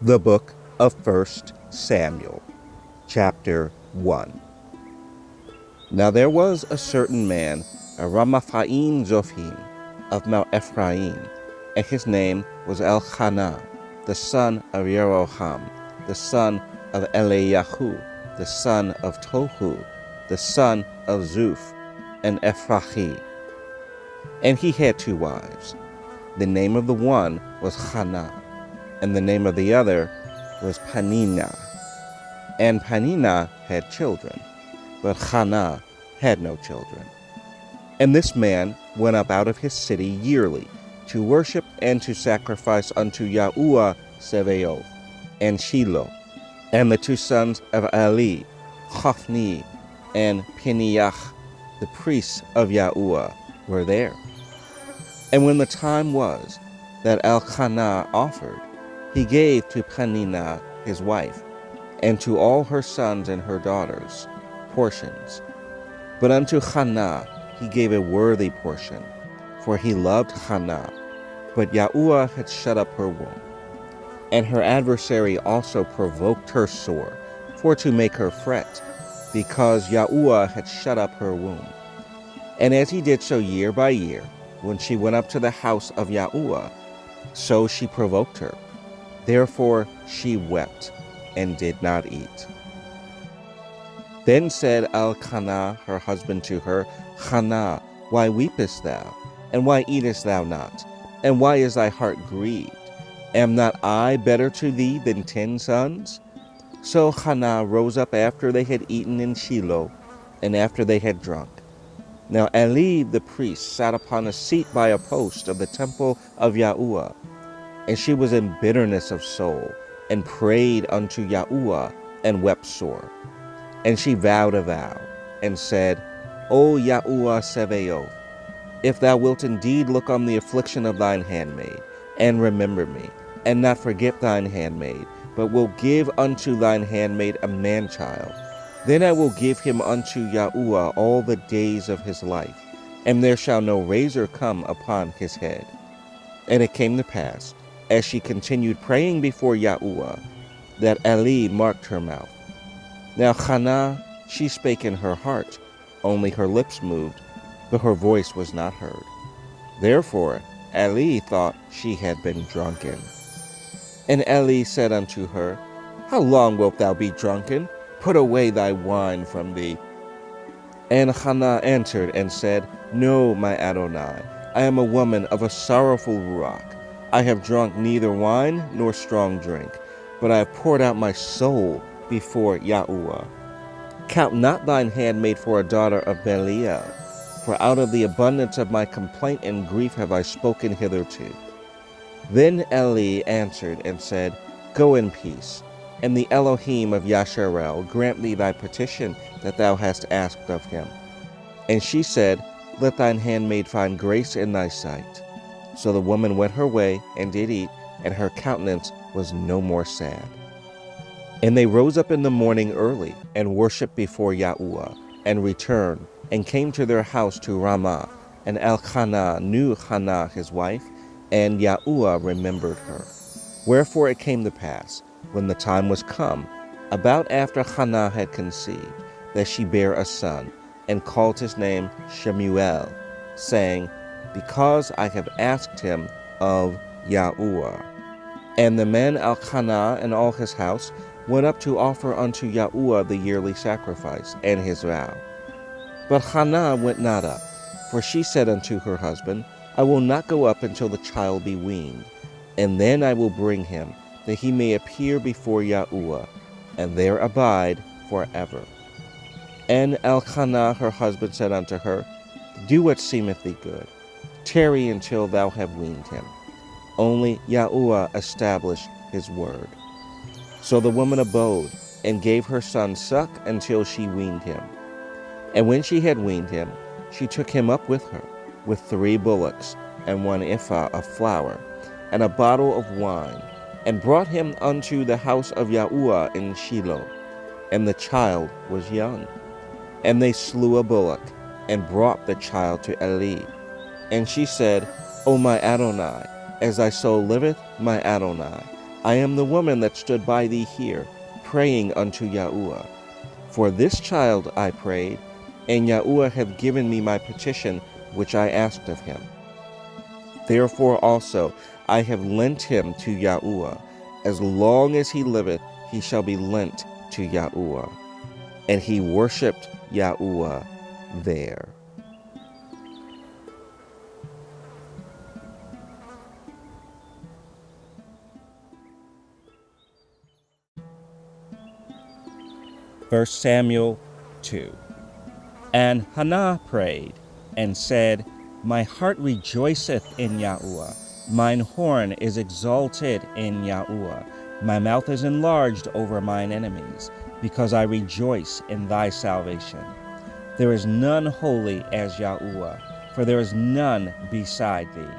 The Book of 1 Samuel, Chapter 1. Now there was a certain man, a Ramathaim Zophim, of Mount Ephraim, and his name was Elkanah, the son of Yeroham, the son of Eliyahu, the son of Tohu, the son of Zuph, and Ephrahi. And he had 2 wives. The name of the one was Hannah, and the name of the other was Peninnah. And Peninnah had children, but Hannah had no children. And this man went up out of his city yearly to worship and to sacrifice unto Yahuwah Sebaoth and Shiloh. And the 2 sons of Eli, Hophni and Peninnah, the priests of Yahuwah, were there. And when the time was that Elkanah offered, he gave to Peninnah his wife, and to all her sons and her daughters portions. But unto Hannah he gave a worthy portion, for he loved Hannah, but Yahuwah had shut up her womb. And her adversary also provoked her sore, for to make her fret, because Yahuwah had shut up her womb. And as he did so year by year, when she went up to the house of Yahuwah, so she provoked her. Therefore she wept, and did not eat. Then said Elkanah her husband to her, Hannah, why weepest thou? And why eatest thou not? And why is thy heart grieved? Am not I better to thee than 10 sons? So Hannah rose up after they had eaten in Shiloh, and after they had drunk. Now Eli the priest sat upon a seat by a post of the temple of Yahuwah, and she was in bitterness of soul, and prayed unto Yahuwah, and wept sore. And she vowed a vow, and said, O Yahuwah Sebaoth, if thou wilt indeed look on the affliction of thine handmaid, and remember me, and not forget thine handmaid, but will give unto thine handmaid a man-child, then I will give him unto Yahuwah all the days of his life, and there shall no razor come upon his head. And it came to pass, as she continued praying before Yahuwah, that Eli marked her mouth. Now Hannah, she spake in her heart, only her lips moved, but her voice was not heard. Therefore Eli thought she had been drunken. And Eli said unto her, How long wilt thou be drunken? Put away thy wine from thee. And Hannah answered and said, No, my Adonai, I am a woman of a sorrowful ruach. I have drunk neither wine nor strong drink, but I have poured out my soul before Yahuwah. Count not thine handmaid for a daughter of Belial, for out of the abundance of my complaint and grief have I spoken hitherto. Then Eli answered and said, Go in peace, and the Elohim of Yasharel grant thee thy petition that thou hast asked of him. And she said, Let thine handmaid find grace in thy sight. So the woman went her way and did eat, and her countenance was no more sad. And they rose up in the morning early, and worshipped before Yahuwah, and returned, and came to their house to Ramah. And Elkanah knew Hannah his wife, and Yahuwah remembered her. Wherefore it came to pass, when the time was come, about after Hannah had conceived, that she bare a son, and called his name Shemuel, saying, Because I have asked him of Yahuwah. And the man Elkanah and all his house went up to offer unto Yahuwah the yearly sacrifice and his vow. But Hannah went not up, for she said unto her husband, I will not go up until the child be weaned, and then I will bring him, that he may appear before Yahuwah, and there abide forever. And Elkanah her husband said unto her, Do what seemeth thee good. Tarry until thou have weaned him. Only Yahuwah establish his word. So the woman abode, and gave her son suck until she weaned him. And when she had weaned him, she took him up with her, with 3 bullocks, and 1 ephah of flour, and a bottle of wine, and brought him unto the house of Yahuwah in Shiloh. And the child was young. And they slew a bullock, and brought the child to Eli. And she said, O my Adonai, as thy soul liveth, my Adonai, I am the woman that stood by thee here, praying unto Yahuwah. For this child I prayed, and Yahuwah hath given me my petition which I asked of him. Therefore also I have lent him to Yahuwah. As long as he liveth, he shall be lent to Yahuwah. And he worshipped Yahuwah there. First Samuel 2. And Hannah prayed, and said, My heart rejoiceth in Yahuwah, mine horn is exalted in Yahuwah, my mouth is enlarged over mine enemies, because I rejoice in thy salvation. There is none holy as Yahuwah, for there is none beside thee,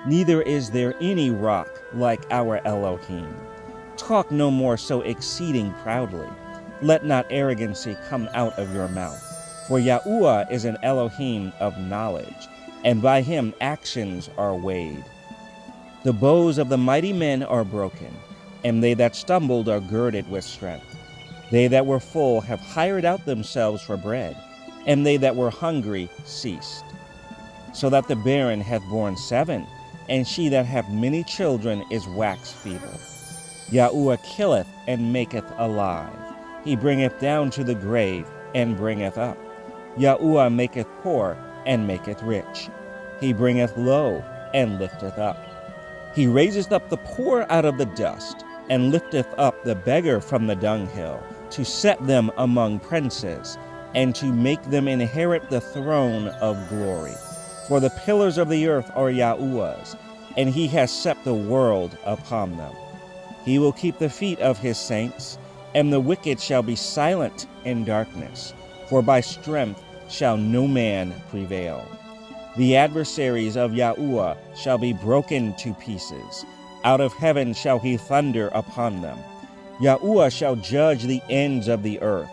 neither is there any rock like our Elohim. Talk no more so exceeding proudly. Let not arrogancy come out of your mouth. For Yahuwah is an Elohim of knowledge, and by him actions are weighed. The bows of the mighty men are broken, and they that stumbled are girded with strength. They that were full have hired out themselves for bread, and they that were hungry ceased. So that the barren hath borne 7, and she that hath many children is waxed feeble. Yahuwah killeth and maketh alive. He bringeth down to the grave, and bringeth up. Yahuwah maketh poor, and maketh rich. He bringeth low, and lifteth up. He raiseth up the poor out of the dust, and lifteth up the beggar from the dunghill, to set them among princes, and to make them inherit the throne of glory. For the pillars of the earth are Yahuwah's, and he has set the world upon them. He will keep the feet of his saints, and the wicked shall be silent in darkness, for by strength shall no man prevail. The adversaries of Yahuwah shall be broken to pieces. Out of heaven shall he thunder upon them. Yahuwah shall judge the ends of the earth,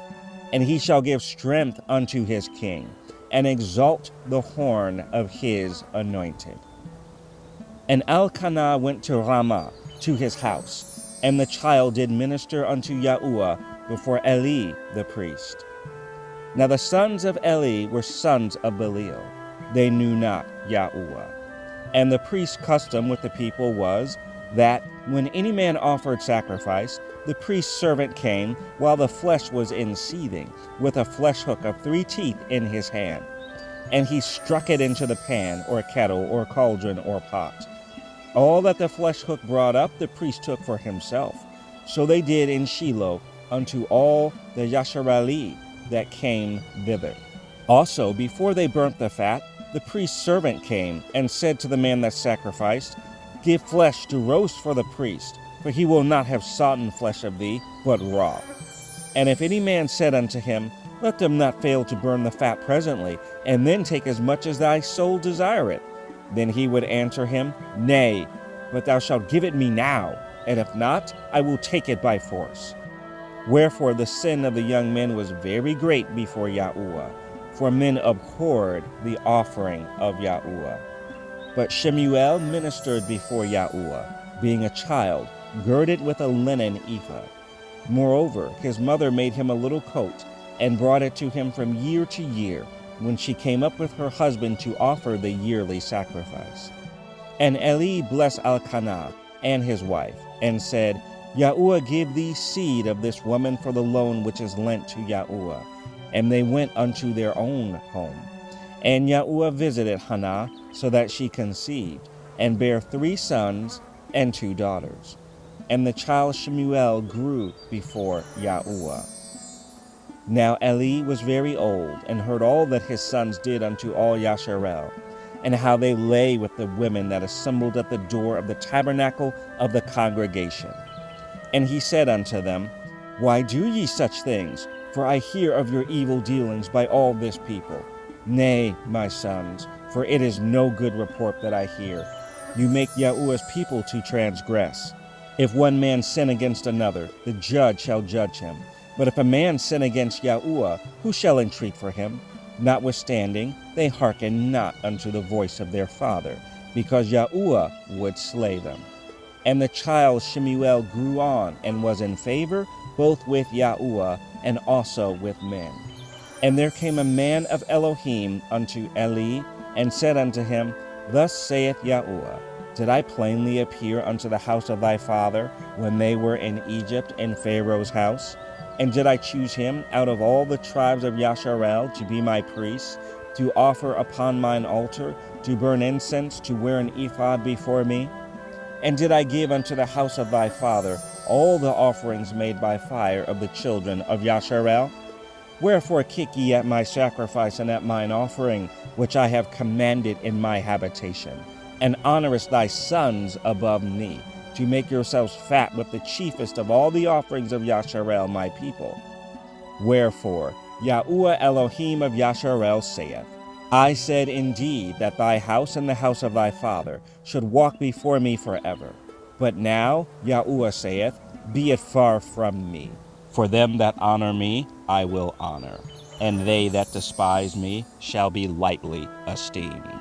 and he shall give strength unto his king, and exalt the horn of his anointed. And Elkanah went to Ramah, to his house, and the child did minister unto Yahuwah before Eli the priest. Now the sons of Eli were sons of Belial. They knew not Yahuwah. And the priest's custom with the people was that when any man offered sacrifice, the priest's servant came while the flesh was in seething, with a flesh hook of 3 teeth in his hand. And he struck it into the pan, or kettle, or cauldron, or pot. All that the flesh hook brought up, the priest took for himself. So they did in Shiloh unto all the Yasharali that came thither. Also, before they burnt the fat, the priest's servant came and said to the man that sacrificed, Give flesh to roast for the priest, for he will not have sodden flesh of thee, but raw. And if any man said unto him, Let them not fail to burn the fat presently, and then take as much as thy soul desireth, then he would answer him, Nay, but thou shalt give it me now, and if not, I will take it by force. Wherefore the sin of the young men was very great before Yahuwah, for men abhorred the offering of Yahuwah. But Shemuel ministered before Yahuwah, being a child, girded with a linen ephod. Moreover, his mother made him a little coat, and brought it to him from year to year, when she came up with her husband to offer the yearly sacrifice. And Eli blessed Elkanah and his wife, and said, Yahuwah give thee seed of this woman for the loan which is lent to Yahuwah. And they went unto their own home. And Yahuwah visited Hannah, so that she conceived, and bare 3 sons and 2 daughters. And the child Shemuel grew before Yahuwah. Now Eli was very old, and heard all that his sons did unto all Yasharel, and how they lay with the women that assembled at the door of the tabernacle of the congregation. And he said unto them, Why do ye such things? For I hear of your evil dealings by all this people. Nay, my sons, for it is no good report that I hear. You make Yahuwah's people to transgress. If one man sin against another, the judge shall judge him. But if a man sin against Yahuwah, who shall entreat for him? Notwithstanding, they hearken not unto the voice of their father, because Yahuwah would slay them. And the child Shemuel grew on and was in favor both with Yahuwah and also with men. And there came a man of Elohim unto Eli, and said unto him, Thus saith Yahuwah, Did I plainly appear unto the house of thy father when they were in Egypt in Pharaoh's house? And did I choose him out of all the tribes of Yasharel to be my priest, to offer upon mine altar, to burn incense, to wear an ephod before me? And did I give unto the house of thy father all the offerings made by fire of the children of Yasharel? Wherefore kick ye at my sacrifice and at mine offering, which I have commanded in my habitation, and honorest thy sons above me, to make yourselves fat with the chiefest of all the offerings of Yasharel my people? Wherefore Yahuwah Elohim of Yasharel saith, I said indeed that thy house and the house of thy father should walk before me forever. But now Yahuwah saith, Be it far from me. For them that honor me I will honor, and they that despise me shall be lightly esteemed.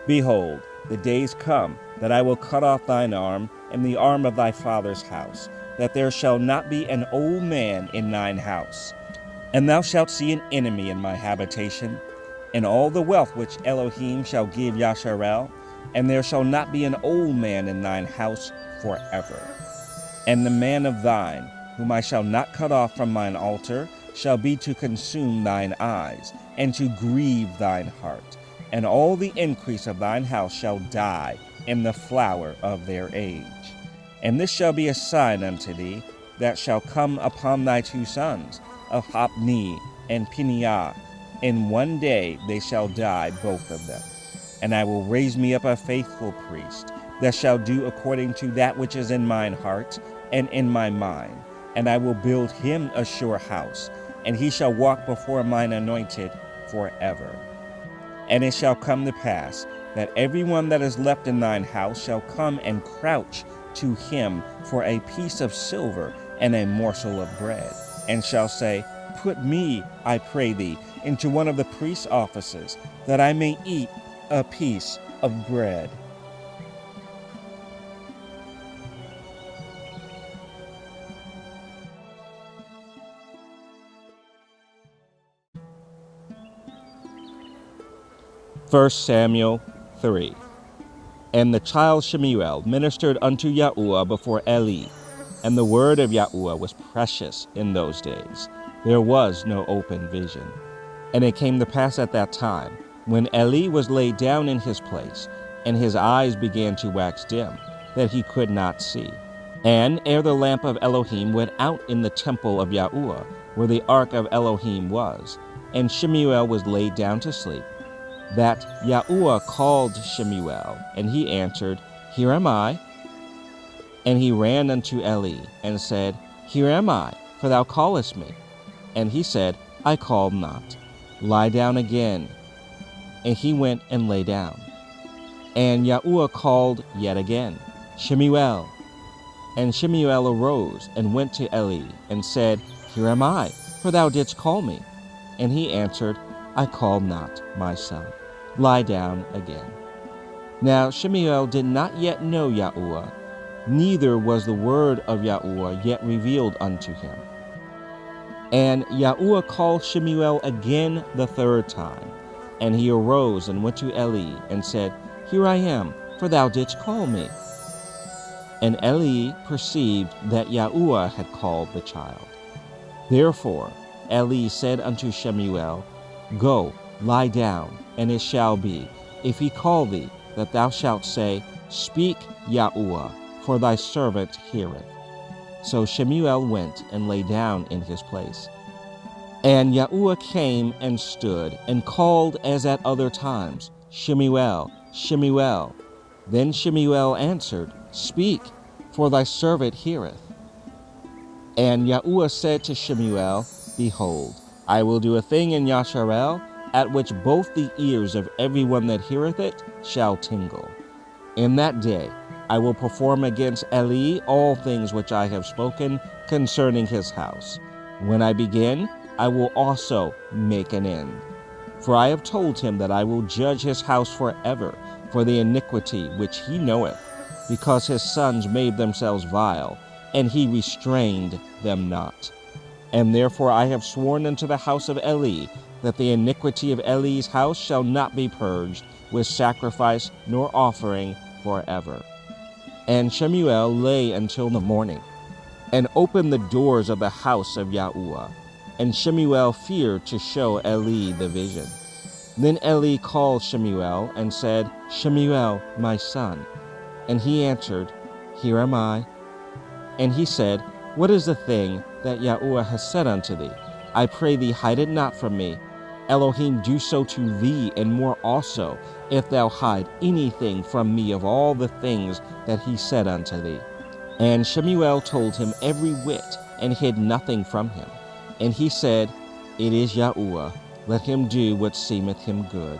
Behold, the days come that I will cut off thine arm and the arm of thy father's house, that there shall not be an old man in thine house. And thou shalt see an enemy in my habitation, and all the wealth which Elohim shall give Yasharel, and there shall not be an old man in thine house forever. And the man of thine, whom I shall not cut off from mine altar, shall be to consume thine eyes, and to grieve thine heart. And all the increase of thine house shall die in the flower of their age. And this shall be a sign unto thee, that shall come upon thy two sons, of Hophni and Phinehas. In one day they shall die, both of them. And I will raise me up a faithful priest, that shall do according to that which is in mine heart and in my mind. And I will build him a sure house, and he shall walk before mine anointed forever. And it shall come to pass that every one that is left in thine house shall come and crouch to him for a piece of silver and a morsel of bread, and shall say, Put me, I pray thee, into one of the priest's offices, that I may eat a piece of bread. First Samuel 3. And the child Shemuel ministered unto Yahuwah before Eli, and the word of Yahuwah was precious in those days. There was no open vision. And it came to pass at that time, when Eli was laid down in his place, and his eyes began to wax dim, that he could not see. And ere the lamp of Elohim went out in the temple of Yahuwah, where the ark of Elohim was, and Shemuel was laid down to sleep, that Yahuwah called Shemuel, and he answered, Here am I. And he ran unto Eli, and said, Here am I, for thou callest me. And he said, I called not. Lie down again. And he went and lay down. And Yahuwah called yet again, Shemuel. And Shemuel arose and went to Eli, and said, Here am I, for thou didst call me. And he answered, I called not, my son. Lie down again. Now Shemuel did not yet know Yahuwah, neither was the word of Yahuwah yet revealed unto him. And Yahuwah called Shemuel again the third time. And he arose and went to Eli, and said, Here I am, for thou didst call me. And Eli perceived that Yahuwah had called the child. Therefore Eli said unto Shemuel, Go, lie down, and it shall be, if he call thee, that thou shalt say, Speak, Yahuwah, for thy servant heareth. So Shemuel went and lay down in his place. And Yahuwah came and stood, and called as at other times, Shemuel, Shemuel. Then Shemuel answered, Speak, for thy servant heareth. And Yahuwah said to Shemuel, Behold, I will do a thing in Yasharel, at which both the ears of every one that heareth it shall tingle. In that day I will perform against Eli all things which I have spoken concerning his house. When I begin, I will also make an end. For I have told him that I will judge his house forever for the iniquity which he knoweth. because his sons made themselves vile, and he restrained them not. And therefore I have sworn unto the house of Eli, that the iniquity of Eli's house shall not be purged with sacrifice nor offering forever. And Shemuel lay until the morning, and opened the doors of the house of Yahuwah. And Shemuel feared to show Eli the vision. Then Eli called Shemuel and said, Shemuel, my son. And he answered, Here am I. And he said, What is the thing that Yahuwah has said unto thee? I pray thee, hide it not from me. Elohim do so to thee, and more also, if thou hide anything from me of all the things that he said unto thee. And Shemuel told him every whit, and hid nothing from him. And he said, It is Yahuwah, let him do what seemeth him good.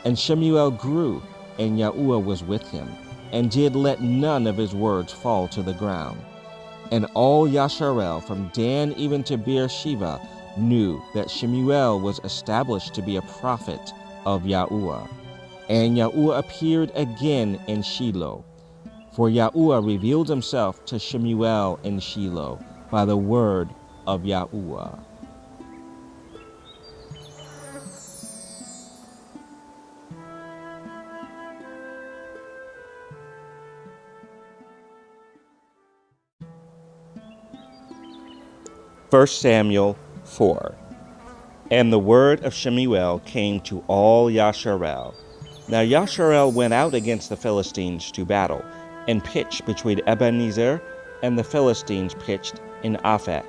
And Shemuel grew, and Yahuwah was with him, and did let none of his words fall to the ground. And all Yasharel, from Dan even to Beersheba, knew that Shemuel was established to be a prophet of Yahuwah. And Yahuwah appeared again in Shiloh. For Yahuwah revealed himself to Shemuel in Shiloh by the word of Yahuwah. First Samuel 4. And the word of Shemuel came to all Yasharel. Now Yasharel went out against the Philistines to battle, and pitched between Ebenezer, and the Philistines pitched in Aphek.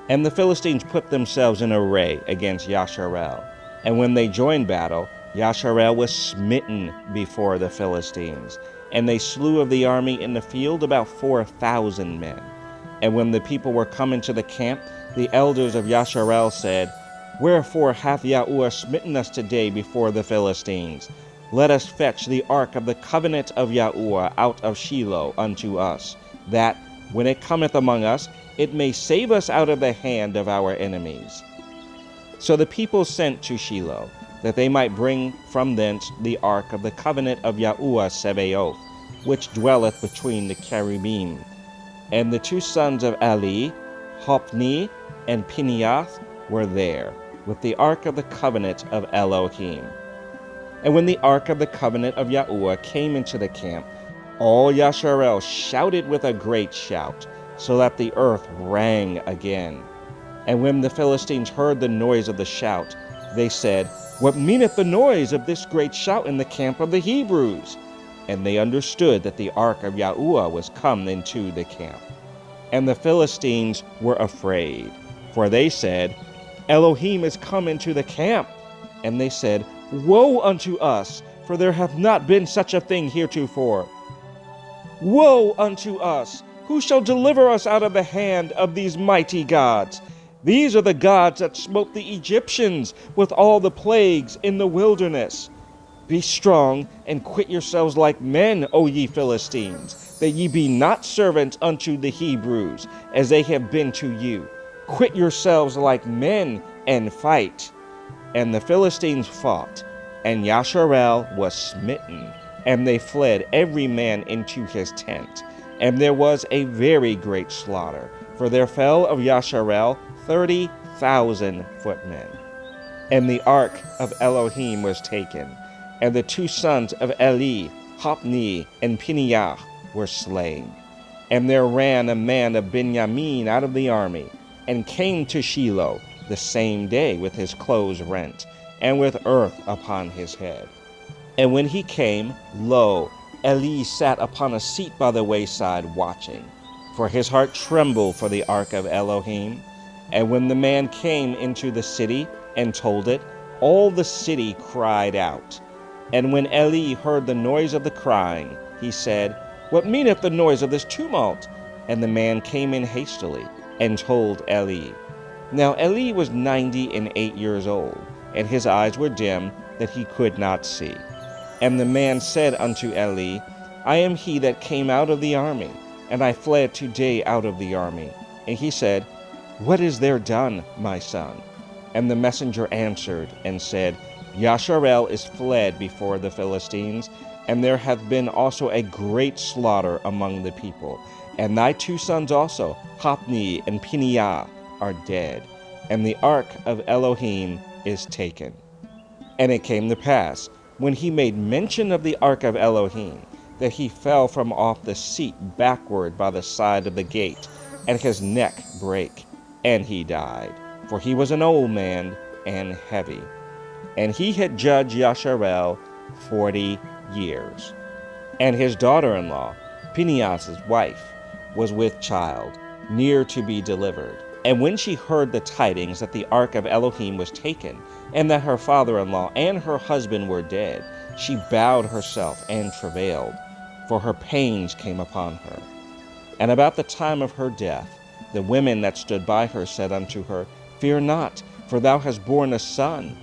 And the Philistines put themselves in array against Yasharel. And when they joined battle, Yasharel was smitten before the Philistines, and they slew of the army in the field about 4,000 men. And when the people were come into the camp, the elders of Yasharel said, Wherefore hath Yahuwah smitten us today before the Philistines? Let us fetch the ark of the covenant of Yahuwah out of Shiloh unto us, that, when it cometh among us, it may save us out of the hand of our enemies. So the people sent to Shiloh, that they might bring from thence the ark of the covenant of Yahuwah Sebaoth, which dwelleth between the cherubim. And the two sons of Eli, Hophni and Phinehas, were there, with the ark of the covenant of Elohim. And when the ark of the covenant of Yahuwah came into the camp, all Yasharel shouted with a great shout, so that the earth rang again. And when the Philistines heard the noise of the shout, they said, What meaneth the noise of this great shout in the camp of the Hebrews? And they understood that the ark of Yahuwah was come into the camp. And the Philistines were afraid, for they said, Elohim is come into the camp. And they said, Woe unto us, for there hath not been such a thing heretofore. Woe unto us! Who shall deliver us out of the hand of these mighty gods? These are the gods that smote the Egyptians with all the plagues in the wilderness. Be strong, and quit yourselves like men, O ye Philistines, that ye be not servants unto the Hebrews, as they have been to you. Quit yourselves like men, and fight. And the Philistines fought, and Yasharel was smitten, and they fled every man into his tent. And there was a very great slaughter, for there fell of Yasharel 30,000 footmen. And the ark of Elohim was taken, and the two sons of Eli, Hophni and Phinehas, were slain. And there ran a man of Benjamin out of the army, and came to Shiloh the same day with his clothes rent, and with earth upon his head. And when he came, lo, Eli sat upon a seat by the wayside watching, for his heart trembled for the ark of Elohim. And when the man came into the city and told it, all the city cried out. And when Eli heard the noise of the crying, he said, What meaneth the noise of this tumult? And the man came in hastily, and told Eli. Now Eli was 98 years old, and his eyes were dim, that he could not see. And the man said unto Eli, I am he that came out of the army, and I fled today out of the army. And he said, What is there done, my son? And the messenger answered and said, Yasharel is fled before the Philistines, and there hath been also a great slaughter among the people. And thy 2 sons also, Hophni and Phinehas, are dead, and the ark of Elohim is taken. And it came to pass, when he made mention of the ark of Elohim, that he fell from off the seat backward by the side of the gate, and his neck brake, and he died, for he was an old man and heavy. And he had judged Yasharel 40 years. And his daughter-in-law, Phinehas' wife, was with child, near to be delivered. And when she heard the tidings that the ark of Elohim was taken, and that her father-in-law and her husband were dead, she bowed herself and travailed, for her pains came upon her. And about the time of her death, the women that stood by her said unto her, Fear not, for thou hast borne a son.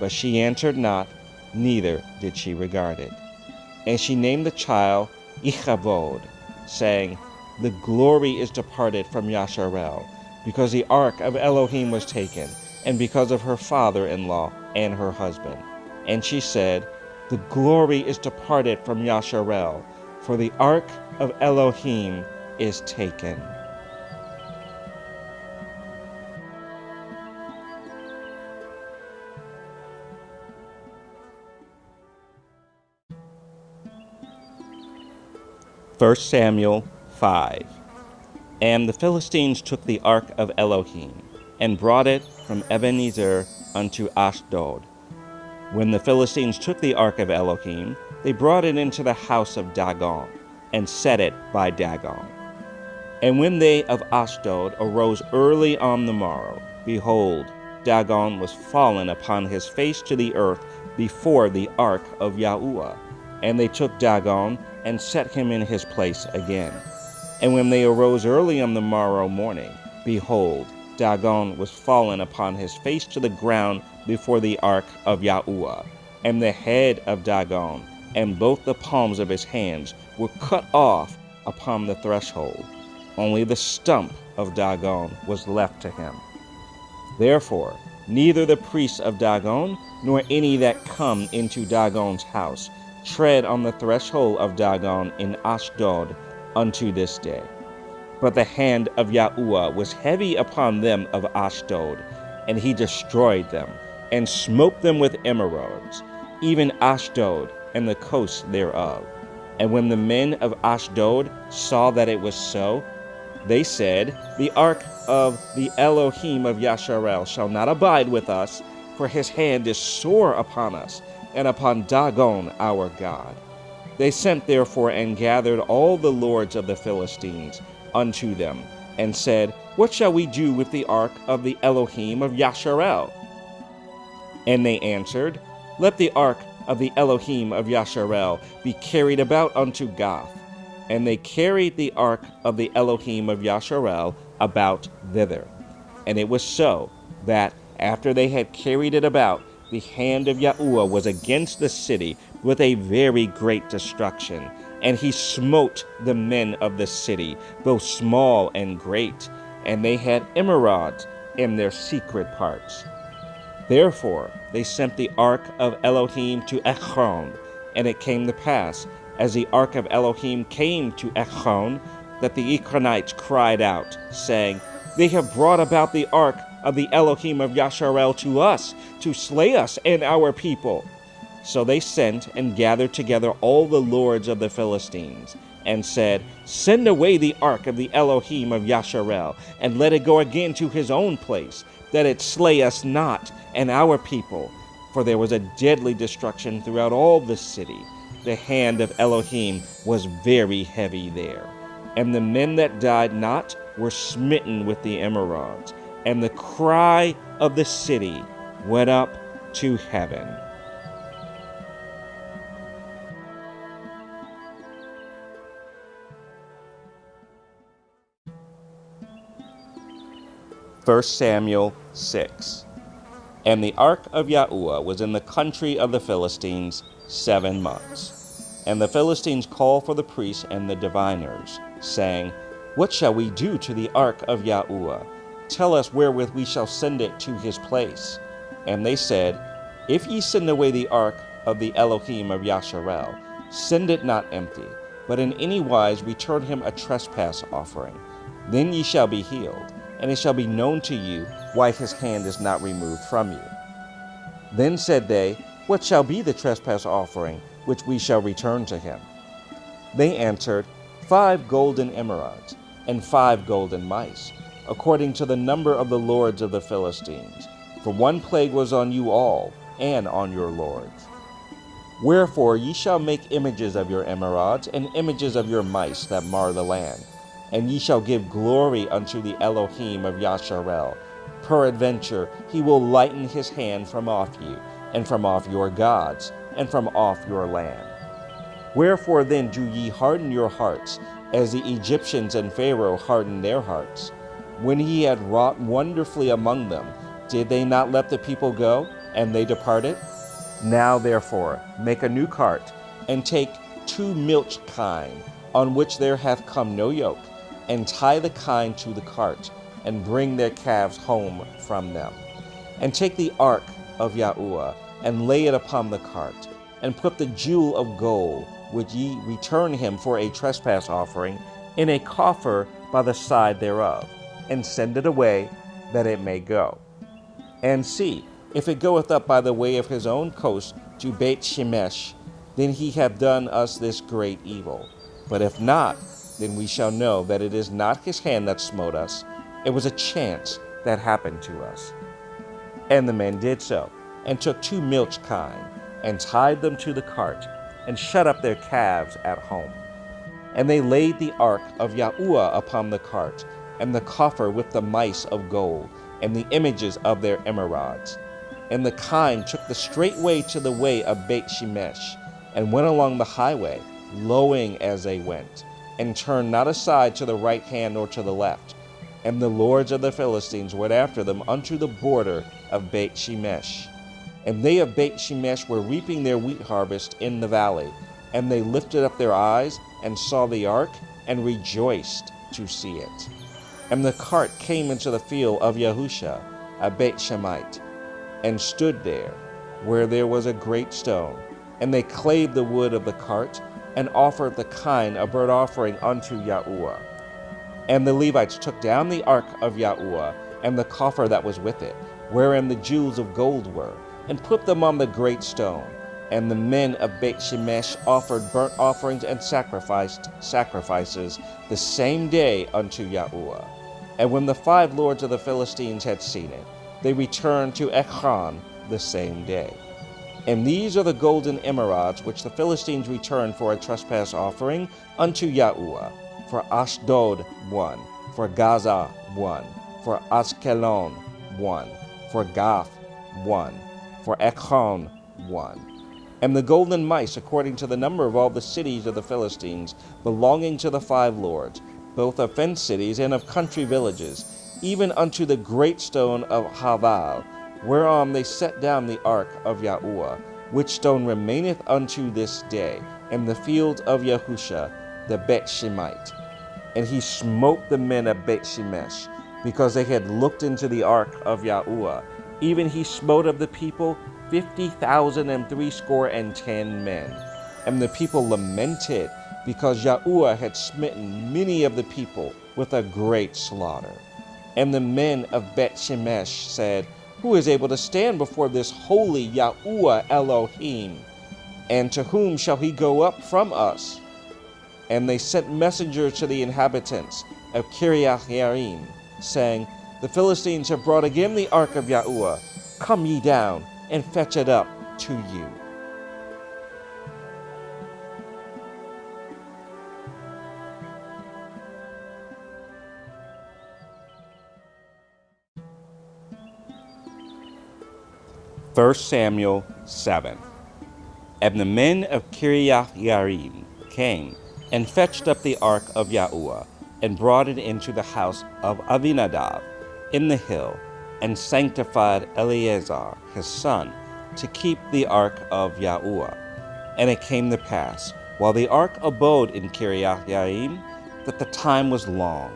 But she answered not, neither did she regard it. And she named the child Ichabod, saying, The glory is departed from Yasharel, because the ark of Elohim was taken, and because of her father-in-law and her husband. And she said, The glory is departed from Yasharel, for the ark of Elohim is taken. First Samuel 5. And the Philistines took the ark of Elohim, and brought it from Ebenezer unto Ashdod. When the Philistines took the ark of Elohim, they brought it into the house of Dagon, and set it by Dagon. And when they of Ashdod arose early on the morrow, behold, Dagon was fallen upon his face to the earth before the ark of Yahuwah. And they took Dagon, and set him in his place again. And when they arose early on the morrow morning, behold, Dagon was fallen upon his face to the ground before the ark of Yahuwah. And the head of Dagon, and both the palms of his hands, were cut off upon the threshold. Only the stump of Dagon was left to him. Therefore, neither the priests of Dagon, nor any that come into Dagon's house, tread on the threshold of Dagon in Ashdod unto this day. But the hand of Yahuwah was heavy upon them of Ashdod, and he destroyed them, and smote them with emerods, even Ashdod and the coasts thereof. And when the men of Ashdod saw that it was so, they said, The ark of the Elohim of Yasharel shall not abide with us, for his hand is sore upon us, and upon Dagon our God. They sent therefore and gathered all the lords of the Philistines unto them, and said, What shall we do with the ark of the Elohim of Yasharel? And they answered, Let the ark of the Elohim of Yasharel be carried about unto Gath. And they carried the ark of the Elohim of Yasharel about thither. And it was so, that after they had carried it about, the hand of Yahuwah was against the city with a very great destruction, and he smote the men of the city, both small and great, and they had emerods in their secret parts. Therefore they sent the ark of Elohim to Ekron, and it came to pass, as the ark of Elohim came to Ekron, that the Ekronites cried out, saying, They have brought about the ark of the Elohim of Yasharel to us, to slay us and our people. So they sent and gathered together all the lords of the Philistines, and said, Send away the ark of the Elohim of Yasharel, and let it go again to his own place, that it slay us not and our people. For there was a deadly destruction throughout all the city. The hand of Elohim was very heavy there. And the men that died not were smitten with the emerods, and the cry of the city went up to heaven. First Samuel 6. And the ark of Yahuwah was in the country of the Philistines 7 months. And the Philistines called for the priests and the diviners, saying, What shall we do to the ark of Yahuwah? Tell us wherewith we shall send it to his place. And they said, If ye send away the ark of the Elohim of Yasharel, Send it not empty, but in any wise return him a trespass offering. Then ye shall be healed, and it shall be known to you why his hand is not removed from you. Then said they, What shall be the trespass offering which we shall return to him? They answered, 5 golden emerods, and 5 golden mice, according to the number of the lords of the Philistines. For one plague was on you all, and on your lords. Wherefore ye shall make images of your emerods, and images of your mice that mar the land. And ye shall give glory unto the Elohim of Yasharel. Peradventure he will lighten his hand from off you, and from off your gods, and from off your land. Wherefore then do ye harden your hearts, as the Egyptians and Pharaoh hardened their hearts? When he had wrought wonderfully among them, did they not let the people go, and they departed? Now therefore make a new cart, and take 2 milch kine, on which there hath come no yoke, and tie the kine to the cart, and bring their calves home from them. And take the ark of Yahuwah, and lay it upon the cart, and put the jewel of gold, which ye return him for a trespass offering, in a coffer by the side thereof, and send it away, that it may go. And see, if it goeth up by the way of his own coast to Beit Shemesh, then he hath done us this great evil. But if not, then we shall know that it is not his hand that smote us, it was a chance that happened to us. And the men did so, and took 2 milch kine, and tied them to the cart, and shut up their calves at home. And they laid the ark of Yahuwah upon the cart, and the coffer with the mice of gold, and the images of their emerods. And the kine took the straight way to the way of Beit Shemesh, and went along the highway, lowing as they went, and turned not aside to the right hand nor to the left. And the lords of the Philistines went after them unto the border of Beit Shemesh. And they of Beit Shemesh were reaping their wheat harvest in the valley, and they lifted up their eyes, and saw the ark, and rejoiced to see it. And the cart came into the field of Yahusha, a Beit Shemite, and stood there, where there was a great stone. And they clave the wood of the cart, and offered the kine a burnt offering unto Yahuwah. And the Levites took down the ark of Yahuwah, and the coffer that was with it, wherein the jewels of gold were, and put them on the great stone. And the men of Beit Shemesh offered burnt offerings and sacrifices the same day unto Yahuwah. And when the 5 lords of the Philistines had seen it, they returned to Ekron the same day. And these are the golden emerods which the Philistines returned for a trespass offering unto Yahuwah. For Ashdod 1, for Gaza 1, for Ashkelon 1, for Gath 1, for Ekron 1. And the golden mice according to the number of all the cities of the Philistines, belonging to the 5 lords, both of fenced cities and of country villages, even unto the great stone of Haval, whereon they set down the ark of Yahuwah, which stone remaineth unto this day, in the field of Yahusha, the Beit Shemite. And he smote the men of Beit Shemesh, because they had looked into the ark of Yahuwah. Even he smote of the people 50,010 men. And the people lamented, because Yahuwah had smitten many of the people with a great slaughter. And the men of Beit Shemesh said, Who is able to stand before this holy Yahuwah Elohim? And to whom shall he go up from us? And they sent messengers to the inhabitants of Kiriath Yearim, saying, The Philistines have brought again the ark of Yahuwah. Come ye down, and fetch it up to you. First Samuel 7. And the men of Kiriath Yearim came, and fetched up the ark of Yahuwah, and brought it into the house of Abinadab in the hill, and sanctified Eleazar his son to keep the ark of Yahuwah. And it came to pass, while the ark abode in Kiriath Yearim, that the time was long,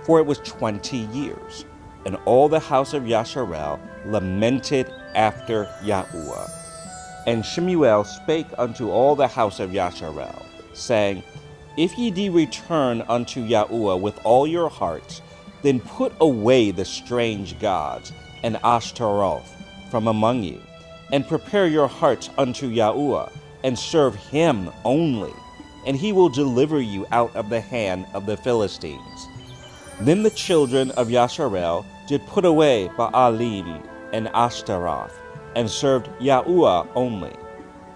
for it was 20 years, and all the house of Yasharel lamented after Yahuwah. And Shemuel spake unto all the house of Yasharel, saying, If ye do return unto Yahuwah with all your hearts, then put away the strange gods and Ashtaroth from among you, and prepare your hearts unto Yahuwah, and serve him only, and he will deliver you out of the hand of the Philistines. Then the children of Yasharel did put away Baalim and Ashtaroth, and served Yahuwah only.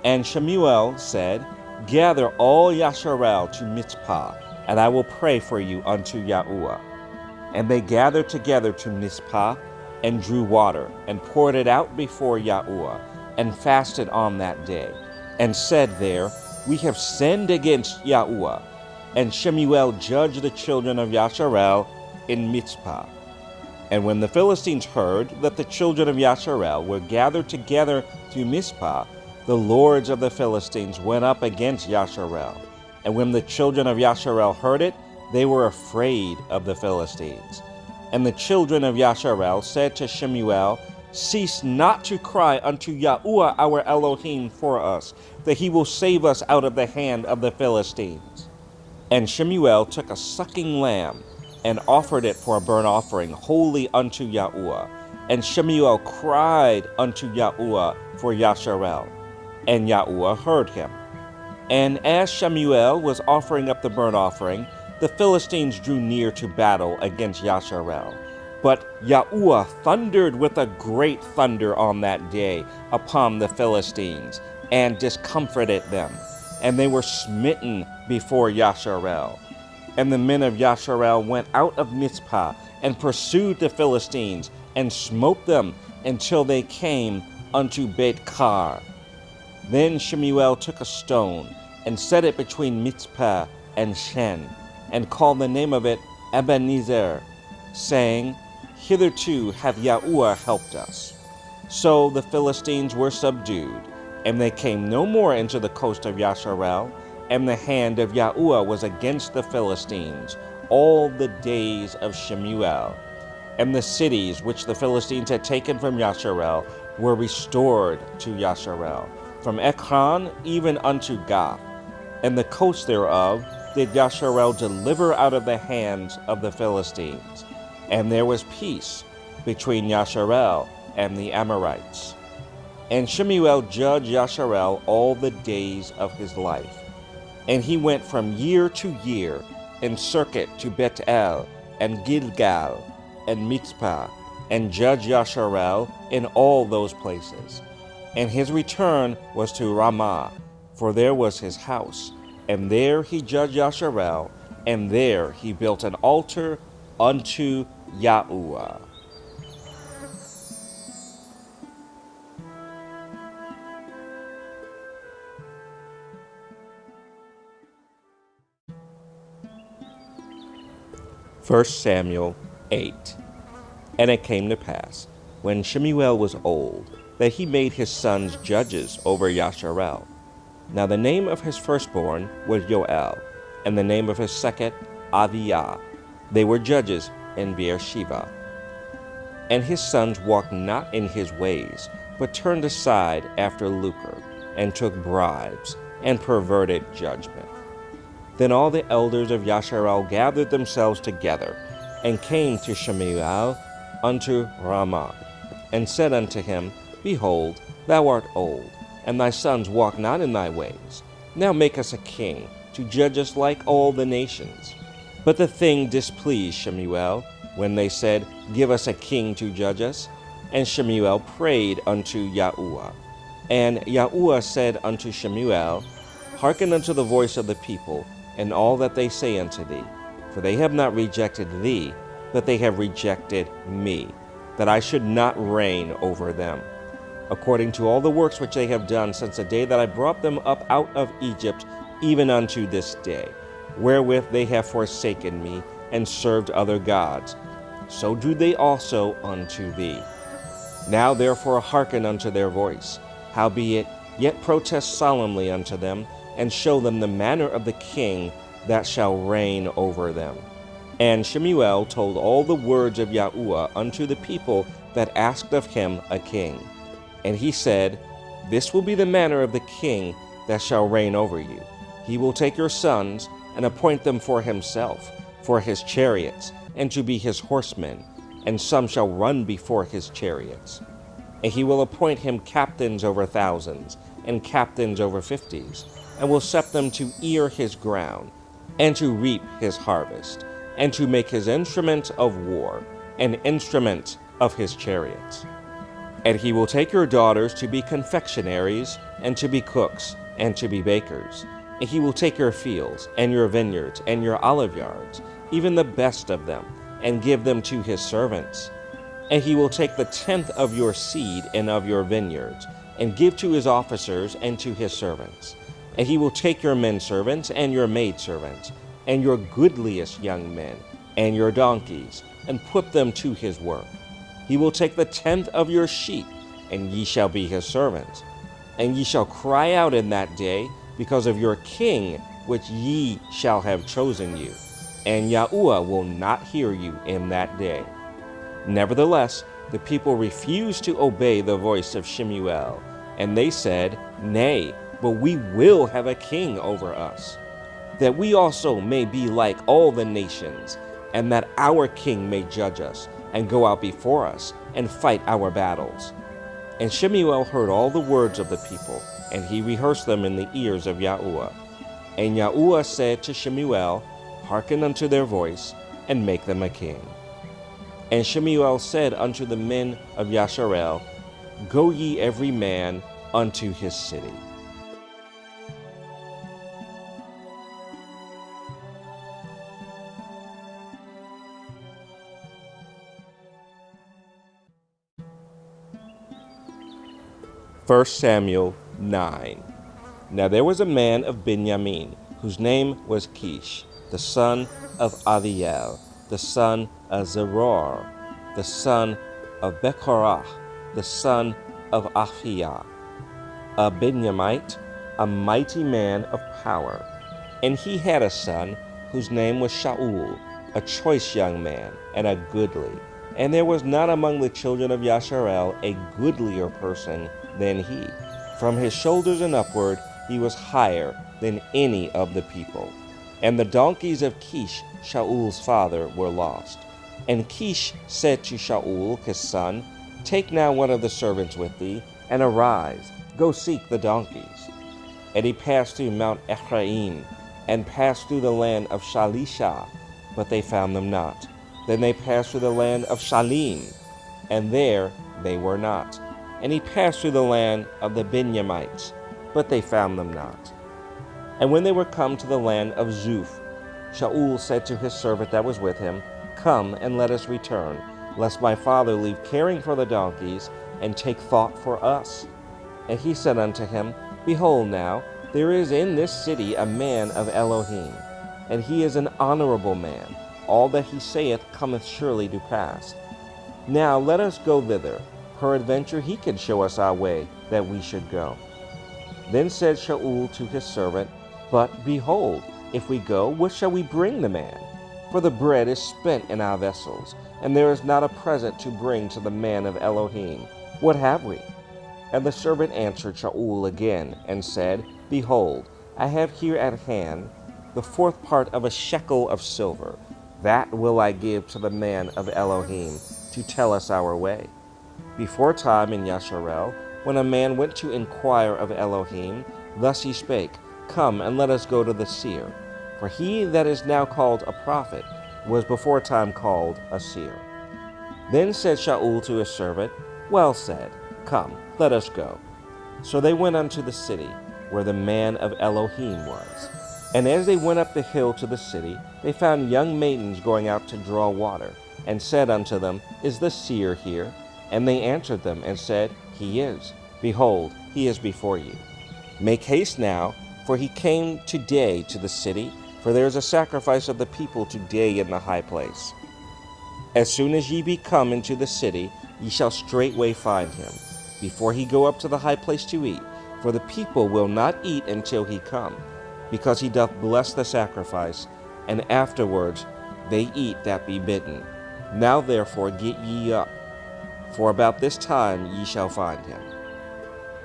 And Shemuel said, Gather all Yasharel to Mizpah, and I will pray for you unto Yahuwah. And they gathered together to Mizpah, and drew water, and poured it out before Yahuwah, and fasted on that day, and said there, We have sinned against Yahuwah. And Shemuel judged the children of Yasharel in Mizpah. And when the Philistines heard that the children of Yasharel were gathered together to Mizpah, the lords of the Philistines went up against Yasharel. And when the children of Yasharel heard it, they were afraid of the Philistines. And the children of Yasharel said to Shemuel, Cease not to cry unto Yahuwah our Elohim for us, that he will save us out of the hand of the Philistines. And Shemuel took a sucking lamb, and offered it for a burnt offering wholly unto Yahuwah. And Shemuel cried unto Yahuwah for Yasharel, and Yahuwah heard him. And as Shemuel was offering up the burnt offering, the Philistines drew near to battle against Yasharel. But Yahuwah thundered with a great thunder on that day upon the Philistines, and discomfited them, and they were smitten before Yasharel. And the men of Yasharel went out of Mizpah, and pursued the Philistines, and smote them until they came unto Beth-kar. Then Shemuel took a stone, and set it between Mizpah and Shen, and called the name of it Ebenezer, saying, Hitherto hath Yahuwah helped us. So the Philistines were subdued, and they came no more into the coast of Yasharel, and the hand of Yahuwah was against the Philistines all the days of Shemuel. And the cities which the Philistines had taken from Yasharel were restored to Yasharel, from Ekron even unto Gath. And the coast thereof did Yasharel deliver out of the hands of the Philistines. And there was peace between Yasharel and the Amorites. And Shemuel judged Yasharel all the days of his life. And he went from year to year in circuit to Bethel and Gilgal and Mizpah, and judged Yasharel in all those places. And his return was to Ramah, for there was his house, and there he judged Yasharel, and there he built an altar unto Yahuwah. First Samuel 8. And it came to pass, when Shemuel was old, that he made his sons judges over Yasharel. Now the name of his firstborn was Yoel, and the name of his second, Aviah. They were judges in Beersheba. And his sons walked not in his ways, but turned aside after lucre, and took bribes, and perverted judgment. Then all the elders of Yasharel gathered themselves together, and came to Shemuel unto Ramah, and said unto him, Behold, thou art old, and thy sons walk not in thy ways. Now make us a king, to judge us like all the nations. But the thing displeased Shemuel, when they said, Give us a king to judge us. And Shemuel prayed unto Yahuwah. And Yahuwah said unto Shemuel, Hearken unto the voice of the people, and all that they say unto thee. For they have not rejected thee, but they have rejected me, that I should not reign over them, according to all the works which they have done since the day that I brought them up out of Egypt, even unto this day, wherewith they have forsaken me, and served other gods. So do they also unto thee. Now therefore hearken unto their voice. Howbeit, yet protest solemnly unto them, and show them the manner of the king that shall reign over them. And Shemuel told all the words of Yahuwah unto the people that asked of him a king. And he said, This will be the manner of the king that shall reign over you. He will take your sons and appoint them for himself, for his chariots, and to be his horsemen, and some shall run before his chariots. And he will appoint him captains over thousands, and captains over fifties, and will set them to ear his ground, and to reap his harvest, and to make his instrument of war, an instrument of his chariots. And he will take your daughters to be confectionaries, and to be cooks, and to be bakers. And he will take your fields, and your vineyards, and your olive yards, even the best of them, and give them to his servants. And he will take the tenth of your seed and of your vineyards, and give to his officers and to his servants. And he will take your men servants and your maid servants, and your goodliest young men, and your donkeys, and put them to his work. He will take the tenth of your sheep, and ye shall be his servants. And ye shall cry out in that day because of your king, which ye shall have chosen you. And Yahuwah will not hear you in that day. Nevertheless, the people refused to obey the voice of Shemuel, and they said, Nay, but we will have a king over us, that we also may be like all the nations, and that our king may judge us, and go out before us, and fight our battles. And Shemuel heard all the words of the people, and he rehearsed them in the ears of Yahuwah. And Yahuwah said to Shemuel, Hearken unto their voice, and make them a king. And Shemuel said unto the men of Yasharel, Go ye every man unto his city. First Samuel 9. Now there was a man of Benjamin, whose name was Kish, the son of Abiel, the son of Zeror, the son of Bekorah, the son of Ahiah, a Benjamite, a mighty man of power. And he had a son whose name was Shaul, a choice young man, and a goodly. And there was not among the children of Yasharel a goodlier person than he. From his shoulders and upward he was higher than any of the people. And the donkeys of Kish, Shaul's father, were lost. And Kish said to Shaul his son, Take now one of the servants with thee, and arise, go seek the donkeys. And he passed through Mount Ephraim, and passed through the land of Shalisha, but they found them not. Then they passed through the land of Shalim, and there they were not. And he passed through the land of the Benjamites, but they found them not. And when they were come to the land of Zuph, Shaul said to his servant that was with him, Come and let us return, lest my father leave caring for the donkeys, and take thought for us. And he said unto him, Behold now, there is in this city a man of Elohim, and he is an honorable man. All that he saith cometh surely to pass. Now let us go thither. Peradventure he can show us our way, that we should go. Then said Shaul to his servant, But behold, if we go, what shall we bring the man? For the bread is spent in our vessels, and there is not a present to bring to the man of Elohim. What have we? And the servant answered Shaul again, and said, Behold, I have here at hand the fourth part of a shekel of silver. That will I give to the man of Elohim, to tell us our way. Before time in Yasharel, when a man went to inquire of Elohim, thus he spake, Come and let us go to the seer. For he that is now called a prophet was before time called a seer. Then said Shaul to his servant, Well said, come, let us go. So they went unto the city, where the man of Elohim was. And as they went up the hill to the city, they found young maidens going out to draw water, and said unto them, Is the seer here? And they answered them, and said, He is. Behold, he is before you. Make haste now, for he came today to the city, for there is a sacrifice of the people today in the high place. As soon as ye be come into the city, ye shall straightway find him, before he go up to the high place to eat, for the people will not eat until he come, because he doth bless the sacrifice, and afterwards they eat that be bidden. Now therefore get ye up, for about this time ye shall find him.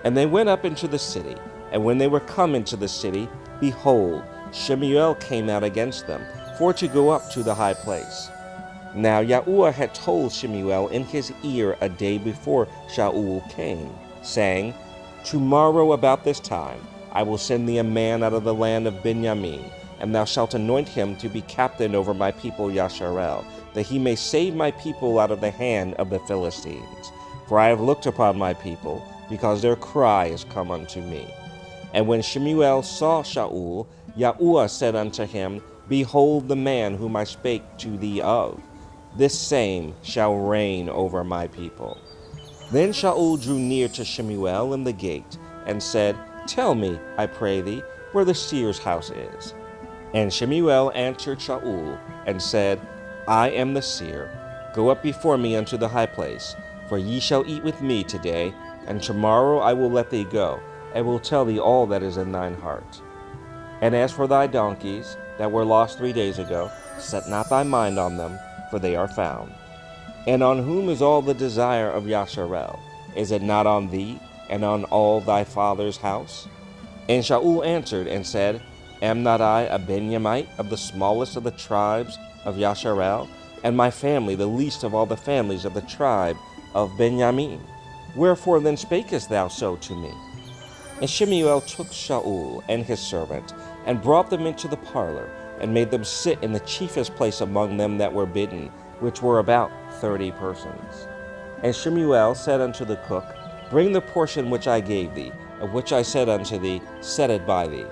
And they went up into the city, and when they were come into the city, behold, Shemuel came out against them, for to go up to the high place. Now Yahuwah had told Shemuel in his ear a day before Shaul came, saying, Tomorrow about this time I will send thee a man out of the land of Benjamin, and thou shalt anoint him to be captain over my people Yasharel, that he may save my people out of the hand of the Philistines. For I have looked upon my people, because their cry is come unto me. And when Shemuel saw Shaul, Yahuwah said unto him, Behold the man whom I spake to thee of. This same shall reign over my people. Then Shaul drew near to Shemuel in the gate, and said, Tell me, I pray thee, where the seer's house is. And Shemuel answered Shaul, and said, I am the seer. Go up before me unto the high place, for ye shall eat with me today, and tomorrow I will let thee go, and will tell thee all that is in thine heart. And as for thy donkeys, that were lost 3 days ago, set not thy mind on them, for they are found. And on whom is all the desire of Yasharel? Is it not on thee, and on all thy father's house? And Shaul answered and said, Am not I a Benjamite of the smallest of the tribes of Yasharel, and my family the least of all the families of the tribe of Benjamin? Wherefore then spakest thou so to me? And Shemuel took Shaul and his servant, and brought them into the parlor, and made them sit in the chiefest place among them that were bidden, which were about 30 persons. And Shemuel said unto the cook, Bring the portion which I gave thee, of which I said unto thee, Set it by thee.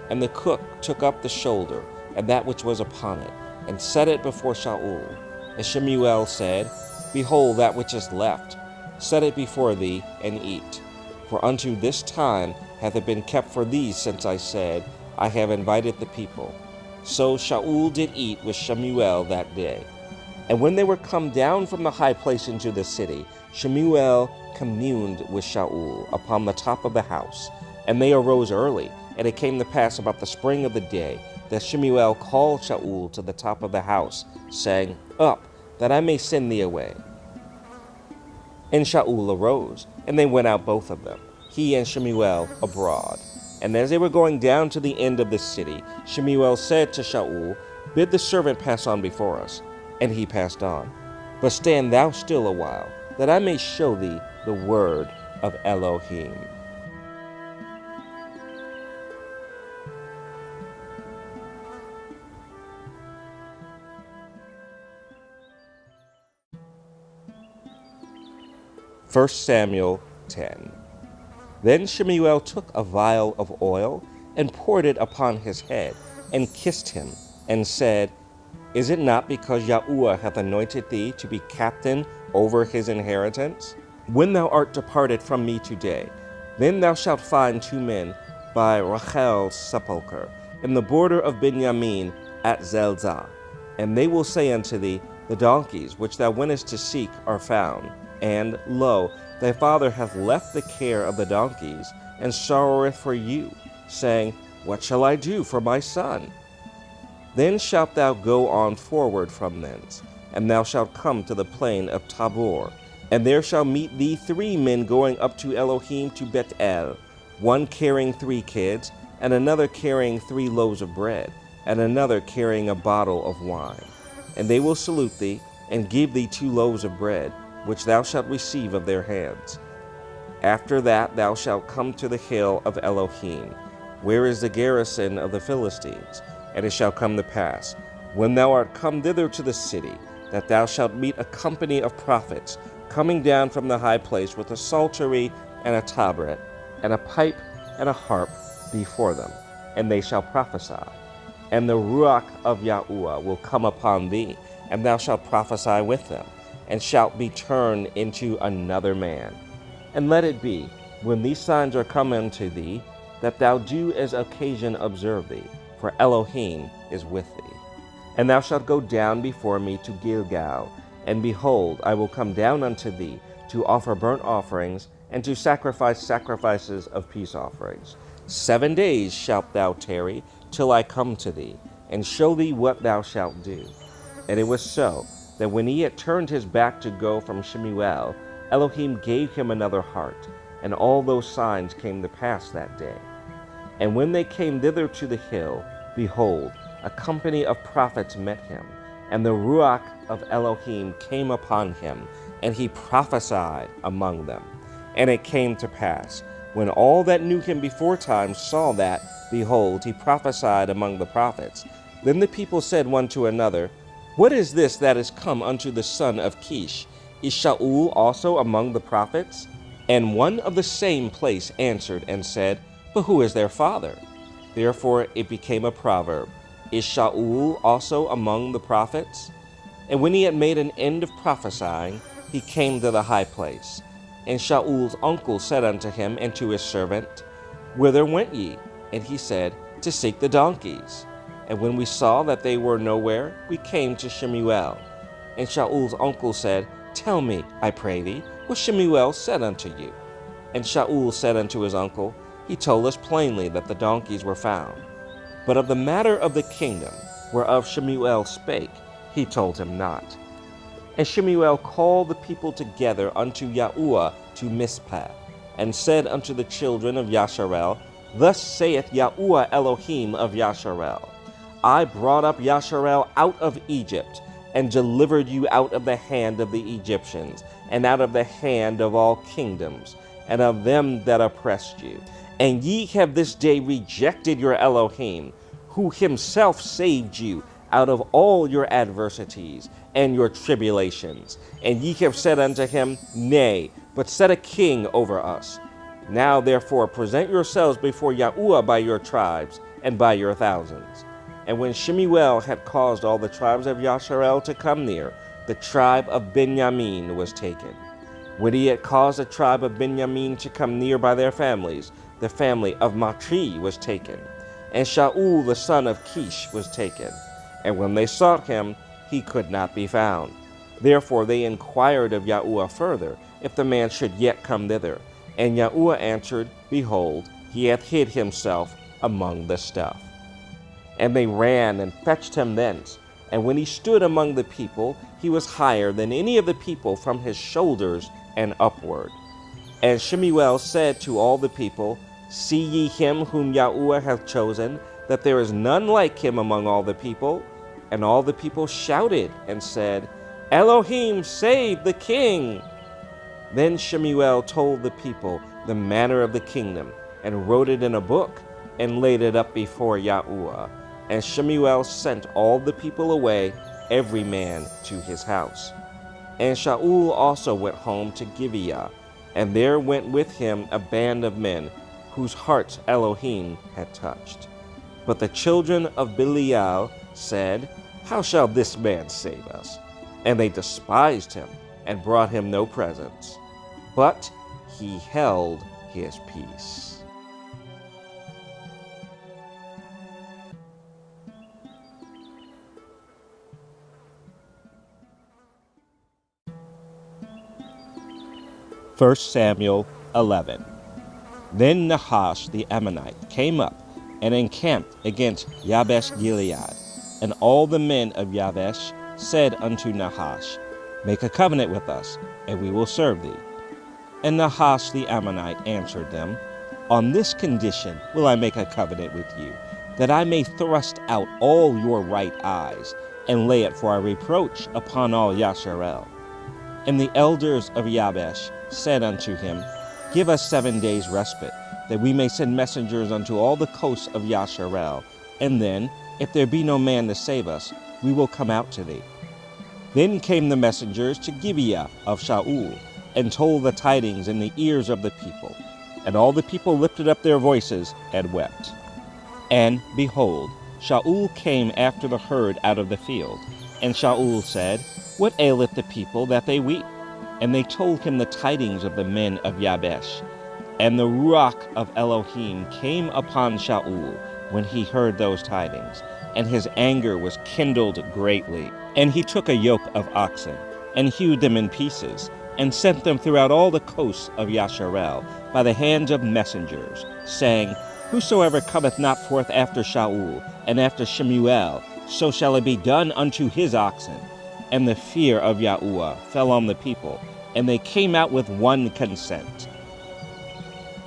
And the cook took up the shoulder, and that which was upon it, and set it before Shaul. And Shemuel said, Behold that which is left, set it before thee, and eat. For unto this time hath it been kept for thee, since I said, I have invited the people. So Shaul did eat with Shemuel that day. And when they were come down from the high place into the city, Shemuel communed with Shaul upon the top of the house. And they arose early, and it came to pass about the spring of the day, that Shemuel called Shaul to the top of the house, saying, Up, that I may send thee away. And Shaul arose, and they went out both of them, he and Shemuel, abroad. And as they were going down to the end of the city, Shemuel said to Shaul, Bid the servant pass on before us. And he passed on. But stand thou still a while, that I may show thee the word of Elohim. First Samuel 10. Then Shemuel took a vial of oil, and poured it upon his head, and kissed him, and said, Is it not because Yahuwah hath anointed thee to be captain over his inheritance? When thou art departed from me today, then thou shalt find 2 men by Rachel's sepulchre, in the border of Benjamin at Zelzah. And they will say unto thee, The donkeys which thou wentest to seek are found. And, lo, thy father hath left the care of the donkeys, and sorroweth for you, saying, What shall I do for my son? Then shalt thou go on forward from thence, and thou shalt come to the plain of Tabor. And there shall meet thee 3 men going up to Elohim to Bethel, one carrying 3 kids, and another carrying 3 loaves of bread, and another carrying a bottle of wine. And they will salute thee, and give thee 2 loaves of bread, which thou shalt receive of their hands. After that thou shalt come to the hill of Elohim, where is the garrison of the Philistines. And it shall come to pass, when thou art come thither to the city, that thou shalt meet a company of prophets, coming down from the high place with a psaltery and a tabret, and a pipe and a harp before them, and they shall prophesy. And the Ruach of Yahuwah will come upon thee, and thou shalt prophesy with them, and shalt be turned into another man. And let it be, when these signs are come unto thee, that thou do as occasion observe thee, for Elohim is with thee. And thou shalt go down before me to Gilgal, and behold, I will come down unto thee to offer burnt offerings, and to sacrifice sacrifices of peace offerings. 7 days shalt thou tarry, till I come to thee, and show thee what thou shalt do. And it was so, that when he had turned his back to go from Shemuel, Elohim gave him another heart, and all those signs came to pass that day. And when they came thither to the hill, behold, a company of prophets met him, and the Ruach of Elohim came upon him, and he prophesied among them. And it came to pass, when all that knew him beforetime saw that, behold, he prophesied among the prophets, then the people said one to another, What is this that is come unto the son of Kish? Is Shaul also among the prophets? And one of the same place answered and said, But who is their father? Therefore it became a proverb, Is Shaul also among the prophets? And when he had made an end of prophesying, he came to the high place. And Shaul's uncle said unto him and to his servant, Whither went ye? And he said, To seek the donkeys. And when we saw that they were nowhere, we came to Shemuel. And Shaul's uncle said, Tell me, I pray thee, what Shemuel said unto you. And Shaul said unto his uncle, He told us plainly that the donkeys were found. But of the matter of the kingdom, whereof Shemuel spake, he told him not. And Shemuel called the people together unto Yahuwah to Mizpah, and said unto the children of Yasharel, Thus saith Yahuwah Elohim of Yasharel, I brought up Yasharel out of Egypt, and delivered you out of the hand of the Egyptians, and out of the hand of all kingdoms, and of them that oppressed you. And ye have this day rejected your Elohim, who himself saved you out of all your adversities and your tribulations. And ye have said unto him, Nay, but set a king over us. Now therefore present yourselves before Yahuwah by your tribes and by your thousands. And when Shemuel had caused all the tribes of Yasharel to come near, the tribe of Benjamin was taken. When he had caused the tribe of Benjamin to come near by their families, the family of Matri was taken. And Shaul the son of Kish was taken. And when they sought him, he could not be found. Therefore they inquired of Yahuwah further, if the man should yet come thither. And Yahuwah answered, Behold, he hath hid himself among the stuff. And they ran and fetched him thence. And when he stood among the people, he was higher than any of the people from his shoulders and upward. And Shemuel said to all the people, See ye him whom Yahuwah hath chosen, that there is none like him among all the people? And all the people shouted and said, Elohim, save the king! Then Shemuel told the people the manner of the kingdom, and wrote it in a book, and laid it up before Yahuwah. And Shemuel sent all the people away, every man to his house. And Shaul also went home to Gibeah, and there went with him a band of men, whose hearts Elohim had touched. But the children of Belial said, How shall this man save us? And they despised him, and brought him no presents. But he held his peace. First Samuel 11. Then Nahash the Ammonite came up and encamped against Yabesh Gilead. And all the men of Yabesh said unto Nahash, Make a covenant with us, and we will serve thee. And Nahash the Ammonite answered them, On this condition will I make a covenant with you, that I may thrust out all your right eyes, and lay it for a reproach upon all Yasharel. And the elders of Yabesh said unto him, Give us 7 days respite, that we may send messengers unto all the coasts of Yasharel, and then, if there be no man to save us, we will come out to thee. Then came the messengers to Gibeah of Shaul, and told the tidings in the ears of the people. And all the people lifted up their voices and wept. And, behold, Shaul came after the herd out of the field. And Shaul said, What aileth the people that they weep? And they told him the tidings of the men of Yabesh. And the Ruach of Elohim came upon Shaul when he heard those tidings, and his anger was kindled greatly. And he took a yoke of oxen, and hewed them in pieces, and sent them throughout all the coasts of Yasharel by the hands of messengers, saying, Whosoever cometh not forth after Shaul, and after Shemuel, so shall it be done unto his oxen. And the fear of Yahuwah fell on the people, and they came out with one consent.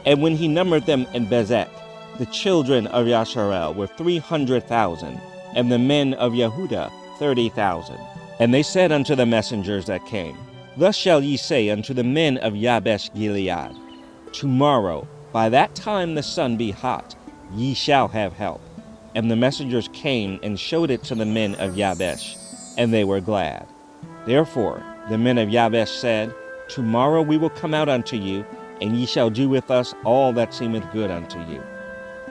And when he numbered them in Bezek, the children of Yasharel were 300,000, and the men of Yehuda 30,000. And they said unto the messengers that came, Thus shall ye say unto the men of Yabesh Gilead, Tomorrow, by that time the sun be hot, ye shall have help. And the messengers came and showed it to the men of Yabesh, and they were glad. Therefore the men of Yabesh said, Tomorrow we will come out unto you, and ye shall do with us all that seemeth good unto you.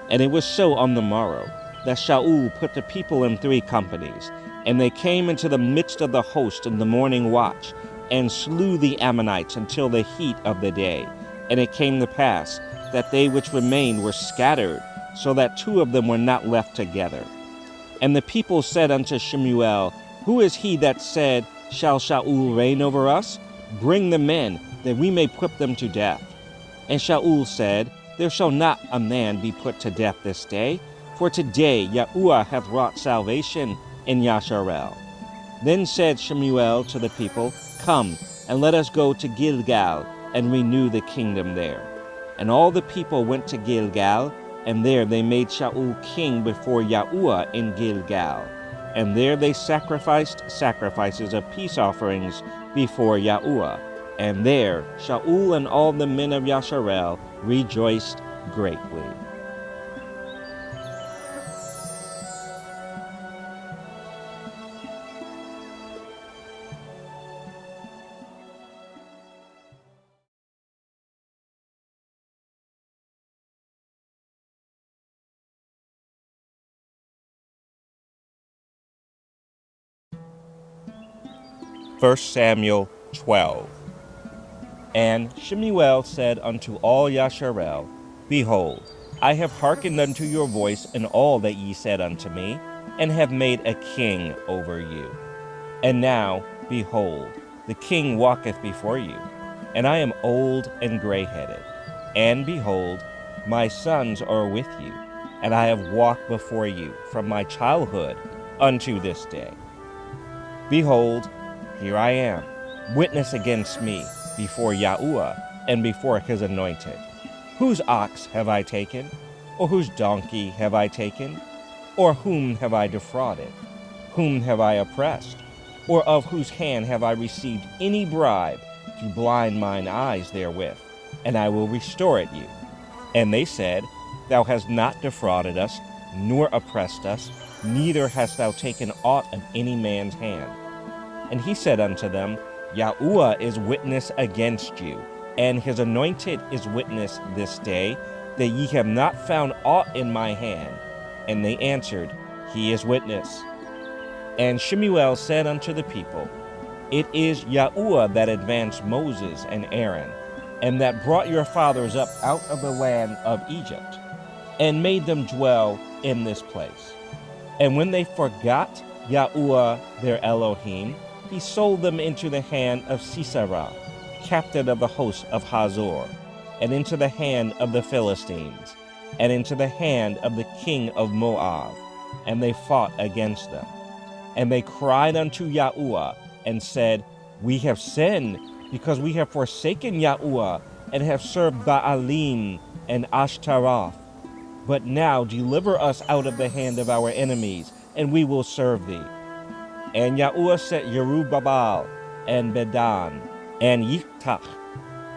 And it was so on the morrow, that Shaul put the people in 3 companies, and they came into the midst of the host in the morning watch, and slew the Ammonites until the heat of the day. And it came to pass that they which remained were scattered, so that 2 of them were not left together. And the people said unto Shemuel, Who is he that said, Shall Shaul reign over us? Bring the men, that we may put them to death. And Shaul said, There shall not a man be put to death this day, for today Yahuwah hath wrought salvation in Yasharel. Then said Shemuel to the people, Come, and let us go to Gilgal, and renew the kingdom there. And all the people went to Gilgal, and there they made Shaul king before Yahuwah in Gilgal. And there they sacrificed sacrifices of peace offerings before Yahuwah. And there Shaul and all the men of Yasharel rejoiced greatly. First Samuel 12. And Shemuel said unto all Yasharel, Behold, I have hearkened unto your voice in all that ye said unto me, and have made a king over you. And now, behold, the king walketh before you, and I am old and gray-headed. And behold, my sons are with you, and I have walked before you from my childhood unto this day. Behold, here I am, witness against me before Yahuwah and before his anointed. Whose ox have I taken? Or whose donkey have I taken? Or whom have I defrauded? Whom have I oppressed? Or of whose hand have I received any bribe to blind mine eyes therewith? And I will restore it you. And they said, Thou hast not defrauded us, nor oppressed us, neither hast thou taken aught of any man's hand. And he said unto them, Yahuwah is witness against you, and his anointed is witness this day, that ye have not found aught in my hand. And they answered, He is witness. And Shemuel said unto the people, It is Yahuwah that advanced Moses and Aaron, and that brought your fathers up out of the land of Egypt, and made them dwell in this place. And when they forgot Yahuwah their Elohim, he sold them into the hand of Sisera, captain of the host of Hazor, and into the hand of the Philistines, and into the hand of the king of Moab, and they fought against them. And they cried unto Yahuwah, and said, We have sinned, because we have forsaken Yahuwah, and have served Baalim and Ashtaroth. But now deliver us out of the hand of our enemies, and we will serve thee. And Yahuwah set Jerubbaal, and Bedan, and Yiftach,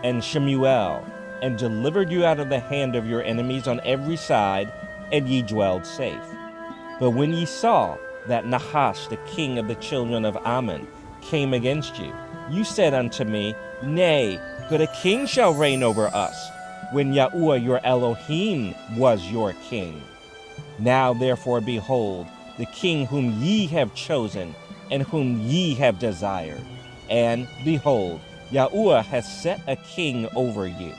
and Shemuel, and delivered you out of the hand of your enemies on every side, and ye dwelled safe. But when ye saw that Nahash, the king of the children of Ammon, came against you, you said unto me, Nay, but a king shall reign over us, when Yahuwah your Elohim was your king. Now therefore behold, the king whom ye have chosen, and whom ye have desired. And, behold, Yahuwah hath set a king over you.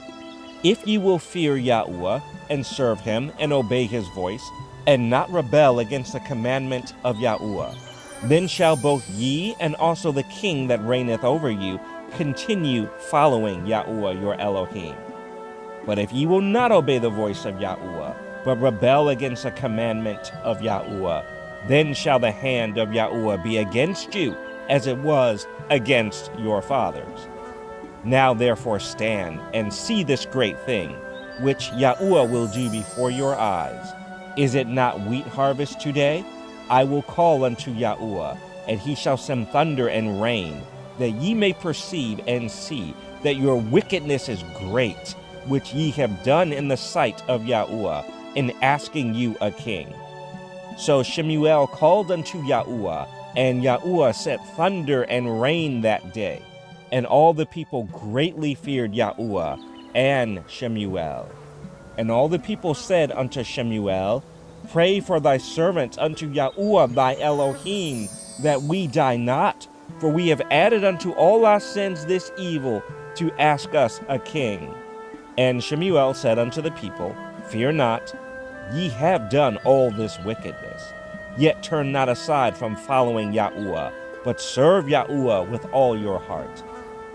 If ye will fear Yahuwah, and serve him, and obey his voice, and not rebel against the commandment of Yahuwah, then shall both ye and also the king that reigneth over you continue following Yahuwah your Elohim. But if ye will not obey the voice of Yahuwah, but rebel against the commandment of Yahuwah, then shall the hand of Yahuwah be against you, as it was against your fathers. Now therefore stand, and see this great thing, which Yahuwah will do before your eyes. Is it not wheat harvest today? I will call unto Yahuwah, and he shall send thunder and rain, that ye may perceive and see that your wickedness is great, which ye have done in the sight of Yahuwah, in asking you a king. So Shemuel called unto Yahuwah, and Yahuwah sent thunder and rain that day. And all the people greatly feared Yahuwah and Shemuel. And all the people said unto Shemuel, Pray for thy servants unto Yahuwah thy Elohim, that we die not, for we have added unto all our sins this evil, to ask us a king. And Shemuel said unto the people, Fear not, ye have done all this wickedness. Yet turn not aside from following Yahuwah, but serve Yahuwah with all your heart.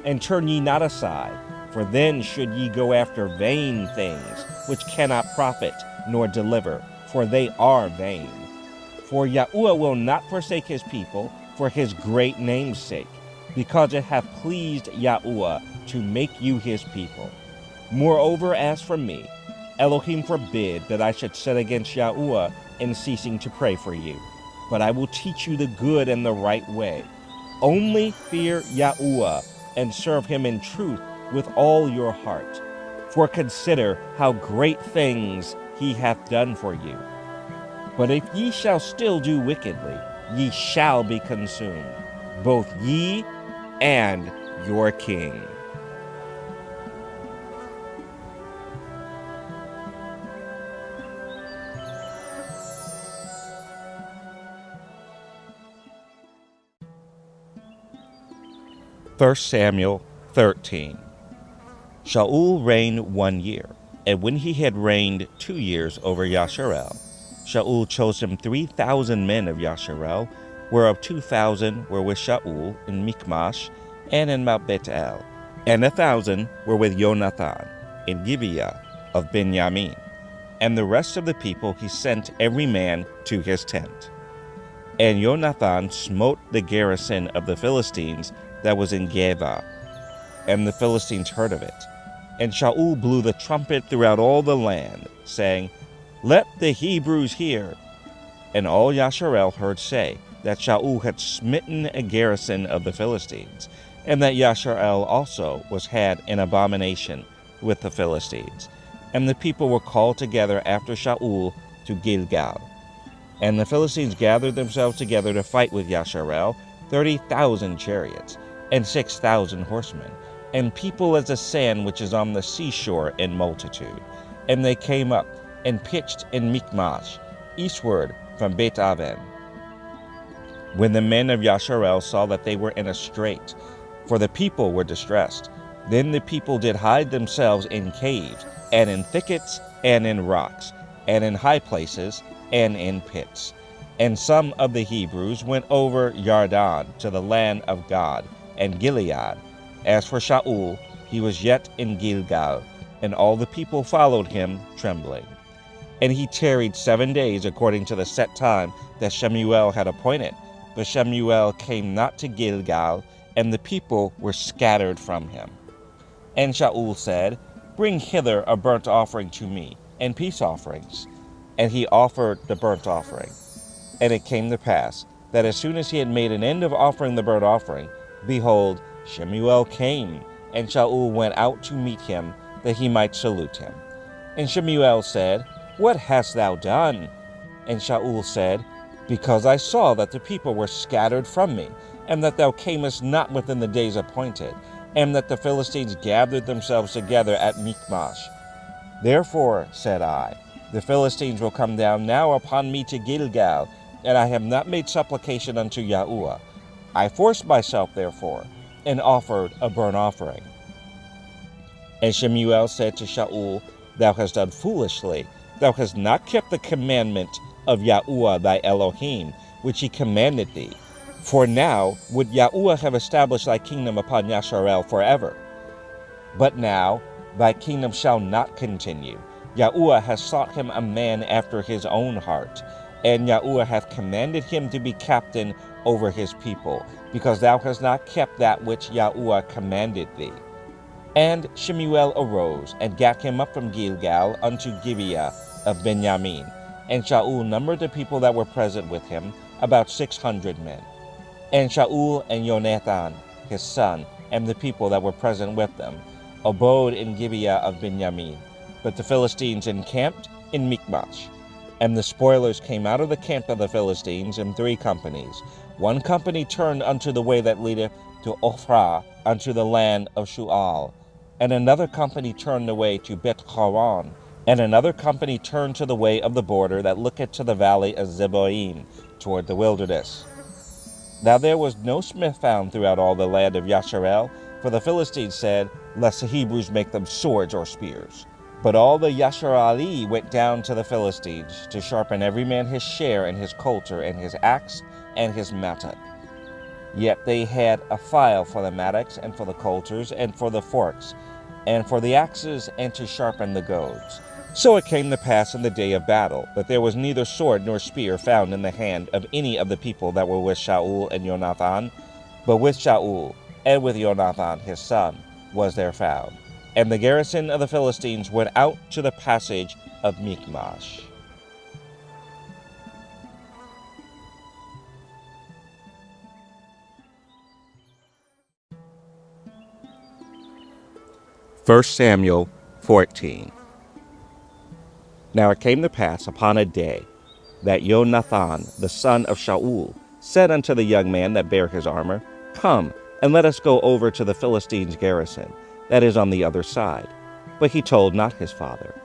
And turn ye not aside, for then should ye go after vain things, which cannot profit nor deliver, for they are vain. For Yahuwah will not forsake his people for his great name's sake, because it hath pleased Yahuwah to make you his people. Moreover, as for me, Elohim forbid that I should sin against Yahuwah in ceasing to pray for you. But I will teach you the good and the right way. Only fear Yahuwah, and serve him in truth with all your heart. For consider how great things he hath done for you. But if ye shall still do wickedly, ye shall be consumed, both ye and your king. First Samuel 13. Shaul reigned 1 year, and when he had reigned 2 years over Yasharel, Shaul chose him 3,000 men of Yasharel, whereof 2,000 were with Shaul in Michmash and in Mount Bethel, and 1,000 were with Jonathan in Gibeah of Benjamin. And the rest of the people he sent every man to his tent. And Jonathan smote the garrison of the Philistines that was in Geba, and the Philistines heard of it. And Shaul blew the trumpet throughout all the land, saying, Let the Hebrews hear. And all Yasharel heard say that Shaul had smitten a garrison of the Philistines, and that Yasharel also was had an abomination with the Philistines. And the people were called together after Shaul to Gilgal. And the Philistines gathered themselves together to fight with Yasharel, 30,000 chariots, and 6,000 horsemen, and people as the sand which is on the seashore in multitude. And they came up and pitched in Michmash, eastward from Beth Aven. When the men of Yasharel saw that they were in a strait, for the people were distressed, then the people did hide themselves in caves, and in thickets, and in rocks, and in high places, and in pits. And some of the Hebrews went over Yarden to the land of God and Gilead. As for Shaul, he was yet in Gilgal, and all the people followed him trembling. And he tarried 7 days according to the set time that Shemuel had appointed. But Shemuel came not to Gilgal, and the people were scattered from him. And Shaul said, Bring hither a burnt offering to me, and peace offerings. And he offered the burnt offering. And it came to pass, that as soon as he had made an end of offering the burnt offering, behold, Shemuel came, and Shaul went out to meet him, that he might salute him. And Shemuel said, What hast thou done? And Shaul said, Because I saw that the people were scattered from me, and that thou camest not within the days appointed, and that the Philistines gathered themselves together at Michmash. Therefore, said I, the Philistines will come down now upon me to Gilgal, and I have not made supplication unto Yahuwah. I forced myself, therefore, and offered a burnt offering. And Shemuel said to Shaul, Thou hast done foolishly. Thou hast not kept the commandment of Yahuwah thy Elohim, which he commanded thee. For now would Yahuwah have established thy kingdom upon Yasharel forever. But now thy kingdom shall not continue. Yahuwah has sought him a man after his own heart, and Yahuwah hath commanded him to be captain over his people, because thou hast not kept that which Yahuwah commanded thee. And Shemuel arose, and gat him up from Gilgal unto Gibeah of Benjamin. And Shaul numbered the people that were present with him, about 600 men. And Shaul and Jonathan, his son, and the people that were present with them, abode in Gibeah of Benjamin. But the Philistines encamped in Michmash. And the spoilers came out of the camp of the Philistines in 3 companies. One company turned unto the way that leadeth to Ophrah, unto the land of Shual. And another company turned away to Beth-horon. And another company turned to the way of the border that looketh to the valley of Zeboim, toward the wilderness. Now there was no smith found throughout all the land of Yasharel, for the Philistines said, lest the Hebrews make them swords or spears. But all the Yasharali went down to the Philistines, to sharpen every man his share and his coulter and his axe and his mattock. Yet they had a file for the mattocks and for the coulters and for the forks, and for the axes and to sharpen the goads. So it came to pass in the day of battle, that there was neither sword nor spear found in the hand of any of the people that were with Shaul and Jonathan, but with Shaul and with Jonathan his son was there found. And the garrison of the Philistines went out to the passage of Michmash. First Samuel 14. Now it came to pass upon a day that Jonathan, the son of Shaul, said unto the young man that bare his armor, Come, and let us go over to the Philistines' garrison, that is on the other side. But he told not his father.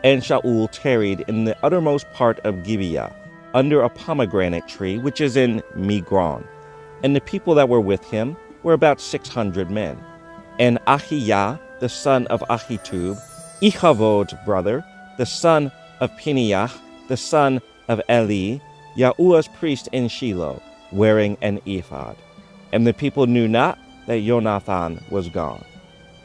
And Shaul tarried in the uttermost part of Gibeah, under a pomegranate tree, which is in Migron. And the people that were with him were about 600 men. And Ahiah, the son of Ahitub, Ichavod's brother, the son of Peniah, the son of Eli, Yahuwah's priest in Shiloh, wearing an ephod. And the people knew not that Jonathan was gone.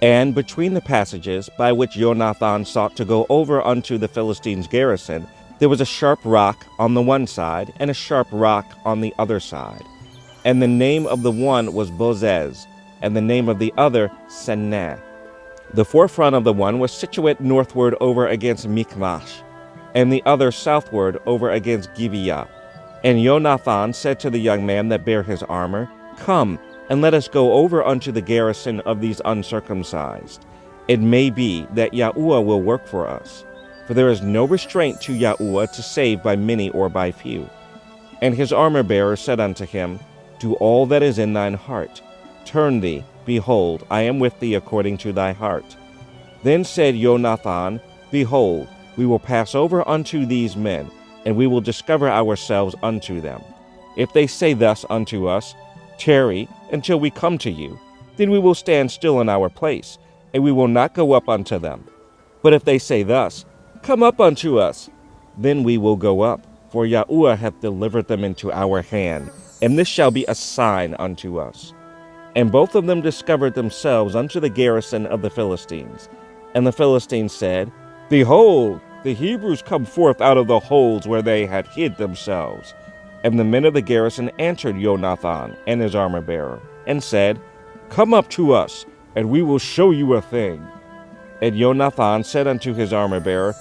And between the passages by which Jonathan sought to go over unto the Philistines' garrison, there was a sharp rock on the one side, and a sharp rock on the other side. And the name of the one was Bozez, and the name of the other Seneh. The forefront of the one was situate northward over against Michmash, and the other southward over against Gibeah. And Jonathan said to the young man that bare his armor, Come, and let us go over unto the garrison of these uncircumcised. It may be that Yahuwah will work for us, for there is no restraint to Yahuwah to save by many or by few. And his armor-bearer said unto him, Do all that is in thine heart. Turn thee, behold, I am with thee according to thy heart. Then said Jonathan, Behold, we will pass over unto these men, and we will discover ourselves unto them. If they say thus unto us, Tarry until we come to you, then we will stand still in our place, and we will not go up unto them. But if they say thus, Come up unto us, then we will go up, for Yahuwah hath delivered them into our hand, and this shall be a sign unto us. And both of them discovered themselves unto the garrison of the Philistines. And the Philistines said, Behold, the Hebrews come forth out of the holes where they had hid themselves. And the men of the garrison answered Jonathan and his armor-bearer, and said, Come up to us, and we will show you a thing. And Jonathan said unto his armor-bearer,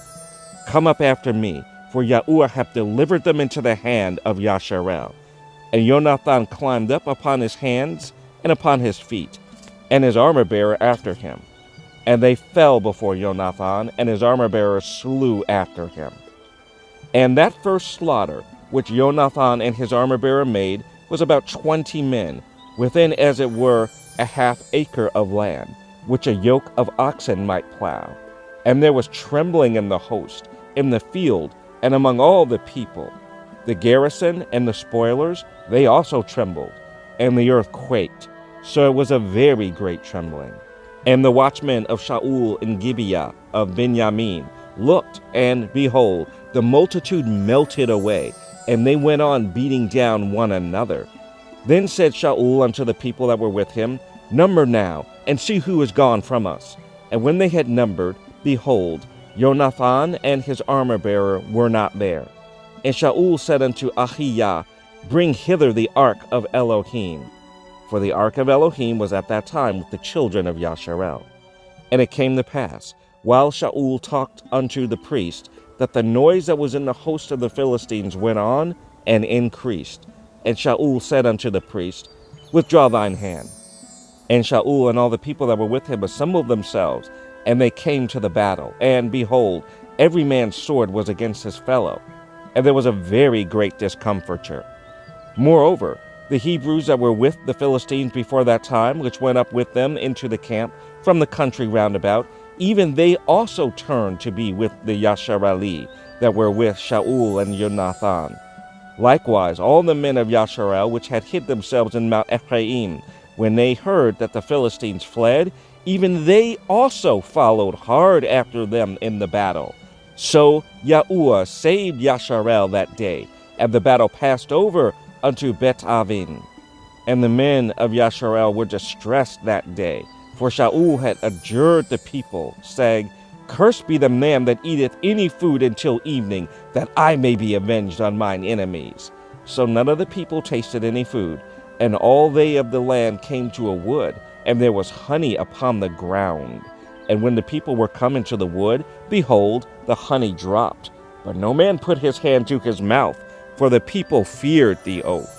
Come up after me, for Yahuwah hath delivered them into the hand of Yasharel. And Jonathan climbed up upon his hands and upon his feet, and his armor-bearer after him. And they fell before Jonathan, and his armor-bearer slew after him. And that first slaughter, which Jonathan and his armor-bearer made, was about 20 men, within as it were a half acre of land, which a yoke of oxen might plow. And there was trembling in the host, in the field, and among all the people. The garrison and the spoilers, they also trembled, and the earth quaked. So it was a very great trembling. And the watchmen of Shaul in Gibeah of Benjamin looked, and behold, the multitude melted away, and they went on beating down one another. Then said Shaul unto the people that were with him, Number now, and see who is gone from us. And when they had numbered, behold, Jonathan and his armor-bearer were not there. And Shaul said unto Ahiah, Bring hither the ark of Elohim. For the ark of Elohim was at that time with the children of Yasharel. And it came to pass, while Shaul talked unto the priest, that the noise that was in the host of the Philistines went on and increased. And Shaul said unto the priest, Withdraw thine hand. And Shaul and all the people that were with him assembled themselves, and they came to the battle. And behold, every man's sword was against his fellow, and there was a very great discomfiture. Moreover, the Hebrews that were with the Philistines before that time, which went up with them into the camp from the country round about, even they also turned to be with the Yasharali that were with Shaul and Jonathan. Likewise, all the men of Yasharel, which had hid themselves in Mount Ephraim, when they heard that the Philistines fled, even they also followed hard after them in the battle. So Yahuwah saved Yasharel that day, and the battle passed over unto Bet-Aven. And the men of Yasharel were distressed that day, for Shaul had adjured the people, saying, Cursed be the man that eateth any food until evening, that I may be avenged on mine enemies. So none of the people tasted any food, and all they of the land came to a wood, and there was honey upon the ground. And when the people were come into the wood, behold, the honey dropped. But no man put his hand to his mouth, for the people feared the oath.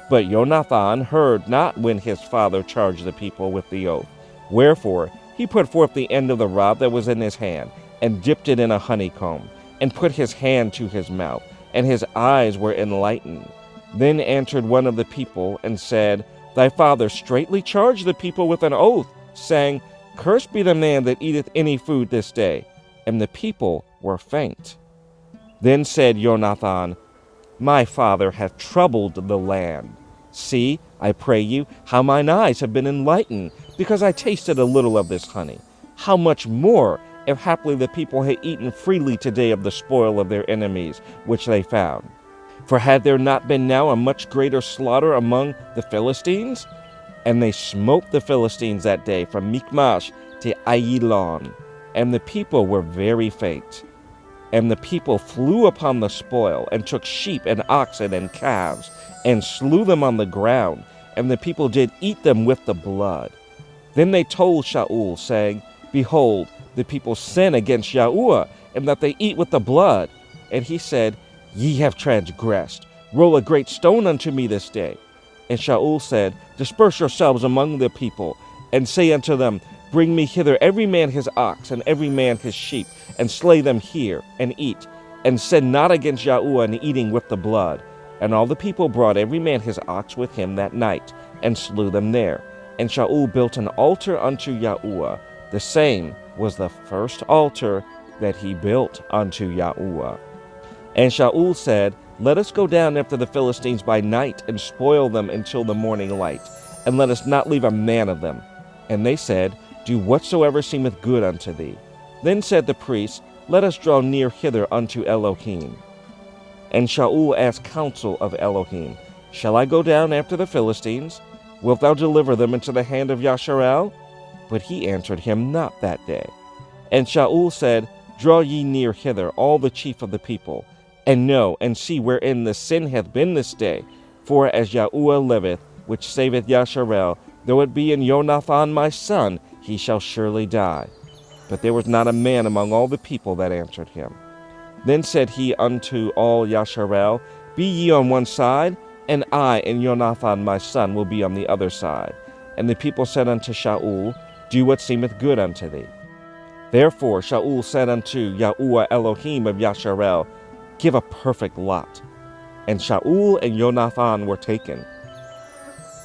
But Jonathan heard not when his father charged the people with the oath. Wherefore he put forth the end of the rod that was in his hand, and dipped it in a honeycomb, and put his hand to his mouth, and his eyes were enlightened. Then answered one of the people, and said, Thy father straitly charged the people with an oath, saying, Cursed be the man that eateth any food this day. And the people were faint. Then said Jonathan, My father hath troubled the land. See, I pray you, how mine eyes have been enlightened, because I tasted a little of this honey. How much more, if haply the people had eaten freely today of the spoil of their enemies, which they found? For had there not been now a much greater slaughter among the Philistines? And they smote the Philistines that day from Michmash to Aiyalon, and the people were very faint. And the people flew upon the spoil, and took sheep and oxen and calves, and slew them on the ground, and the people did eat them with the blood. Then they told Shaul, saying, Behold, the people sin against Yahuwah, and that they eat with the blood. And he said, Ye have transgressed. Roll a great stone unto me this day. And Shaul said, Disperse yourselves among the people, and say unto them, Bring me hither every man his ox, and every man his sheep, and slay them here, and eat, and sin not against Yahuwah in eating with the blood. And all the people brought every man his ox with him that night, and slew them there. And Shaul built an altar unto Yahuwah. The same was the first altar that he built unto Yahuwah. And Shaul said, Let us go down after the Philistines by night, and spoil them until the morning light, and let us not leave a man of them. And they said, Do whatsoever seemeth good unto thee. Then said the priests, Let us draw near hither unto Elohim. And Shaul asked counsel of Elohim, Shall I go down after the Philistines? Wilt thou deliver them into the hand of Yasharel? But he answered him not that day. And Shaul said, Draw ye near hither, all the chief of the people, and know and see wherein the sin hath been this day. For as Yahuwah liveth, which saveth Yasharel, though it be in Jonathan my son, he shall surely die. But there was not a man among all the people that answered him. Then said he unto all Yasharel, Be ye on one side, and I and Jonathan my son will be on the other side. And the people said unto Shaul, Do what seemeth good unto thee. Therefore Shaul said unto Yahuwah Elohim of Yasharel, Give a perfect lot. And Shaul and Jonathan were taken,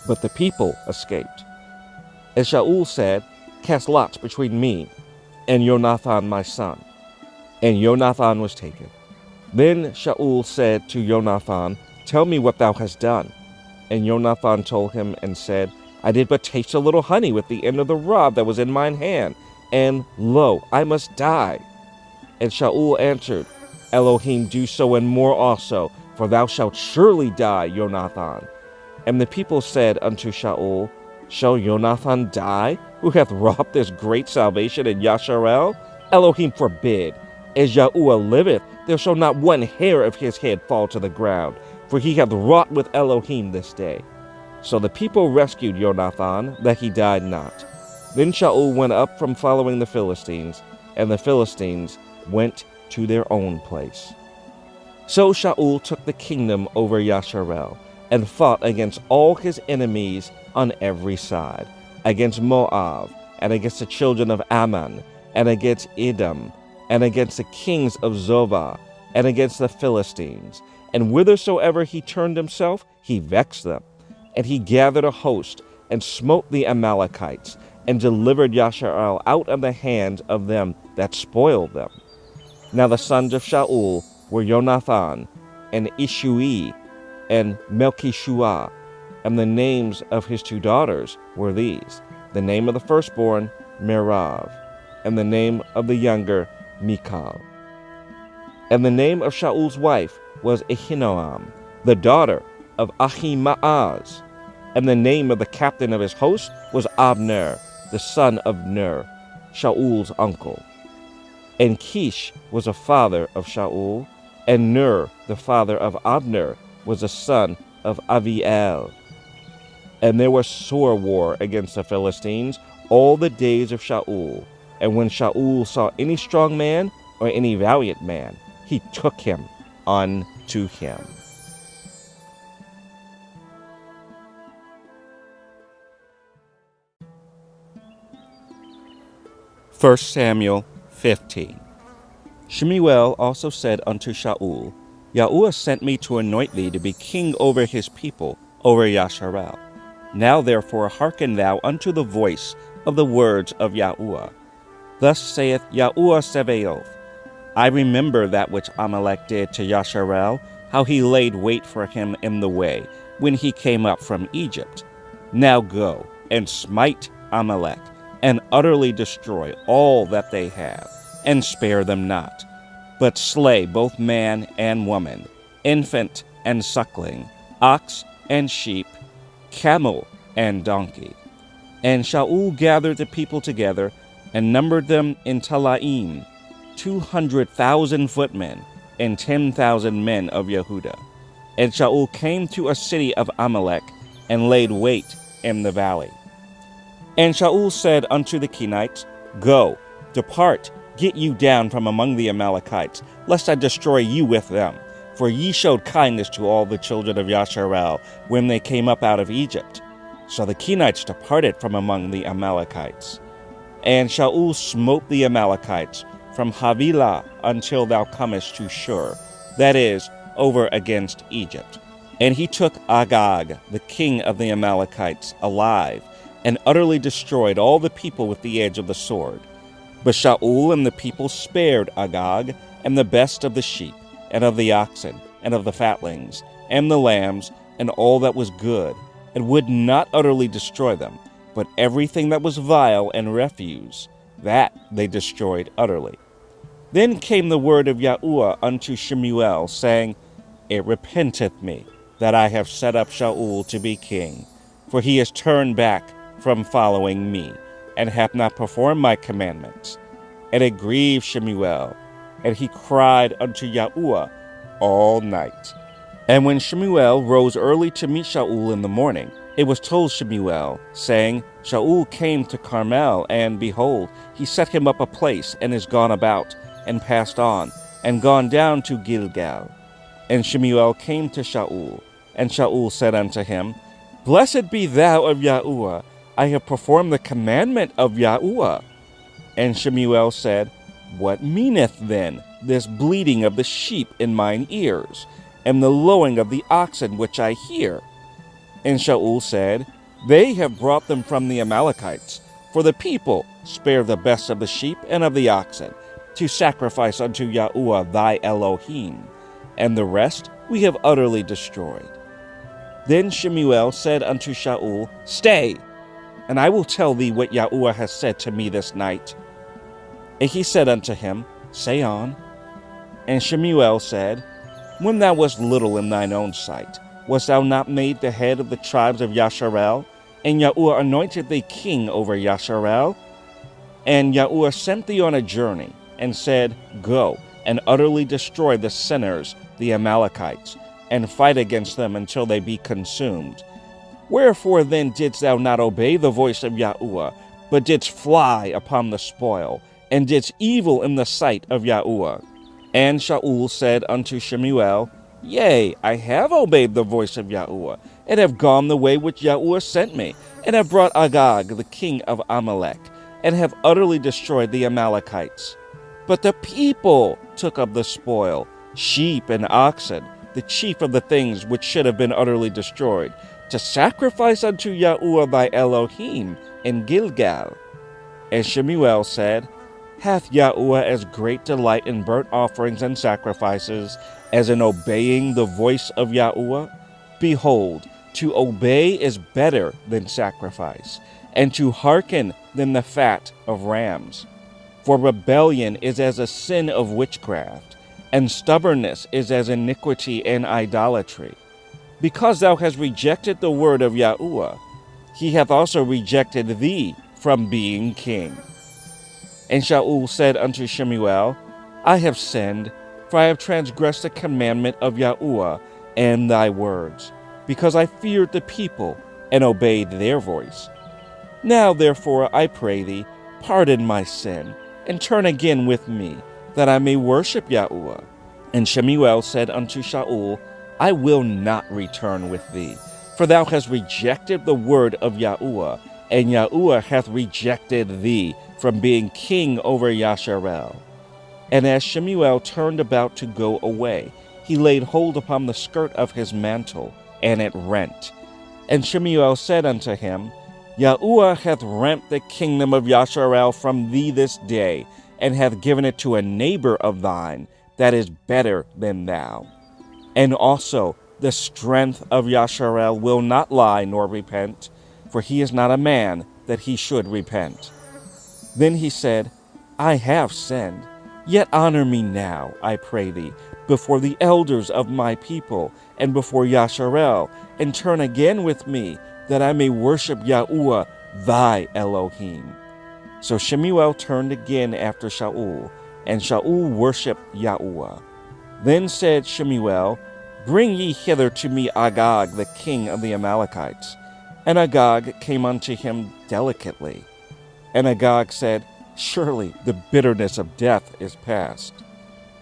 but the people escaped. And Shaul said, Cast lots between me and Jonathan my son. And Jonathan was taken. Then Shaul said to Jonathan, Tell me what thou hast done. And Jonathan told him and said, I did but taste a little honey with the end of the rod that was in mine hand, and lo, I must die. And Shaul answered, Elohim do so and more also, for thou shalt surely die, Jonathan. And the people said unto Shaul, Shall Jonathan die, who hath wrought this great salvation in Yasharel? Elohim forbid. As Yahuwah liveth, there shall not one hair of his head fall to the ground, for he hath wrought with Elohim this day. So the people rescued Jonathan, that he died not. Then Shaul went up from following the Philistines, and the Philistines went to their own place. So Shaul took the kingdom over Yasharel, and fought against all his enemies on every side, against Moab, and against the children of Ammon, and against Edom, and against the kings of Zobah, and against the Philistines. And whithersoever he turned himself, he vexed them. And he gathered a host, and smote the Amalekites, and delivered Yasharel out of the hand of them that spoiled them. Now the sons of Shaul were Jonathan, and Ishui, and Melchishua, and the names of his two daughters were these: the name of the firstborn, Merav, and the name of the younger, Michal. And the name of Shaul's wife was Ahinoam, the daughter of Ahimaaz. And the name of the captain of his host was Abner, the son of Ner, Shaul's uncle. And Kish was a father of Shaul, and Ner, the father of Abner, was a son of Aviel. And there was sore war against the Philistines all the days of Shaul. And when Shaul saw any strong man or any valiant man, he took him unto him. 1 Samuel 15. Shemuel also said unto Shaul, Yahuwah sent me to anoint thee to be king over his people, over Yasharel. Now therefore hearken thou unto the voice of the words of Yahuwah. Thus saith Yahuwah Sabaoth, I remember that which Amalek did to Yasharel, how he laid wait for him in the way, when he came up from Egypt. Now go, and smite Amalek, and utterly destroy all that they have, and spare them not, but slay both man and woman, infant and suckling, ox and sheep, camel and donkey. And Shaul gathered the people together, and numbered them in Telaim, 200,000 footmen, and 10,000 men of Yehudah. And Shaul came to a city of Amalek, and laid wait in the valley. And Shaul said unto the Kenites, Go, depart, get you down from among the Amalekites, lest I destroy you with them. For ye showed kindness to all the children of Yasharel when they came up out of Egypt. So the Kenites departed from among the Amalekites. And Shaul smote the Amalekites from Havilah until thou comest to Shur, that is, over against Egypt. And he took Agag, the king of the Amalekites, alive, and utterly destroyed all the people with the edge of the sword. But Shaul and the people spared Agag, and the best of the sheep, and of the oxen, and of the fatlings, and the lambs, and all that was good, and would not utterly destroy them, but everything that was vile and refuse, that they destroyed utterly. Then came the word of Yahuwah unto Shemuel, saying, It repenteth me that I have set up Shaul to be king, for he has turned back from following me, and hath not performed my commandments. And it grieved Shemuel, and he cried unto Yahuwah all night. And when Shemuel rose early to meet Shaul in the morning, it was told Shemuel, saying, Shaul came to Carmel, and behold, he set him up a place, and is gone about, and passed on, and gone down to Gilgal. And Shemuel came to Shaul, and Shaul said unto him, Blessed be thou of Yahuwah, I have performed the commandment of Yahuwah. And Shemuel said, What meaneth then this bleating of the sheep in mine ears, and the lowing of the oxen which I hear? And Shaul said, They have brought them from the Amalekites, for the people spare the best of the sheep and of the oxen, to sacrifice unto Yahuwah thy Elohim, and the rest we have utterly destroyed. Then Shemuel said unto Shaul, Stay, and I will tell thee what Yahuwah has said to me this night. And he said unto him, Say on. And Shemuel said, When thou wast little in thine own sight, wast thou not made the head of the tribes of Yasharel? And Yahuwah anointed thee king over Yasharel? And Yahuwah sent thee on a journey, and said, Go, and utterly destroy the sinners, the Amalekites, and fight against them until they be consumed. Wherefore then didst thou not obey the voice of Yahuwah, but didst fly upon the spoil, and didst evil in the sight of Yahuwah. And Shaul said unto Shemuel, Yea, I have obeyed the voice of Yahuwah, and have gone the way which Yahuwah sent me, and have brought Agag, the king of Amalek, and have utterly destroyed the Amalekites. But the people took up the spoil, sheep and oxen, the chief of the things which should have been utterly destroyed, to sacrifice unto Yahuwah thy Elohim in Gilgal. And Shemuel said, Hath Yahuwah as great delight in burnt offerings and sacrifices as in obeying the voice of Yahuwah? Behold, to obey is better than sacrifice, and to hearken than the fat of rams. For rebellion is as a sin of witchcraft, and stubbornness is as iniquity and idolatry. Because thou hast rejected the word of Yahuwah, he hath also rejected thee from being king. And Shaul said unto Shemuel, I have sinned, for I have transgressed the commandment of Yahuwah and thy words, because I feared the people and obeyed their voice. Now therefore, I pray thee, pardon my sin, and turn again with me, that I may worship Yahuwah. And Shemuel said unto Shaul, I will not return with thee, for thou hast rejected the word of Yahuwah, and Yahuwah hath rejected thee from being king over Yasharel. And as Shemuel turned about to go away, he laid hold upon the skirt of his mantle, and it rent. And Shemuel said unto him, Yahuwah hath rent the kingdom of Yasharel from thee this day, and hath given it to a neighbor of thine that is better than thou. And also the strength of Yasharel will not lie nor repent, for he is not a man that he should repent. Then he said, I have sinned, yet honor me now, I pray thee, before the elders of my people, and before Yasharel, and turn again with me, that I may worship Yahuwah thy Elohim. So Shemuel turned again after Shaul, and Shaul worshipped Yahuwah. Then said Shemuel, Bring ye hither to me Agag, the king of the Amalekites. And Agag came unto him delicately. And Agag said, Surely the bitterness of death is past.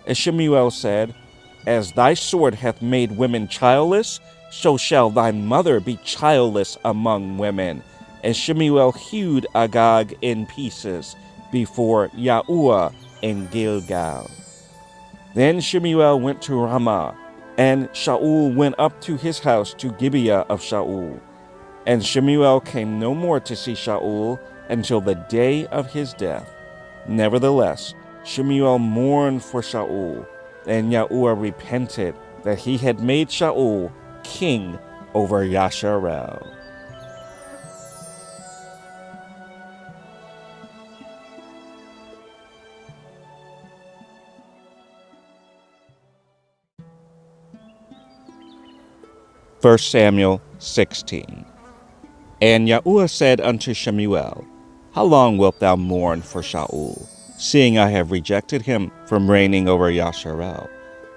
As Shemuel said, As thy sword hath made women childless, so shall thy mother be childless among women. And Shemuel hewed Agag in pieces before Yahuwah in Gilgal. Then Shemuel went to Ramah, and Shaul went up to his house to Gibeah of Shaul. And Shemuel came no more to see Shaul until the day of his death. Nevertheless, Shemuel mourned for Shaul, and Yahuwah repented that he had made Shaul king over Yasharel. First Samuel 16. And Yahuwah said unto Shemuel, How long wilt thou mourn for Shaul, seeing I have rejected him from reigning over Yasharel?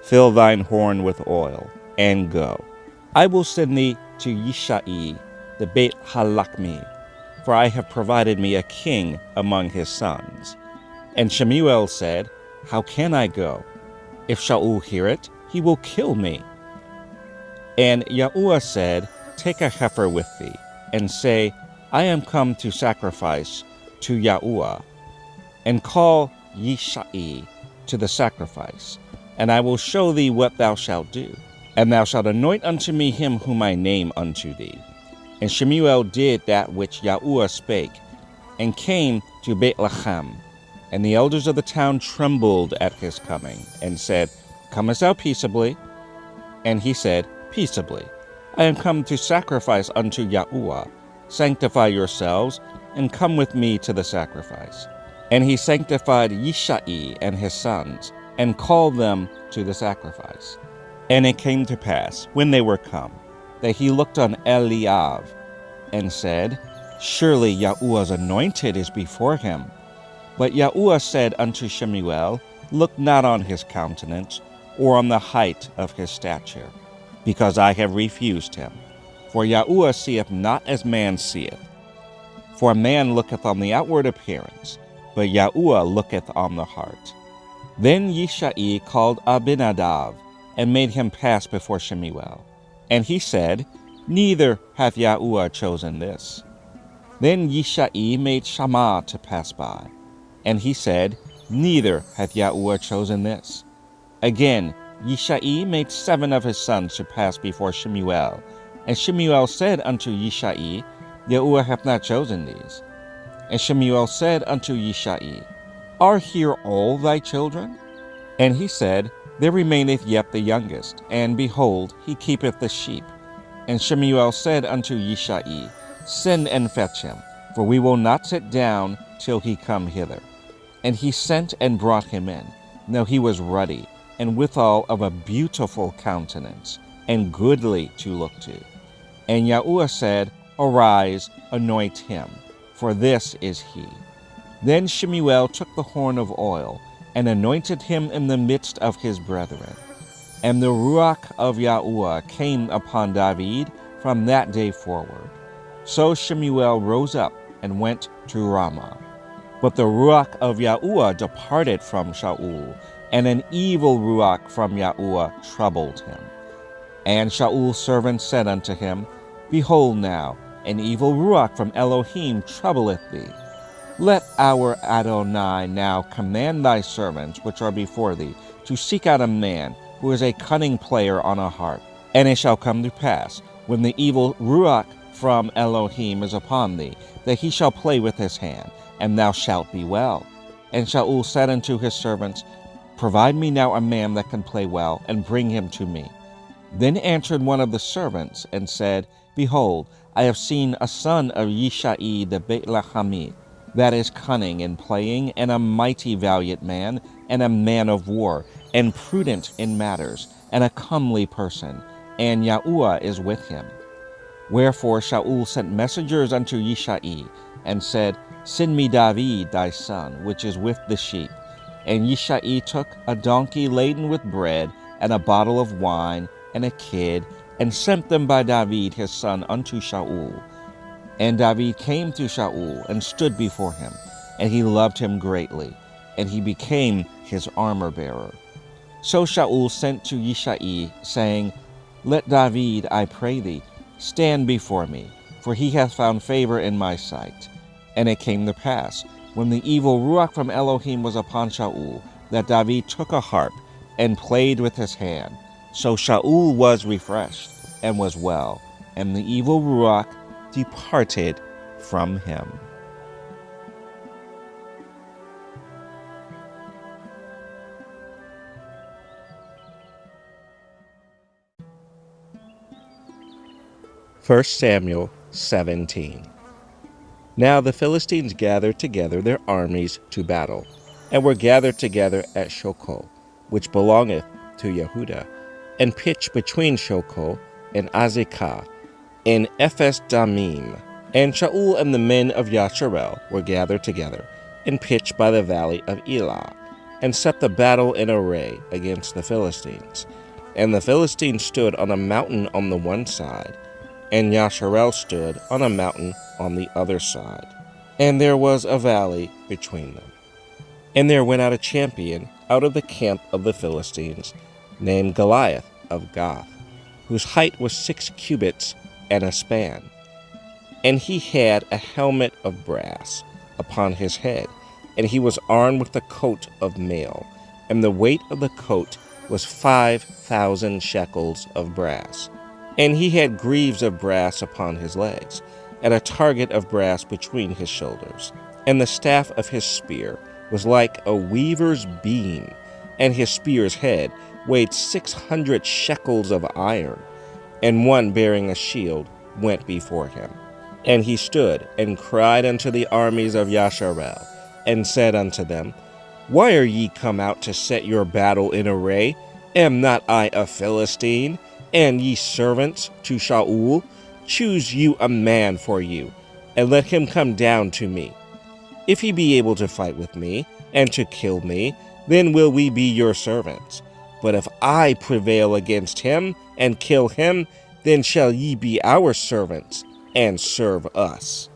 Fill thine horn with oil, and go. I will send thee to Yishai, the Beit Halachmi, for I have provided me a king among his sons. And Shemuel said, How can I go? If Shaul hear it, he will kill me. And Yahuwah said, Take a heifer with thee, and say, I am come to sacrifice to Yahuwah, and call Yishai to the sacrifice, and I will show thee what thou shalt do. And thou shalt anoint unto me him whom I name unto thee. And Shemuel did that which Yahuwah spake, and came to Bethlehem. And the elders of the town trembled at his coming, and said, Comest thou peaceably? And he said, Peaceably. I am come to sacrifice unto Yahuwah. Sanctify yourselves, and come with me to the sacrifice. And he sanctified Yishai and his sons, and called them to the sacrifice. And it came to pass, when they were come, that he looked on Eliab, and said, Surely Yahuwah's anointed is before him. But Yahuwah said unto Shemuel, Look not on his countenance, or on the height of his stature, because I have refused him. For Yahuwah seeth not as man seeth. For a man looketh on the outward appearance, but Yahuwah looketh on the heart. Then Yishai called Abinadab, and made him pass before Shemuel. And he said, Neither hath Yahuwah chosen this. Then Yishai made Shammah to pass by. And he said, Neither hath Yahuwah chosen this. Again, Yishai made 7 of his sons to pass before Shemuel. And Shemuel said unto Yishai, Yahuwah hath not chosen these. And Shemuel said unto Yishai, Are here all thy children? And he said, There remaineth yet the youngest, and behold, he keepeth the sheep. And Shemuel said unto Yishai, Send and fetch him, for we will not sit down till he come hither. And he sent and brought him in. Now he was ruddy, and withal of a beautiful countenance, and goodly to look to. And Yahuwah said, Arise, anoint him, for this is he. Then Shemuel took the horn of oil, and anointed him in the midst of his brethren. And the Ruach of Yahuwah came upon David from that day forward. So Shemuel rose up and went to Ramah. But the Ruach of Yahuwah departed from Shaul, and an evil Ruach from Yahuwah troubled him. And Shaul's servant said unto him, Behold now, an evil Ruach from Elohim troubleth thee. Let our Adonai now command thy servants which are before thee to seek out a man who is a cunning player on a harp. And it shall come to pass, when the evil Ruach from Elohim is upon thee, that he shall play with his hand, and thou shalt be well. And Shaul said unto his servants, Provide me now a man that can play well, and bring him to me. Then answered one of the servants, and said, Behold, I have seen a son of Yishai the Beth-Lehamite, that is cunning in playing, and a mighty valiant man, and a man of war, and prudent in matters, and a comely person, and Yahuwah is with him. Wherefore Shaul sent messengers unto Yishai, and said, Send me David thy son, which is with the sheep. And Yishai took a donkey laden with bread, and a bottle of wine, and a kid, and sent them by David his son unto Shaul. And David came to Shaul, and stood before him, and he loved him greatly, and he became his armor-bearer. So Shaul sent to Yishai, saying, Let David, I pray thee, stand before me, for he hath found favor in my sight. And it came to pass, when the evil Ruach from Elohim was upon Shaul, that David took a harp, and played with his hand. So Shaul was refreshed, and was well, and the evil Ruach departed from him. First Samuel 17. Now the Philistines gathered together their armies to battle, and were gathered together at Shochoh, which belongeth to Yehudah, and pitched between Shochoh and Azekah, in Ephes Damim. And Shaul and the men of Yasharel were gathered together, and pitched by the valley of Elah, and set the battle in array against the Philistines. And the Philistines stood on a mountain on the one side, and Yasharel stood on a mountain on the other side. And there was a valley between them. And there went out a champion out of the camp of the Philistines, named Goliath of Gath, whose height was 6 cubits and a span. And he had a helmet of brass upon his head, and he was armed with a coat of mail, and the weight of the coat was 5,000 shekels of brass. And he had greaves of brass upon his legs, and a target of brass between his shoulders. And the staff of his spear was like a weaver's beam, and his spear's head weighed 600 shekels of iron. And one bearing a shield went before him. And he stood and cried unto the armies of Yasharel, and said unto them, Why are ye come out to set your battle in array? Am not I a Philistine? And ye servants to Shaul? Choose you a man for you, and let him come down to me. If he be able to fight with me, and to kill me, then will we be your servants. But if I prevail against him, and kill him, then shall ye be our servants, and serve us.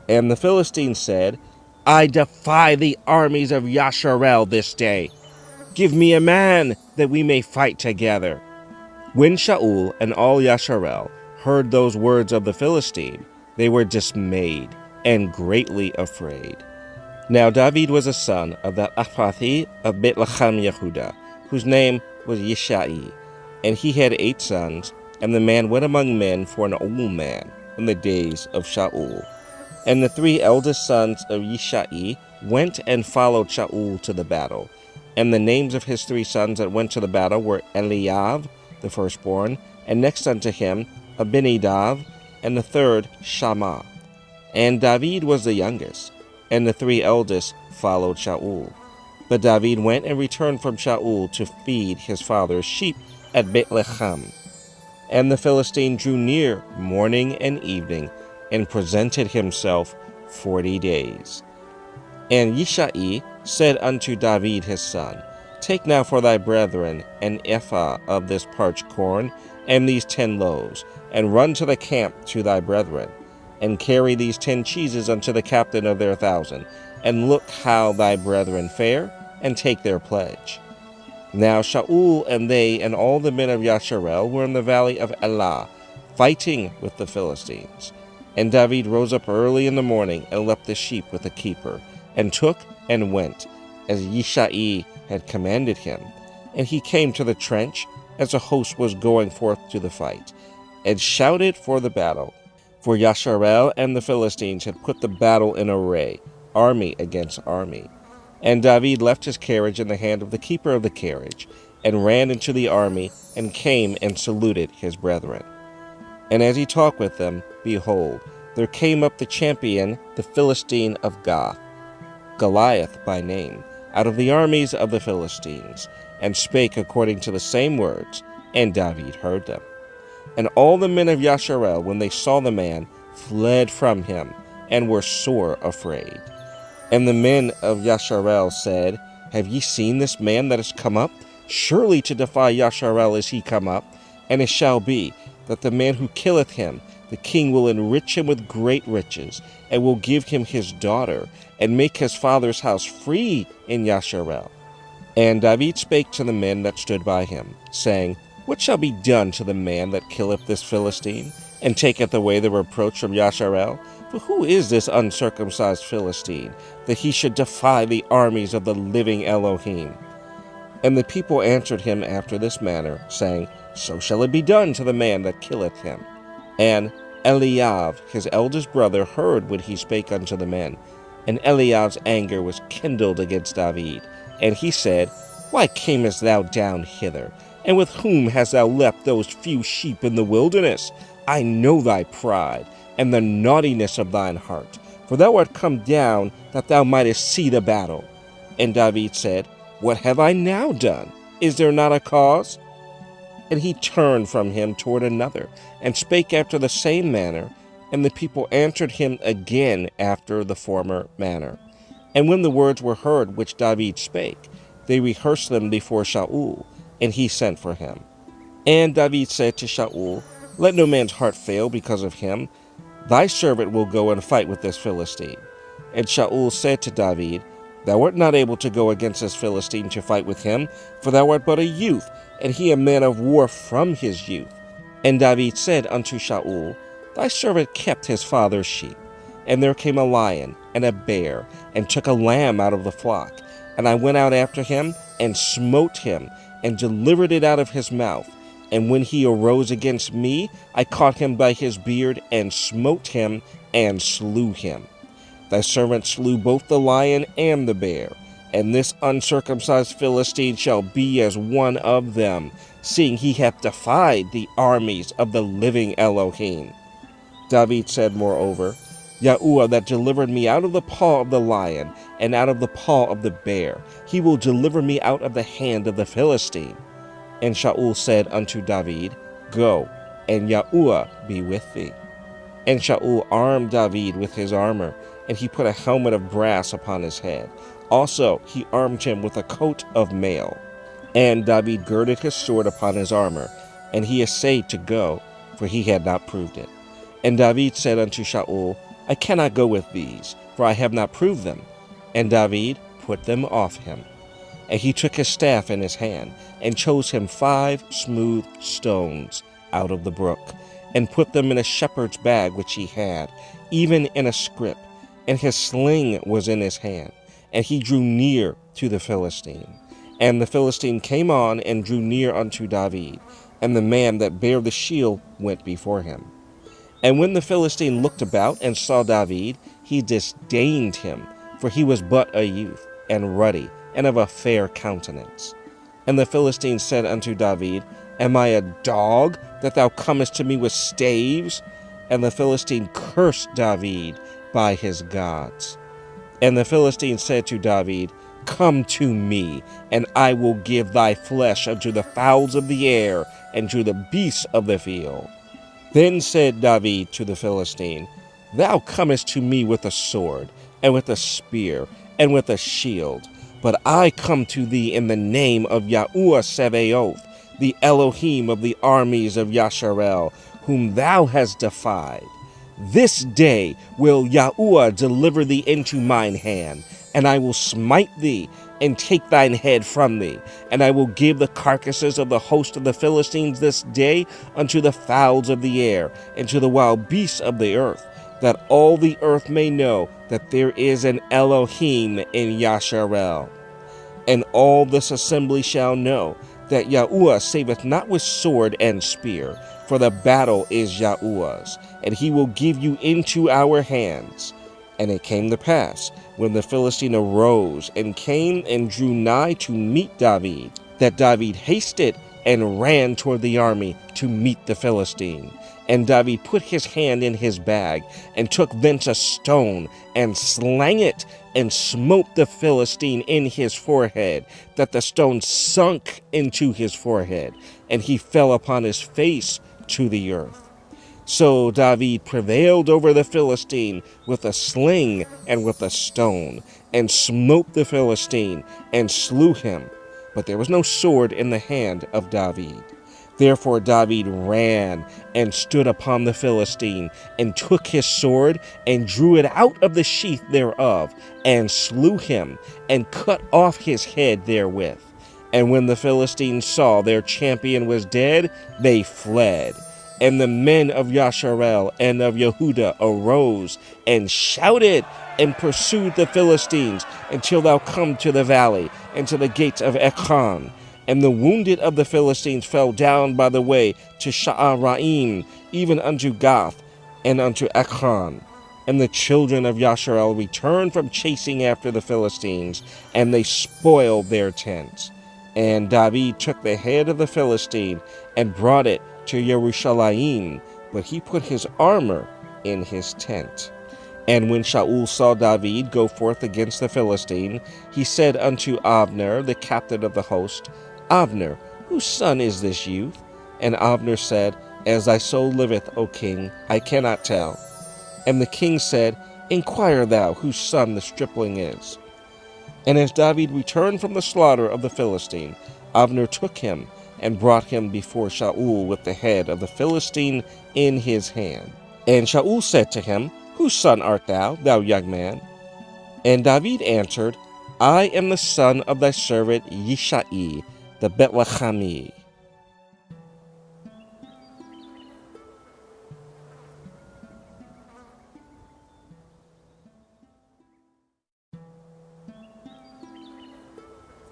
And the Philistine said, I defy the armies of Yasharel this day. Give me a man, that we may fight together. When Shaul and all Yasharel heard those words of the Philistine, they were dismayed and greatly afraid. Now David was a son of the Aphathi of Bethlehem Yehudah, whose name was Yishai, and he had 8 sons, and the man went among men for an old man in the days of Shaul. And the 3 eldest sons of Yishai went and followed Shaul to the battle. And the names of his 3 sons that went to the battle were Eliab, the firstborn, and next unto him Abinadab, and the third Shammah. And David was the youngest, and the 3 eldest followed Shaul. But David went and returned from Shaul to feed his father's sheep at Bethlehem. And the Philistine drew near morning and evening, and presented himself 40 days. And Yishai said unto David his son, Take now for thy brethren an ephah of this parched corn, and these 10 loaves, and run to the camp to thy brethren, and carry these 10 cheeses unto the captain of their 1,000, and look how thy brethren fare, and take their pledge. Now Shaul and they and all the men of Yasharel were in the valley of Elah, fighting with the Philistines. And David rose up early in the morning, and left the sheep with the keeper, and took and went, as Yishai had commanded him. And he came to the trench, as the host was going forth to the fight, and shouted for the battle. For Yasharel and the Philistines had put the battle in array, army against army. And David left his carriage in the hand of the keeper of the carriage, and ran into the army, and came and saluted his brethren. And as he talked with them, behold, there came up the champion, the Philistine of Gath, Goliath by name, out of the armies of the Philistines, and spake according to the same words, and David heard them. And all the men of Yasharel, when they saw the man, fled from him, and were sore afraid. And the men of Yasharel said, Have ye seen this man that is come up? Surely to defy Yasharel is he come up. And it shall be, that the man who killeth him, the king will enrich him with great riches, and will give him his daughter, and make his father's house free in Yasharel. And David spake to the men that stood by him, saying, What shall be done to the man that killeth this Philistine, and taketh away the reproach from Yasharel? For who is this uncircumcised Philistine, that he should defy the armies of the living Elohim? And the people answered him after this manner, saying, So shall it be done to the man that killeth him. And Eliab, his eldest brother, heard what he spake unto the men. And Eliab's anger was kindled against David. And he said, Why camest thou down hither? And with whom hast thou left those few sheep in the wilderness? I know thy pride, and the naughtiness of thine heart. For thou art come down, that thou mightest see the battle. And David said, What have I now done? Is there not a cause? And he turned from him toward another, and spake after the same manner. And the people answered him again after the former manner. And when the words were heard which David spake, they rehearsed them before Shaul, and he sent for him. And David said to Shaul, Let no man's heart fail because of him. Thy servant will go and fight with this Philistine. And Shaul said to David, Thou art not able to go against this Philistine to fight with him, for thou art but a youth, and he a man of war from his youth. And David said unto Shaul, Thy servant kept his father's sheep. And there came a lion and a bear, and took a lamb out of the flock. And I went out after him, and smote him, and delivered it out of his mouth. And when he arose against me, I caught him by his beard, and smote him, and slew him. Thy servant slew both the lion and the bear, and this uncircumcised Philistine shall be as one of them, seeing he hath defied the armies of the living Elohim. David said moreover, Yahuwah that delivered me out of the paw of the lion, and out of the paw of the bear, he will deliver me out of the hand of the Philistine. And Shaul said unto David, Go, and Yahuwah be with thee. And Shaul armed David with his armor, and he put a helmet of brass upon his head. Also he armed him with a coat of mail. And David girded his sword upon his armor, and he essayed to go, for he had not proved it. And David said unto Shaul, I cannot go with these, for I have not proved them. And David put them off him. And he took his staff in his hand, and chose him 5 smooth stones out of the brook, and put them in a shepherd's bag which he had, even in a scrip, and his sling was in his hand. And he drew near to the Philistine. And the Philistine came on and drew near unto David, and the man that bare the shield went before him. And when the Philistine looked about and saw David, he disdained him, for he was but a youth, and ruddy, and of a fair countenance. And the Philistine said unto David, Am I a dog, that thou comest to me with staves? And the Philistine cursed David by his gods. And the Philistine said to David, Come to me, and I will give thy flesh unto the fowls of the air, and to the beasts of the field. Then said David to the Philistine, Thou comest to me with a sword, and with a spear, and with a shield, but I come to thee in the name of Yahuwah Sebaoth, the Elohim of the armies of Yasharel, whom thou hast defied. This day will Yahuwah deliver thee into mine hand, and I will smite thee, and take thine head from thee. And I will give the carcasses of the host of the Philistines this day unto the fowls of the air, and to the wild beasts of the earth, that all the earth may know that there is an Elohim in Yasharel. And all this assembly shall know that Yahuwah saveth not with sword and spear, for the battle is Yahuwah's, and he will give you into our hands. And it came to pass, when the Philistine arose and came and drew nigh to meet David, that David hasted and ran toward the army to meet the Philistine. And David put his hand in his bag, and took thence a stone, and slang it, and smote the Philistine in his forehead, that the stone sunk into his forehead, and he fell upon his face to the earth. So David prevailed over the Philistine with a sling and with a stone, and smote the Philistine, and slew him. But there was no sword in the hand of David. Therefore David ran and stood upon the Philistine, and took his sword, and drew it out of the sheath thereof, and slew him, and cut off his head therewith. And when the Philistines saw their champion was dead, they fled. And the men of Yasharel and of Yehuda arose, and shouted, and pursued the Philistines, until thou come to the valley, and to the gates of Ekron. And the wounded of the Philistines fell down by the way to Sha'araim, even unto Gath, and unto Ekron. And the children of Yasharel returned from chasing after the Philistines, and they spoiled their tents. And David took the head of the Philistine, and brought it to Yerushalayim, but he put his armor in his tent. And when Shaul saw David go forth against the Philistine, he said unto Abner, the captain of the host, Abner, whose son is this youth? And Abner said, As thy soul liveth, O king, I cannot tell. And the king said, Inquire thou whose son the stripling is. And as David returned from the slaughter of the Philistine, Abner took him, and brought him before Shaul with the head of the Philistine in his hand. And Shaul said to him, Whose son art thou, thou young man? And David answered, I am the son of thy servant Yishai, the Bethlehemi.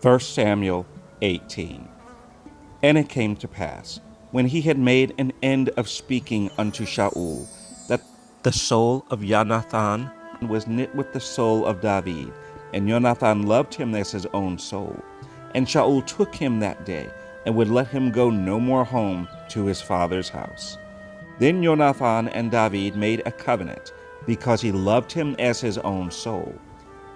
First Samuel 18. And it came to pass, when he had made an end of speaking unto Shaul, that the soul of Jonathan was knit with the soul of David, and Jonathan loved him as his own soul. And Shaul took him that day, and would let him go no more home to his father's house. Then Jonathan and David made a covenant, because he loved him as his own soul.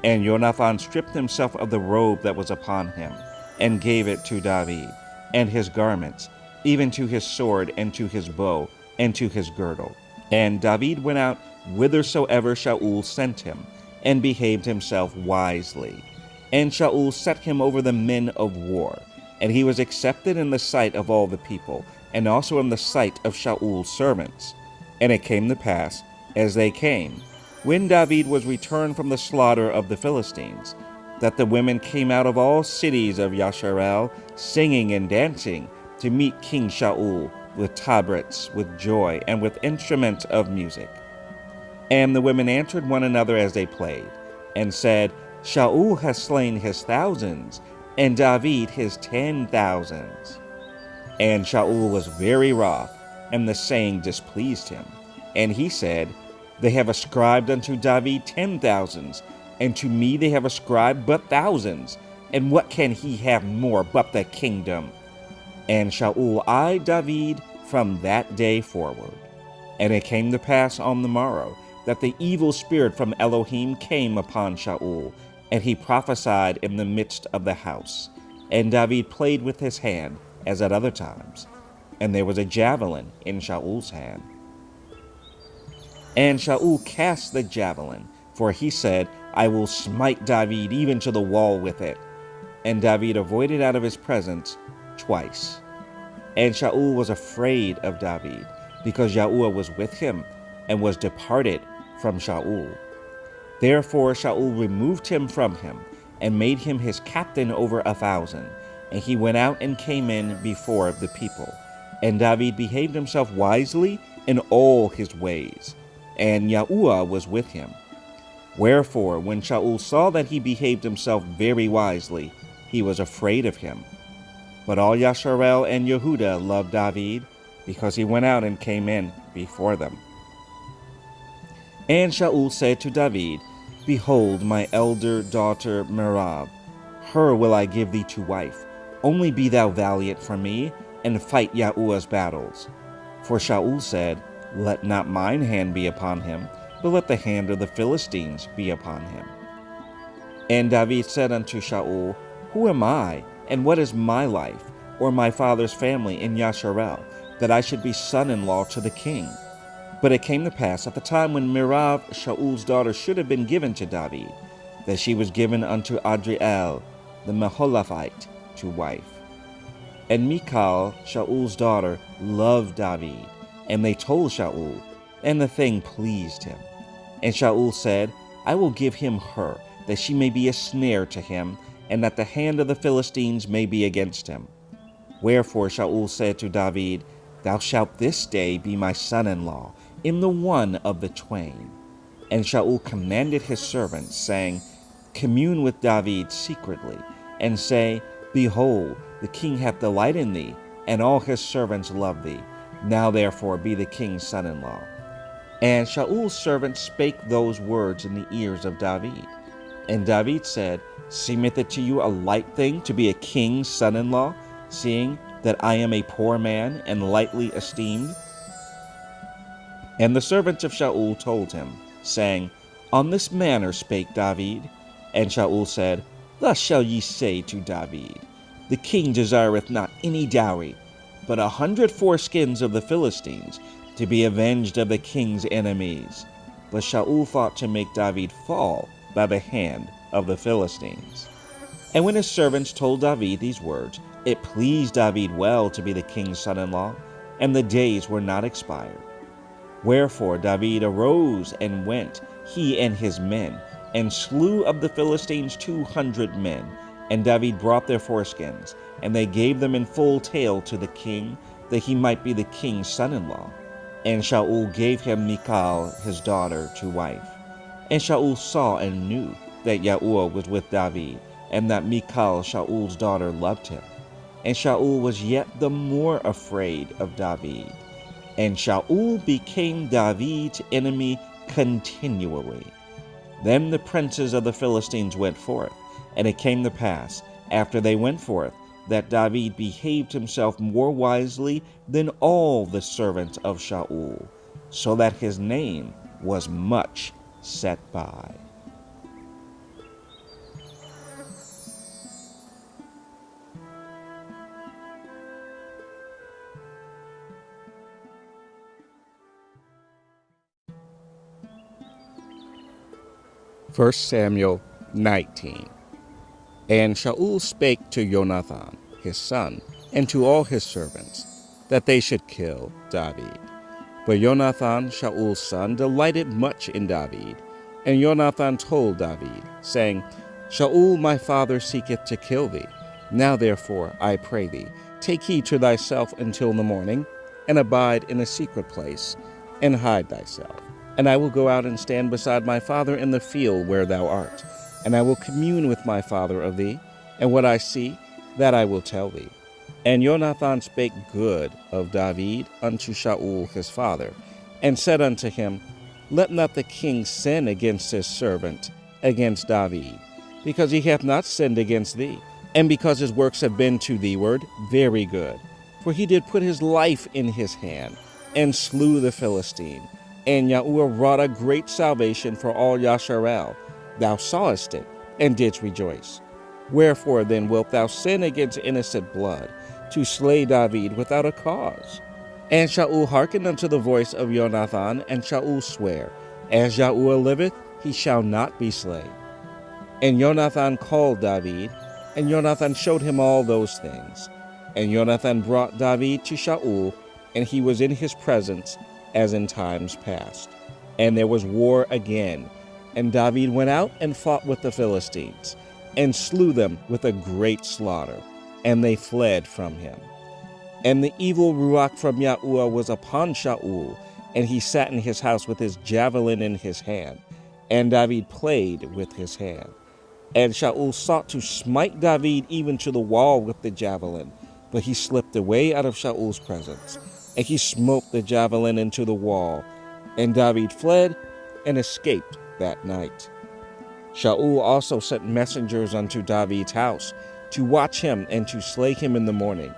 And Jonathan stripped himself of the robe that was upon him, and gave it to David, and his garments, even to his sword, and to his bow, and to his girdle. And David went out whithersoever Shaul sent him, and behaved himself wisely. And Shaul set him over the men of war, and he was accepted in the sight of all the people, and also in the sight of Shaul's servants. And it came to pass, as they came, when David was returned from the slaughter of the Philistines, that the women came out of all cities of Yasharel, singing and dancing, to meet King Shaul with tabrets, with joy, and with instruments of music. And the women answered one another as they played, and said, Shaul has slain his thousands, and David his 10,000s. And Shaul was very wroth, and the saying displeased him. And he said, They have ascribed unto David 10,000s, and to me they have ascribed but thousands. And what can he have more but the kingdom? And Shaul eyed David from that day forward. And it came to pass on the morrow that the evil spirit from Elohim came upon Shaul, and he prophesied in the midst of the house. And David played with his hand, as at other times. And there was a javelin in Shaul's hand. And Shaul cast the javelin, for he said, I will smite David even to the wall with it. And David avoided out of his presence twice. And Shaul was afraid of David, because Yahuwah was with him, and was departed from Shaul. Therefore Shaul removed him from him, and made him his captain over 1,000. And he went out and came in before the people. And David behaved himself wisely in all his ways, and Yahuwah was with him. Wherefore, when Shaul saw that he behaved himself very wisely, he was afraid of him. But all Yasharel and Yehudah loved David, because he went out and came in before them. And Shaul said to David, Behold, my elder daughter Merab, her will I give thee to wife. Only be thou valiant for me, and fight Yahuwah's battles. For Shaul said, Let not mine hand be upon him, but let the hand of the Philistines be upon him. And David said unto Shaul, Who am I, and what is my life, or my father's family in Yasharel, that I should be son-in-law to the king? But it came to pass at the time when Merab, Shaul's daughter, should have been given to David, that she was given unto Adriel, the Meholathite, to wife. And Michal, Shaul's daughter, loved David, and they told Shaul, and the thing pleased him. And Shaul said, I will give him her, that she may be a snare to him, and that the hand of the Philistines may be against him. Wherefore Shaul said to David, Thou shalt this day be my son-in-law, in the one of the twain. And Shaul commanded his servants, saying, Commune with David secretly, and say, Behold, the king hath delight in thee, and all his servants love thee. Now therefore be the king's son-in-law. And Shaul's servants spake those words in the ears of David. And David said, Seemeth it to you a light thing to be a king's son-in-law, seeing that I am a poor man and lightly esteemed? And the servants of Shaul told him, saying, On this manner spake David. And Shaul said, Thus shall ye say to David, The king desireth not any dowry, but 100 foreskins of the Philistines, to be avenged of the king's enemies. But Shaul thought to make David fall by the hand of the Philistines. And when his servants told David these words, it pleased David well to be the king's son-in-law, and the days were not expired. Wherefore David arose and went, he and his men, and slew of the Philistines 200 men. And David brought their foreskins, and they gave them in full tale to the king, that he might be the king's son-in-law. And Shaul gave him Michal his daughter to wife. And Shaul saw and knew that Yahuwah was with David, and that Michal Shaul's daughter loved him. And Shaul was yet the more afraid of David. And Shaul became David's enemy continually. Then the princes of the Philistines went forth, and it came to pass, after they went forth, that David behaved himself more wisely than all the servants of Shaul, so that his name was much set by. First Samuel 19. And Shaul spake to Jonathan, his son, and to all his servants, that they should kill David. But Jonathan, Shaul's son, delighted much in David, And Jonathan told David, saying, Shaul my father seeketh to kill thee. Now therefore, I pray thee, take heed to thyself until the morning, and abide in a secret place, and hide thyself. And I will go out and stand beside my father in the field where thou art, and I will commune with my father of thee, and what I see, that I will tell thee. And Jonathan spake good of David unto Shaul his father, and said unto him, Let not the king sin against his servant, against David, because he hath not sinned against thee, and because his works have been to thee-ward very good. For he did put his life in his hand, and slew the Philistine. And Yahuwah wrought a great salvation for all Yasharel. Thou sawest it, and didst rejoice. Wherefore then wilt thou sin against innocent blood, to slay David without a cause? And Shaul hearkened unto the voice of Jonathan, and Shaul sware, As Yahuwah liveth, he shall not be slain. And Jonathan called David, and Jonathan showed him all those things. And Jonathan brought David to Shaul, and he was in his presence as in times past. And there was war again, and David went out and fought with the Philistines, and slew them with a great slaughter, and they fled from him. And the evil ruach from Yahuwah was upon Shaul, and he sat in his house with his javelin in his hand, and David played with his hand. And Shaul sought to smite David even to the wall with the javelin, but he slipped away out of Shaul's presence, and he smote the javelin into the wall, and David fled and escaped that night. Shaul also sent messengers unto David's house, to watch him and to slay him in the morning.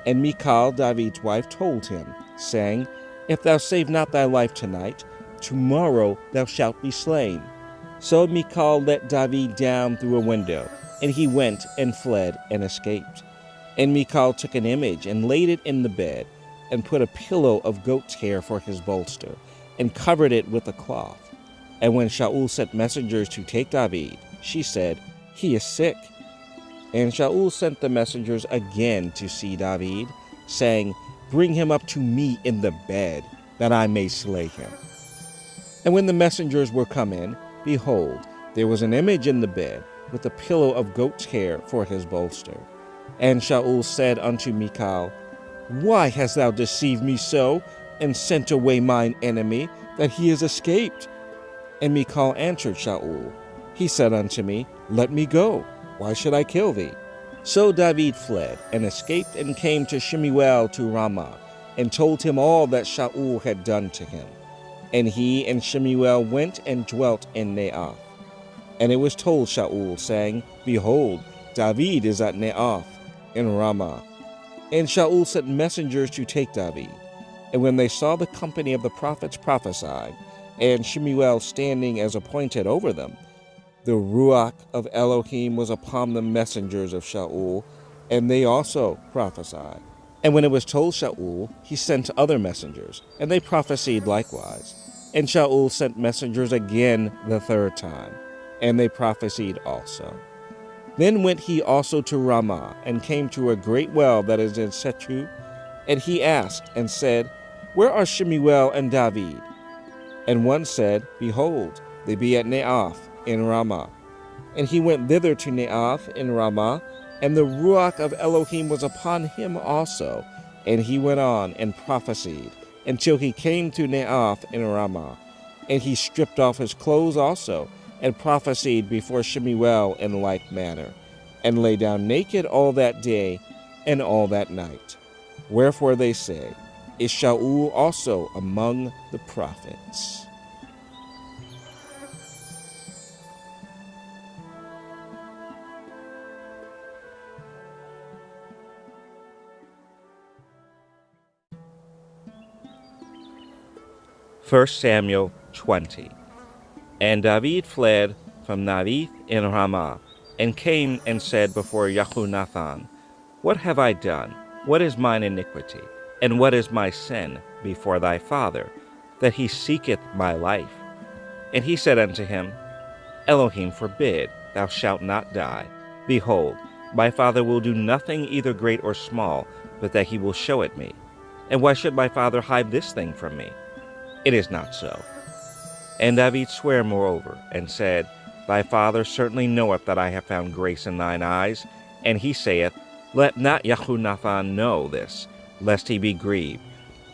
And Michal, David's wife, told him, saying, If thou save not thy life tonight, tomorrow thou shalt be slain. So Michal let David down through a window, and he went and fled and escaped. And Michal took an image and laid it in the bed, and put a pillow of goat's hair for his bolster, and covered it with a cloth. And when Shaul sent messengers to take David, she said, He is sick. And Shaul sent the messengers again to see David, saying, Bring him up to me in the bed, that I may slay him. And when the messengers were come in, behold, there was an image in the bed, with a pillow of goat's hair for his bolster. And Shaul said unto Michal, Why hast thou deceived me so, and sent away mine enemy, that he is escaped? And Michal answered Shaul, He said unto me, Let me go. Why should I kill thee? So David fled, and escaped, and came to Shemuel to Ramah, and told him all that Shaul had done to him. And he and Shemuel went and dwelt in Naioth. And it was told Shaul, saying, Behold, David is at Naioth in Ramah. And Shaul sent messengers to take David. And when they saw the company of the prophets prophesy, and Shemuel standing as appointed over them, the Ruach of Elohim was upon the messengers of Shaul, and they also prophesied. And when it was told Shaul, he sent other messengers, and they prophesied likewise. And Shaul sent messengers again the third time, and they prophesied also. Then went he also to Ramah, and came to a great well that is in Sechu. And he asked and said, Where are Shemuel and David? And one said, Behold, they be at Naioth in Ramah. And he went thither to Naioth in Ramah, and the Ruach of Elohim was upon him also. And he went on and prophesied, until he came to Naioth in Ramah. And he stripped off his clothes also, and prophesied before Shemuel in like manner, and lay down naked all that day and all that night. Wherefore they say, Is Shaul also among the prophets? First Samuel 20. And David fled from Naioth in Ramah, and came and said before Jehonathan, What have I done? What is mine iniquity? And what is my sin before thy father, that he seeketh my life? And he said unto him, Elohim forbid, thou shalt not die. Behold, my father will do nothing either great or small, but that he will show it me. And why should my father hide this thing from me? It is not so. And David sware moreover, and said, Thy father certainly knoweth that I have found grace in thine eyes. And he saith, Let not Jehonathan know this, lest he be grieved.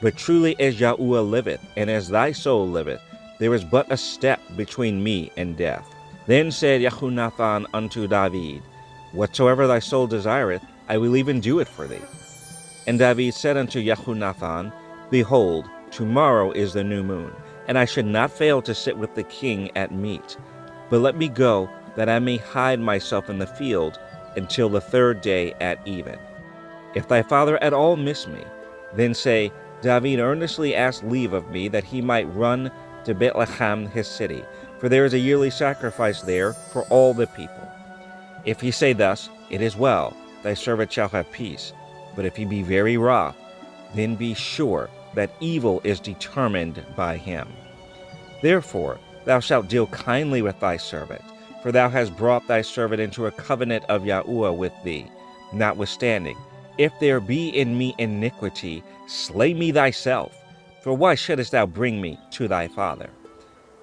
But truly as Yahuwah liveth, and as thy soul liveth, there is but a step between me and death. Then said Jehonathan unto David, Whatsoever thy soul desireth, I will even do it for thee. And David said unto Jehonathan, Behold, tomorrow is the new moon, and I should not fail to sit with the king at meat. But let me go, that I may hide myself in the field until the third day at even. If thy father at all miss me, then say, David earnestly asked leave of me that he might run to Bethlehem his city, for there is a yearly sacrifice there for all the people. If he say thus, It is well, thy servant shall have peace. But if he be very wroth, then be sure that evil is determined by him. Therefore thou shalt deal kindly with thy servant, for thou hast brought thy servant into a covenant of Yahuwah with thee. Notwithstanding, if there be in me iniquity, slay me thyself, for why shouldest thou bring me to thy father?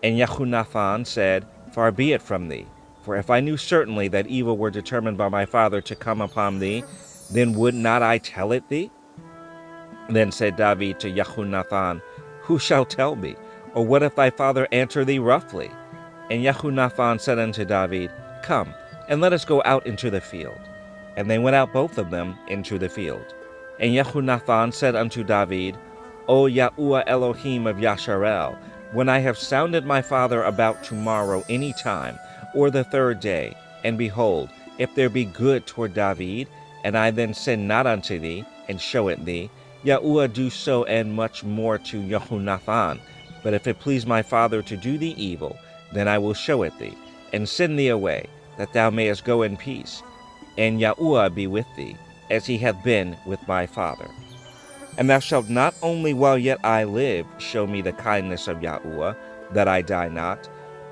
And Jehonathan said, Far be it from thee, for if I knew certainly that evil were determined by my father to come upon thee, then would not I tell it thee? Then said David to Jehonathan, Who shall tell me? Or what if thy father answer thee roughly? And Jehonathan said unto David, Come, and let us go out into the field. And they went out both of them into the field. And Jehonathan said unto David, O Yahuwah Elohim of Yasharel, when I have sounded my father about tomorrow any time, or the third day, and behold, if there be good toward David, and I then send not unto thee, and show it thee, Yahuwah do so and much more to Jehonathan. But if it please my father to do thee evil, then I will show it thee, and send thee away, that thou mayest go in peace. And Yahuwah be with thee, as he hath been with my father. And thou shalt not only while yet I live show me the kindness of Yahuwah, that I die not,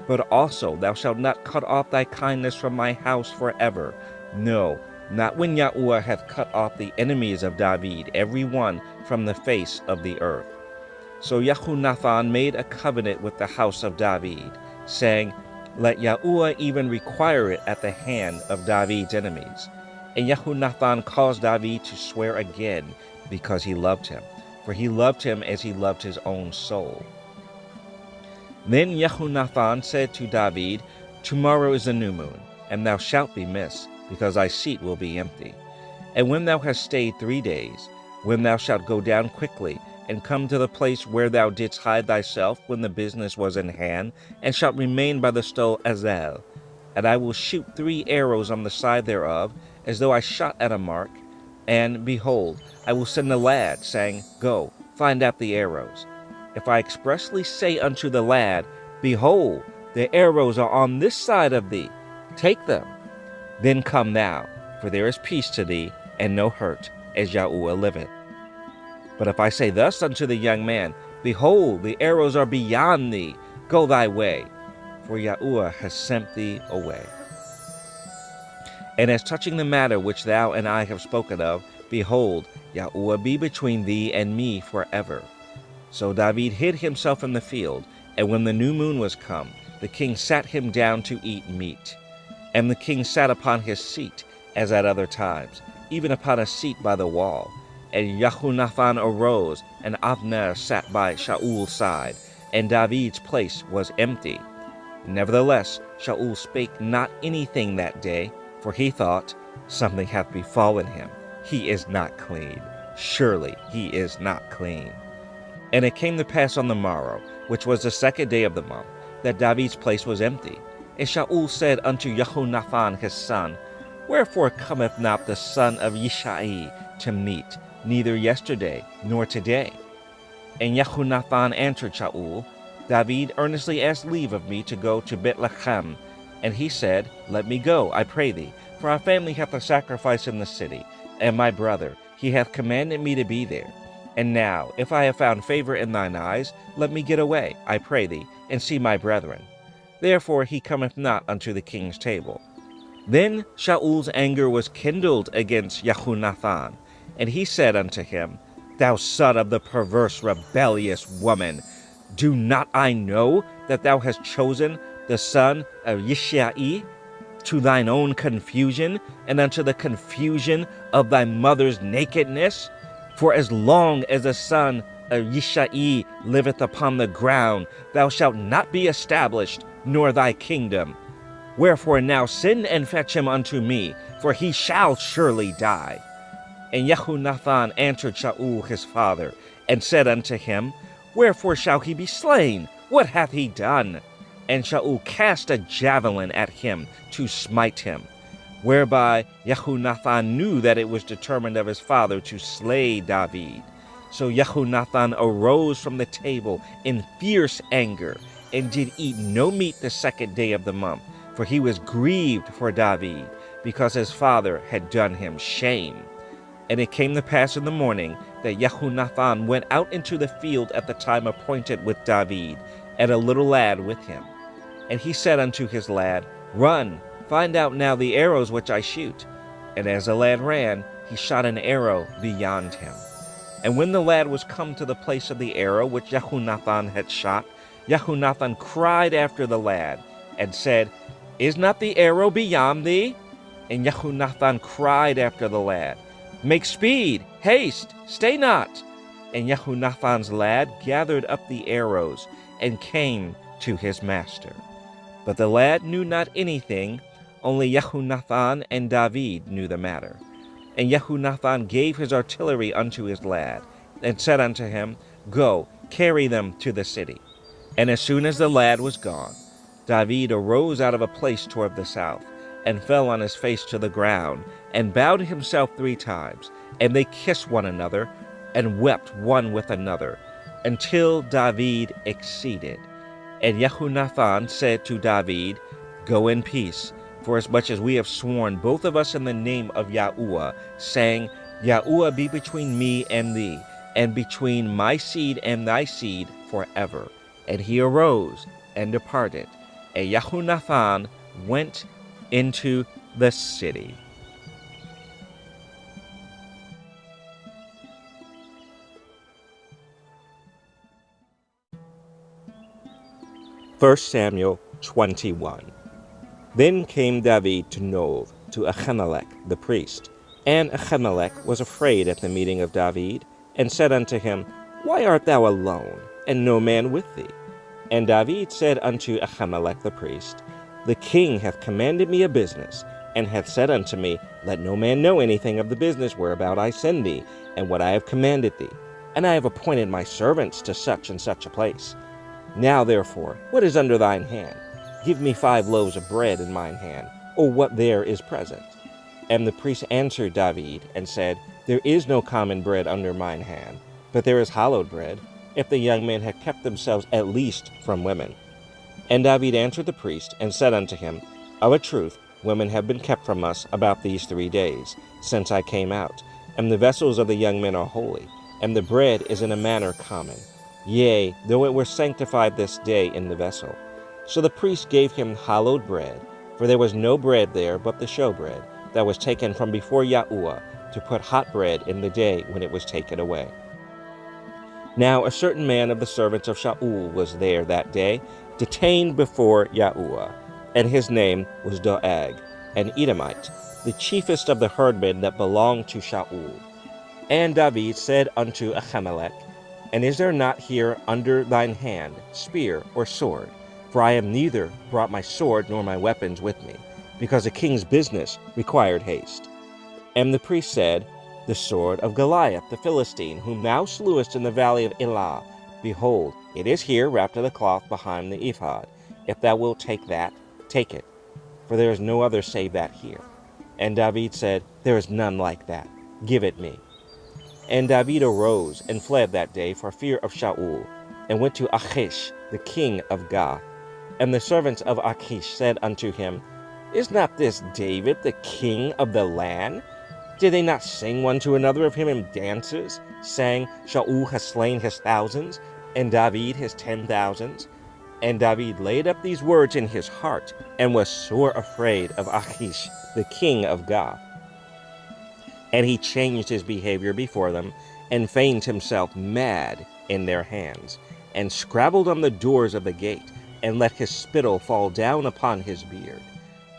but also thou shalt not cut off thy kindness from my house forever. No, not when Yahuwah hath cut off the enemies of David, every one from the face of the earth. So Jehonathan made a covenant with the house of David, saying, Let Yahuwah even require it at the hand of David's enemies. And Jehonathan caused David to swear again, because he loved him, for he loved him as he loved his own soul. Then Jehonathan said to David, Tomorrow is the new moon, and thou shalt be missed, because thy seat will be empty. And when thou hast stayed 3 days, when thou shalt go down quickly, and come to the place where thou didst hide thyself when the business was in hand, and shalt remain by the stole Azel. And I will shoot 3 arrows on the side thereof, as though I shot at a mark. And, behold, I will send a lad, saying, Go, find out the arrows. If I expressly say unto the lad, Behold, the arrows are on this side of thee, take them. Then come thou, for there is peace to thee, and no hurt, as Yahuwah liveth. But if I say thus unto the young man, Behold, the arrows are beyond thee, go thy way, for Yahuwah has sent thee away. And as touching the matter which thou and I have spoken of, behold, Yahuwah be between thee and me forever. So David hid himself in the field, and when the new moon was come, the king sat him down to eat meat. And the king sat upon his seat, as at other times, even upon a seat by the wall. And Jehonathan arose, and Abner sat by Shaul's side, and David's place was empty. Nevertheless, Shaul spake not anything that day, for he thought, Something hath befallen him. He is not clean. Surely he is not clean. And it came to pass on the morrow, which was the 2nd day of the month, that David's place was empty. And Shaul said unto Jehonathan his son, Wherefore cometh not the son of Yishai to meat, neither yesterday nor today? And Jehonathan answered Shaul, David earnestly asked leave of me to go to Bethlehem. And he said, Let me go, I pray thee, for our family hath a sacrifice in the city, and my brother, he hath commanded me to be there. And now, if I have found favor in thine eyes, let me get away, I pray thee, and see my brethren. Therefore he cometh not unto the king's table. Then Shaul's anger was kindled against Jehonathan, and he said unto him, Thou son of the perverse rebellious woman, do not I know that thou hast chosen the son of Yishai to thine own confusion and unto the confusion of thy mother's nakedness? For as long as the son of Yishai liveth upon the ground, thou shalt not be established, nor thy kingdom. Wherefore now send and fetch him unto me, for he shall surely die. And Jehonathan answered Shaul his father, and said unto him, Wherefore shall he be slain? What hath he done? And Shaul cast a javelin at him to smite him, whereby Jehonathan knew that it was determined of his father to slay David. So Jehonathan arose from the table in fierce anger, and did eat no meat the 2nd day of the month, for he was grieved for David, because his father had done him shame. And it came to pass in the morning that Jehonathan went out into the field at the time appointed with David, and a little lad with him. And he said unto his lad, Run, find out now the arrows which I shoot. And as the lad ran, he shot an arrow beyond him. And when the lad was come to the place of the arrow which Jehonathan had shot, Jehonathan cried after the lad, and said, Is not the arrow beyond thee? And Jehonathan cried after the lad, Make speed, haste, stay not. And Jehonathan's lad gathered up the arrows, and came to his master. But the lad knew not anything, only Jehonathan and David knew the matter. And Jehonathan gave his artillery unto his lad, and said unto him, Go, carry them to the city. And as soon as the lad was gone, David arose out of a place toward the south, and fell on his face to the ground, and bowed himself 3 times. And they kissed one another, and wept one with another, until David exceeded. And Jehonathan said to David, Go in peace, forasmuch as we have sworn both of us in the name of Yahuwah, saying, Yahuwah be between me and thee, and between my seed and thy seed forever. And he arose and departed, and Jehonathan went into the city. First Samuel 21. Then came David to Nob, to Ahimelech the priest. And Ahimelech was afraid at the meeting of David, and said unto him, Why art thou alone, and no man with thee? And David said unto Ahimelech the priest, The king hath commanded me a business, and hath said unto me, Let no man know anything of the business whereabout I send thee, and what I have commanded thee. And I have appointed my servants to such and such a place. Now therefore, what is under thine hand? Give me 5 loaves of bread in mine hand, or what there is present. And the priest answered David, and said, There is no common bread under mine hand, but there is hallowed bread, if the young men had kept themselves at least from women. And David answered the priest, and said unto him, Of a truth, women have been kept from us about these 3 days, since I came out, and the vessels of the young men are holy, and the bread is in a manner common. Yea, though it were sanctified this day in the vessel. So the priest gave him hallowed bread, for there was no bread there but the showbread, that was taken from before Yahuwah, to put hot bread in the day when it was taken away. Now a certain man of the servants of Shaul was there that day, detained before Yahuwah, and his name was Doeg, an Edomite, the chiefest of the herdmen that belonged to Shaul. And David said unto Ahimelech, And is there not here under thine hand spear or sword? For I have neither brought my sword nor my weapons with me, because the king's business required haste. And the priest said, The sword of Goliath the Philistine, whom thou slewest in the valley of Elah, behold, it is here wrapped in a cloth behind the ephod. If thou wilt take that, take it, for there is no other save that here. And David said, There is none like that. Give it me. And David arose and fled that day for fear of Shaul, and went to Achish, the king of Gath. And the servants of Achish said unto him, Is not this David the king of the land? Did they not sing one to another of him in dances, saying, Shaul has slain his thousands, and David his 10,000s? And David laid up these words in his heart, and was sore afraid of Achish, the king of Gath. And he changed his behavior before them, and feigned himself mad in their hands, and scrabbled on the doors of the gate, and let his spittle fall down upon his beard.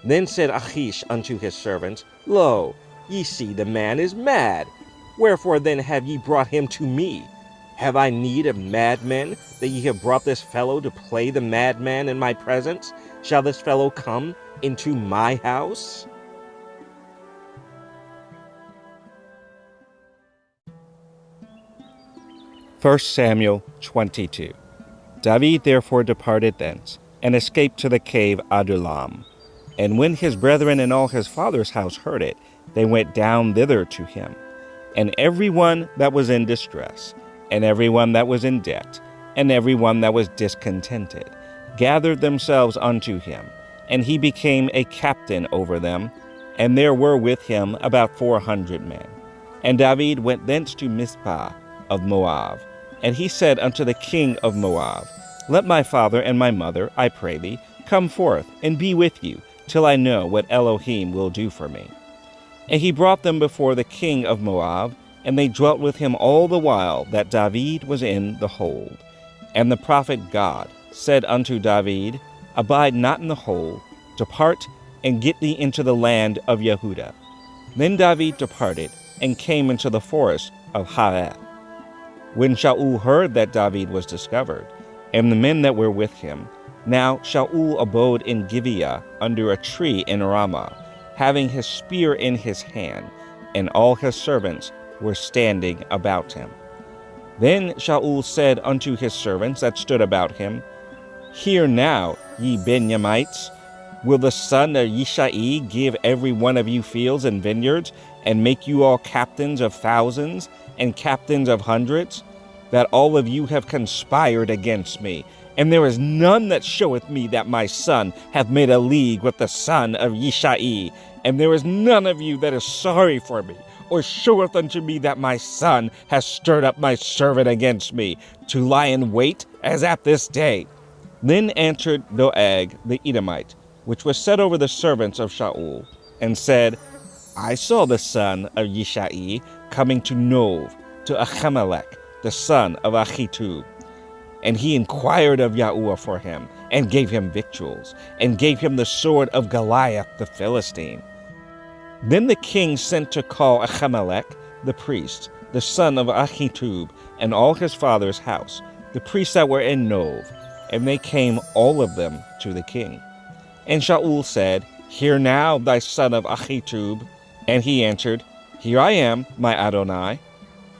Then said Achish unto his servants, Lo, ye see the man is mad. Wherefore then have ye brought him to me? Have I need of madmen, that ye have brought this fellow to play the madman in my presence? Shall this fellow come into my house? First Samuel 22. David therefore departed thence, and escaped to the cave Adullam. And when his brethren and all his father's house heard it, they went down thither to him. And every one that was in distress, and every one that was in debt, and every one that was discontented, gathered themselves unto him, and he became a captain over them, and there were with him about 400 men. And David went thence to Mizpah of Moab, and he said unto the king of Moab, Let my father and my mother, I pray thee, come forth and be with you, till I know what Elohim will do for me. And he brought them before the king of Moab, and they dwelt with him all the while that David was in the hold. And the prophet Gad said unto David, Abide not in the hold, depart and get thee into the land of Yehudah. Then David departed and came into the forest of Haath. When Shaul heard that David was discovered, and the men that were with him, now Shaul abode in Gibeah under a tree in Ramah, having his spear in his hand, and all his servants were standing about him. Then Shaul said unto his servants that stood about him, Hear now, ye Benjamites, will the son of Yishai give every one of you fields and vineyards, and make you all captains of thousands, and captains of hundreds? That all of you have conspired against me, and there is none that showeth me that my son hath made a league with the son of Yishai, and there is none of you that is sorry for me, or showeth unto me that my son has stirred up my servant against me, to lie in wait as at this day. Then answered Doeg the Edomite, which was set over the servants of Shaul, and said, I saw the son of Yishai coming to Nov, to Ahimelech, the son of Ahitub. And he inquired of Yahuwah for him, and gave him victuals, and gave him the sword of Goliath the Philistine. Then the king sent to call Ahimelech the priest, the son of Ahitub, and all his father's house, the priests that were in Nov, and they came all of them to the king. And Shaul said, Hear now, thy son of Ahitub. And he answered, Here I am, my Adonai.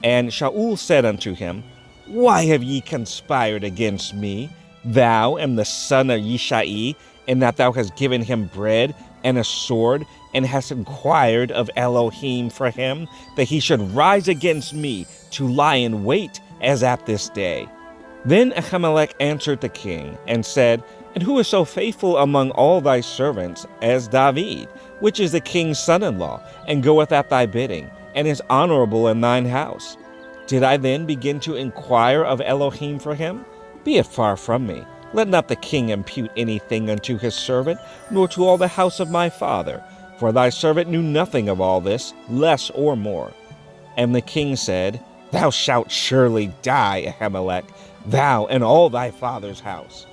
And Shaul said unto him, Why have ye conspired against me, thou and the son of Yishai, in that thou hast given him bread and a sword, and hast inquired of Elohim for him, that he should rise against me to lie in wait as at this day? Then Ahimelech answered the king, and said, And who is so faithful among all thy servants as David, which is the king's son-in-law, and goeth at thy bidding, and is honorable in thine house? Did I then begin to inquire of Elohim for him? Be it far from me. Let not the king impute anything unto his servant, nor to all the house of my father. For thy servant knew nothing of all this, less or more. And the king said, Thou shalt surely die, Ahimelech, thou and all thy father's house.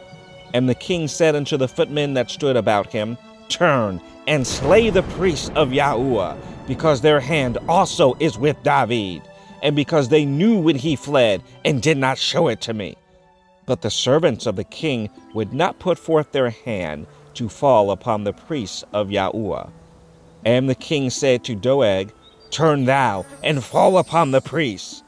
And the king said unto the footmen that stood about him, Turn and slay the priests of Yahuwah, because their hand also is with David, and because they knew when he fled, and did not show it to me. But the servants of the king would not put forth their hand to fall upon the priests of Yahuwah. And the king said to Doeg, Turn thou, and fall upon the priests.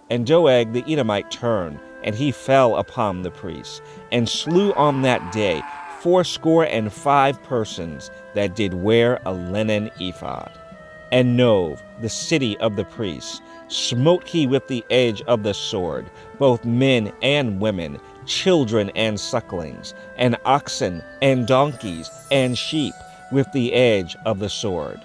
And Doeg the Edomite turned, and he fell upon the priests, and slew on that day 85 persons that did wear a linen ephod. And Nov, the city of the priests, smote he with the edge of the sword, both men and women, children and sucklings, and oxen and donkeys and sheep, with the edge of the sword.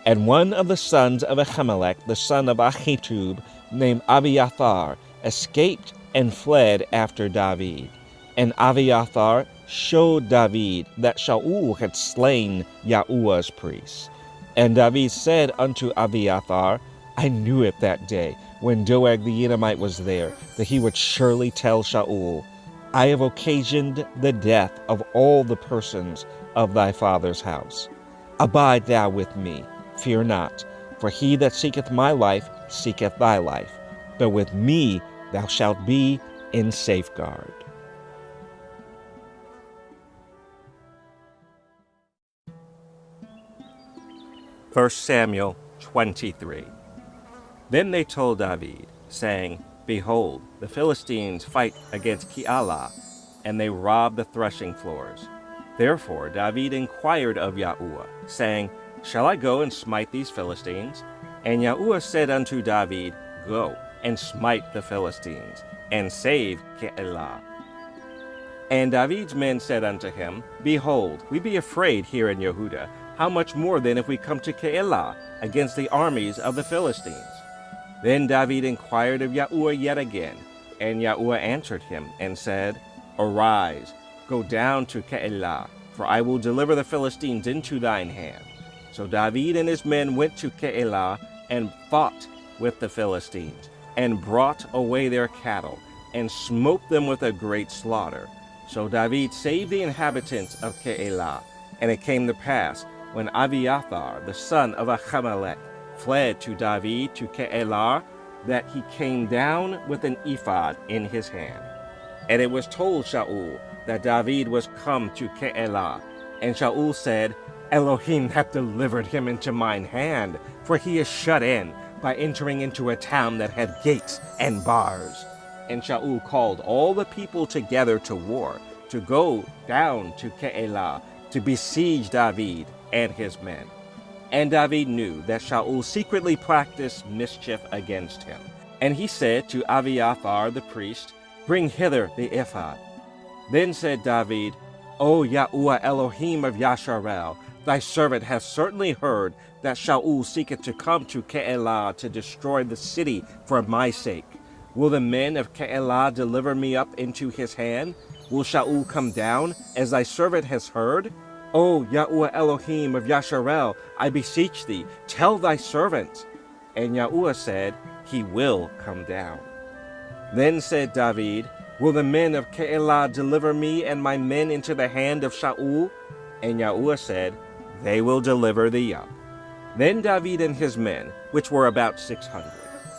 And one of the sons of Ahimelech, the son of Ahitub, named Abiathar, escaped and fled after David. And Abiathar showed David that Shaul had slain Yahuwah's priests. And David said unto Abiathar, I knew it that day, when Doeg the Edomite was there, that he would surely tell Shaul. I have occasioned the death of all the persons of thy father's house. Abide thou with me, fear not, for he that seeketh my life seeketh thy life, but with me thou shalt be in safeguard. First Samuel 23. Then they told David, saying, Behold, the Philistines fight against Keilah, and they rob the threshing floors. Therefore David inquired of Yahuwah, saying, Shall I go and smite these Philistines? And Yahuwah said unto David, Go and smite the Philistines, and save Keilah. And David's men said unto him, Behold, we be afraid here in Yehudah. How much more then if we come to Keilah against the armies of the Philistines? Then David inquired of Yahuwah yet again, and Yahuwah answered him and said, Arise, go down to Keilah, for I will deliver the Philistines into thine hand. So David and his men went to Keilah and fought with the Philistines, and brought away their cattle, and smote them with a great slaughter. So David saved the inhabitants of Keilah. And it came to pass, when Abiathar, the son of Ahimelech, fled to David to Keilah, that he came down with an ephod in his hand. And it was told Shaul that David was come to Keilah. And Shaul said, Elohim hath delivered him into mine hand, for he is shut in by entering into a town that had gates and bars. And Shaul called all the people together to war, to go down to Keilah, to besiege David and his men. And David knew that Shaul secretly practiced mischief against him. And he said to Abiathar the priest, Bring hither the ephod. Then said David, O Yahuwah Elohim of Yasharel, thy servant hath certainly heard that Shaul seeketh to come to Keilah to destroy the city for my sake. Will the men of Keilah deliver me up into his hand? Will Shaul come down, as thy servant has heard? O Yahuwah Elohim of Yasharel, I beseech thee, tell thy servant. And Yahuwah said, He will come down. Then said David, Will the men of Keilah deliver me and my men into the hand of Shaul? And Yahuwah said, They will deliver thee up. Then David and his men, which were about 600,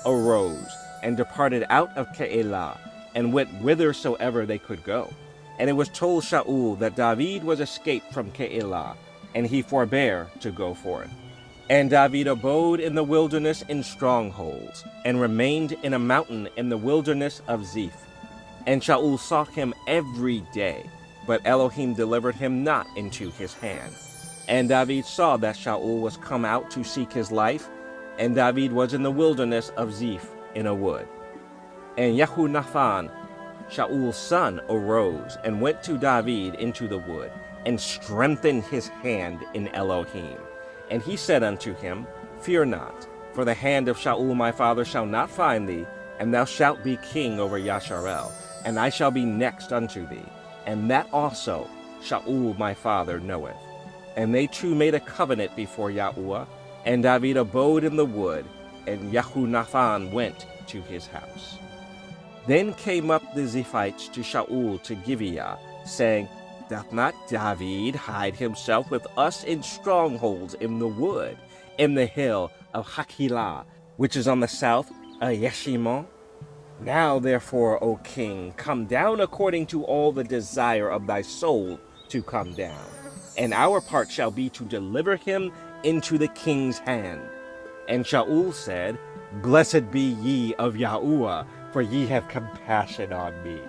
arose and departed out of Keilah, and went whithersoever they could go. And it was told Shaul that David was escaped from Keilah, and he forbare to go forth. And David abode in the wilderness in strongholds, and remained in a mountain in the wilderness of Ziph. And Shaul sought him every day, but Elohim delivered him not into his hand. And David saw that Shaul was come out to seek his life, and David was in the wilderness of Ziph in a wood. And Jehonathan, Shaul's son, arose and went to David into the wood, and strengthened his hand in Elohim. And he said unto him, Fear not, for the hand of Shaul my father shall not find thee, and thou shalt be king over Yasharel, and I shall be next unto thee, and that also Shaul my father knoweth. And they two made a covenant before Yahuwah, and David abode in the wood, and Jehonathan went to his house. Then came up the Ziphites to Shaul to Gibeah, saying, Doth not David hide himself with us in strongholds in the wood, in the hill of Hakilah, which is on the south of Yeshimon? Now therefore, O king, come down according to all the desire of thy soul to come down, and our part shall be to deliver him into the king's hand. And Shaul said, Blessed be ye of Yahuwah, for ye have compassion on me.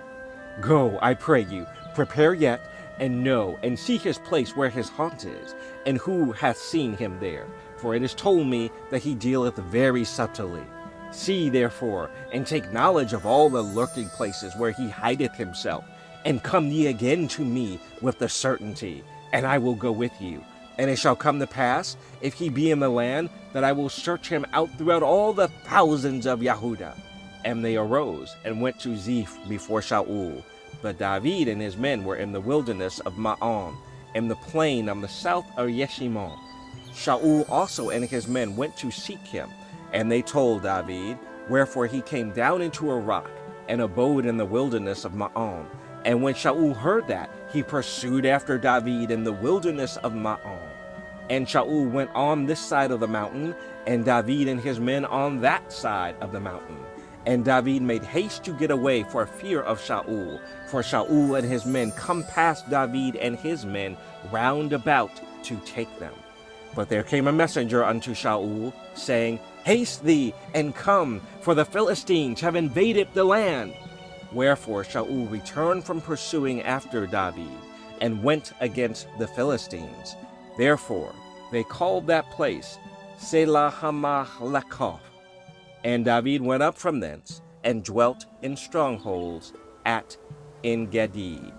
Go, I pray you, prepare yet, and know, and see his place where his haunt is, and who hath seen him there. For it is told me that he dealeth very subtly. See therefore, and take knowledge of all the lurking places where he hideth himself, and come ye again to me with the certainty, and I will go with you. And it shall come to pass, if he be in the land, that I will search him out throughout all the thousands of Yehudah. And they arose and went to Ziph before Shaul. But David and his men were in the wilderness of Maon, in the plain on the south of Yeshimon. Shaul also and his men went to seek him, and they told David, wherefore he came down into a rock, and abode in the wilderness of Maon. And when Shaul heard that, he pursued after David in the wilderness of Maon. And Shaul went on this side of the mountain, and David and his men on that side of the mountain. And David made haste to get away for fear of Shaul, for Shaul and his men come past David and his men round about to take them. But there came a messenger unto Shaul, saying, Haste thee, and come, for the Philistines have invaded the land. Wherefore Shaul returned from pursuing after David, and went against the Philistines. Therefore they called that place Selah Hamahlekah. And David went up from thence, and dwelt in strongholds at En-gedi.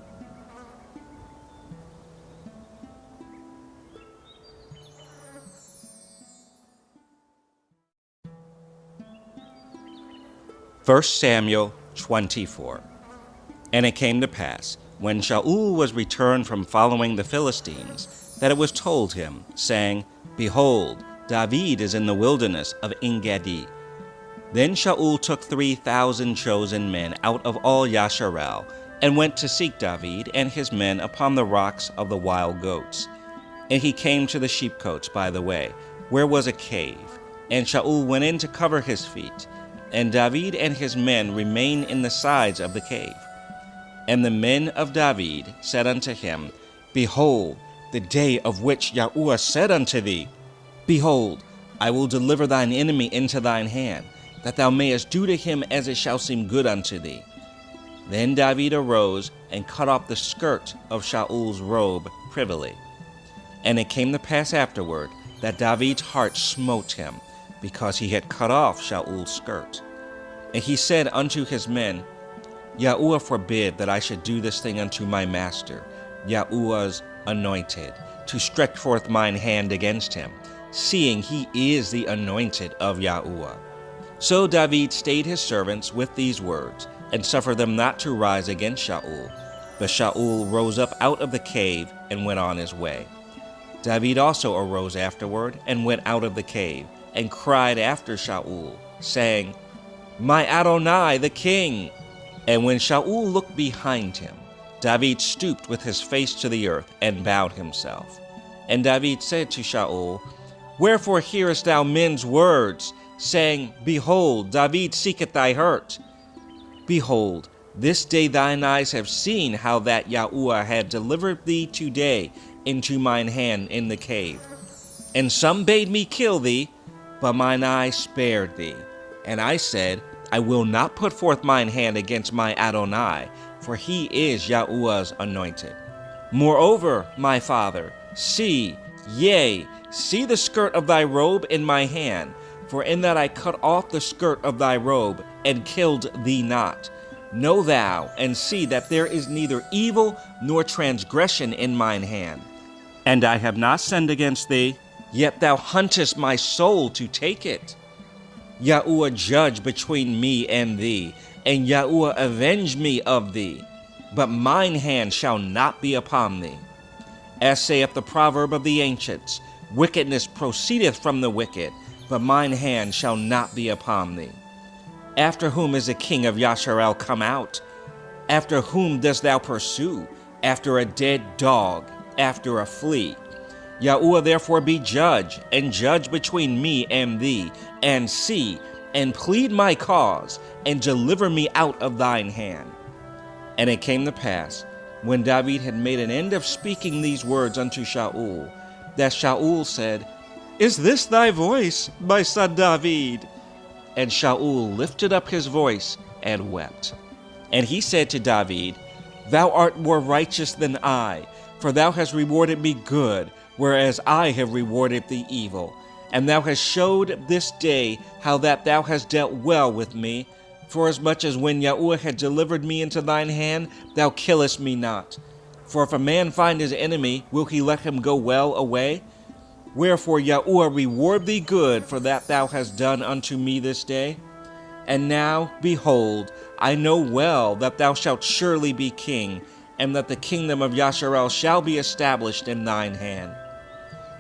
First Samuel 24. And it came to pass, when Shaul was returned from following the Philistines, that it was told him, saying, Behold, David is in the wilderness of En-gedi. Then Shaul took 3,000 chosen men out of all Yasharel, and went to seek David and his men upon the rocks of the wild goats. And he came to the sheepcotes by the way, where was a cave. And Shaul went in to cover his feet, and David and his men remained in the sides of the cave. And the men of David said unto him, Behold, the day of which Yahuwah said unto thee, Behold, I will deliver thine enemy into thine hand, that thou mayest do to him as it shall seem good unto thee. Then David arose and cut off the skirt of Shaul's robe privily. And it came to pass afterward that David's heart smote him, because he had cut off Shaul's skirt. And he said unto his men, Yahuwah forbid that I should do this thing unto my master, Yahuwah's anointed, to stretch forth mine hand against him, seeing he is the anointed of Yahuwah. So David stayed his servants with these words, and suffered them not to rise against Shaul. But Shaul rose up out of the cave and went on his way. David also arose afterward and went out of the cave, and cried after Shaul, saying, My Adonai, the king! And when Shaul looked behind him, David stooped with his face to the earth and bowed himself. And David said to Shaul, Wherefore hearest thou men's words, saying, Behold, David seeketh thy hurt? Behold, this day thine eyes have seen how that Yahuwah had delivered thee today into mine hand in the cave. And some bade me kill thee, but mine eye spared thee. And I said, I will not put forth mine hand against my Adonai, for he is Yahuwah's anointed. Moreover, my father, see, yea, see the skirt of thy robe in my hand, for in that I cut off the skirt of thy robe, and killed thee not. Know thou, and see that there is neither evil nor transgression in mine hand. And I have not sinned against thee, yet thou huntest my soul to take it. Yahuwah judge between me and thee, and Yahuwah avenge me of thee, but mine hand shall not be upon thee. As saith the proverb of the ancients, wickedness proceedeth from the wicked, but mine hand shall not be upon thee. After whom is the king of Yasharel come out? After whom dost thou pursue? After a dead dog, after a flea. Yahuwah therefore be judge, and judge between me and thee, and see, and plead my cause, and deliver me out of thine hand. And it came to pass, when David had made an end of speaking these words unto Shaul, that Shaul said, Is this thy voice, my son David? And Shaul lifted up his voice and wept. And he said to David, Thou art more righteous than I, for thou hast rewarded me good, whereas I have rewarded thee evil. And thou hast showed this day how that thou hast dealt well with me, forasmuch as when Yahuwah had delivered me into thine hand, thou killest me not. For if a man find his enemy, will he let him go well away? Wherefore Yahuwah reward thee good for that thou hast done unto me this day. And now, behold, I know well that thou shalt surely be king, and that the kingdom of Yasharel shall be established in thine hand.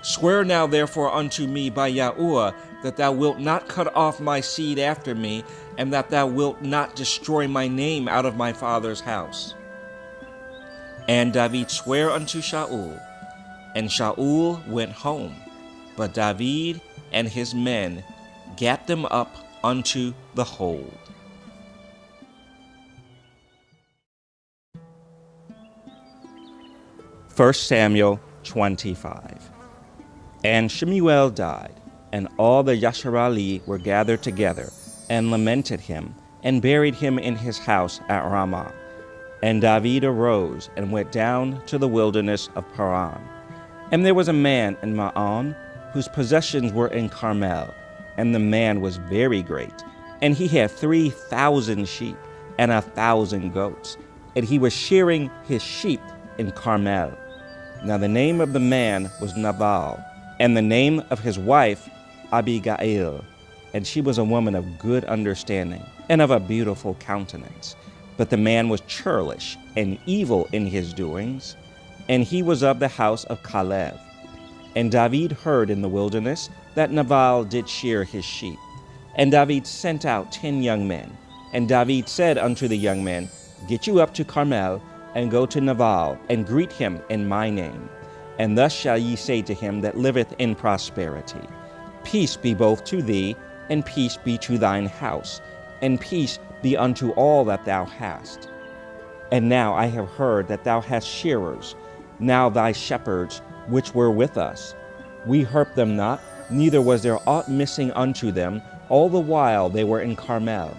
Swear now therefore unto me by Yahuwah that thou wilt not cut off my seed after me, and that thou wilt not destroy my name out of my father's house. And David sware unto Shaul, and Shaul went home, but David and his men gat them up unto the hold. First Samuel 25. And Shemuel died, and all the Yasharali were gathered together, and lamented him, and buried him in his house at Ramah. And David arose, and went down to the wilderness of Paran. And there was a man in Maon, whose possessions were in Carmel, and the man was very great. And he had 3,000 sheep, and 1,000 goats, and he was shearing his sheep in Carmel. Now the name of the man was Nabal, and the name of his wife Abigail, and she was a woman of good understanding, and of a beautiful countenance. But the man was churlish and evil in his doings, and he was of the house of Caleb. And David heard in the wilderness that Nabal did shear his sheep. And David sent out 10 young men. And David said unto the young men, Get you up to Carmel, and go to Nabal, and greet him in my name. And thus shall ye say to him that liveth in prosperity, Peace be both to thee, and peace be to thine house, and peace be unto all that thou hast. And now I have heard that thou hast shearers, now thy shepherds, which were with us. We hurt them not, neither was there aught missing unto them, all the while they were in Carmel.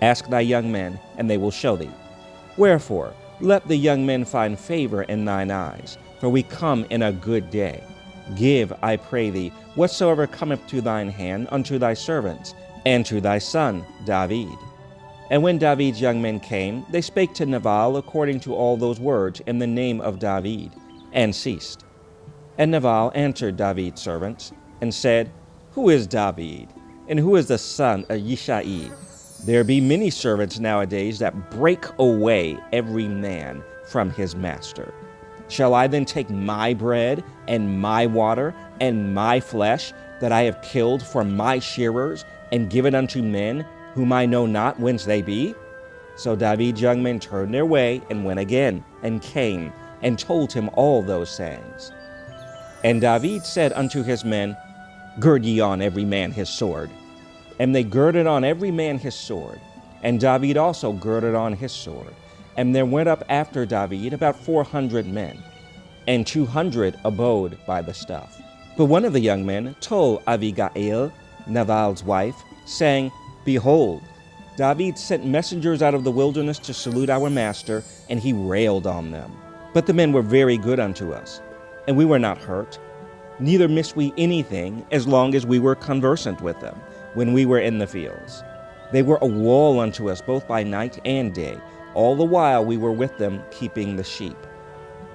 Ask thy young men, and they will show thee. Wherefore, let the young men find favor in thine eyes, for we come in a good day. Give, I pray thee, whatsoever cometh to thine hand unto thy servants, and to thy son David. And when David's young men came, they spake to Nabal according to all those words in the name of David, and ceased. And Nabal answered David's servants, and said, Who is David, and who is the son of Yishai? There be many servants nowadays that break away every man from his master. Shall I then take my bread, and my water, and my flesh, that I have killed for my shearers, and give it unto men, whom I know not whence they be? So David's young men turned their way, and went again, and came, and told him all those sayings. And David said unto his men, Gird ye on every man his sword. And they girded on every man his sword, and David also girded on his sword. And there went up after David about 400 men, and 200 abode by the stuff. But one of the young men told Abigail, Nabal's wife, saying, Behold, David sent messengers out of the wilderness to salute our master, and he railed on them. But the men were very good unto us, and we were not hurt, neither missed we anything as long as we were conversant with them, when we were in the fields. They were a wall unto us both by night and day, all the while we were with them keeping the sheep.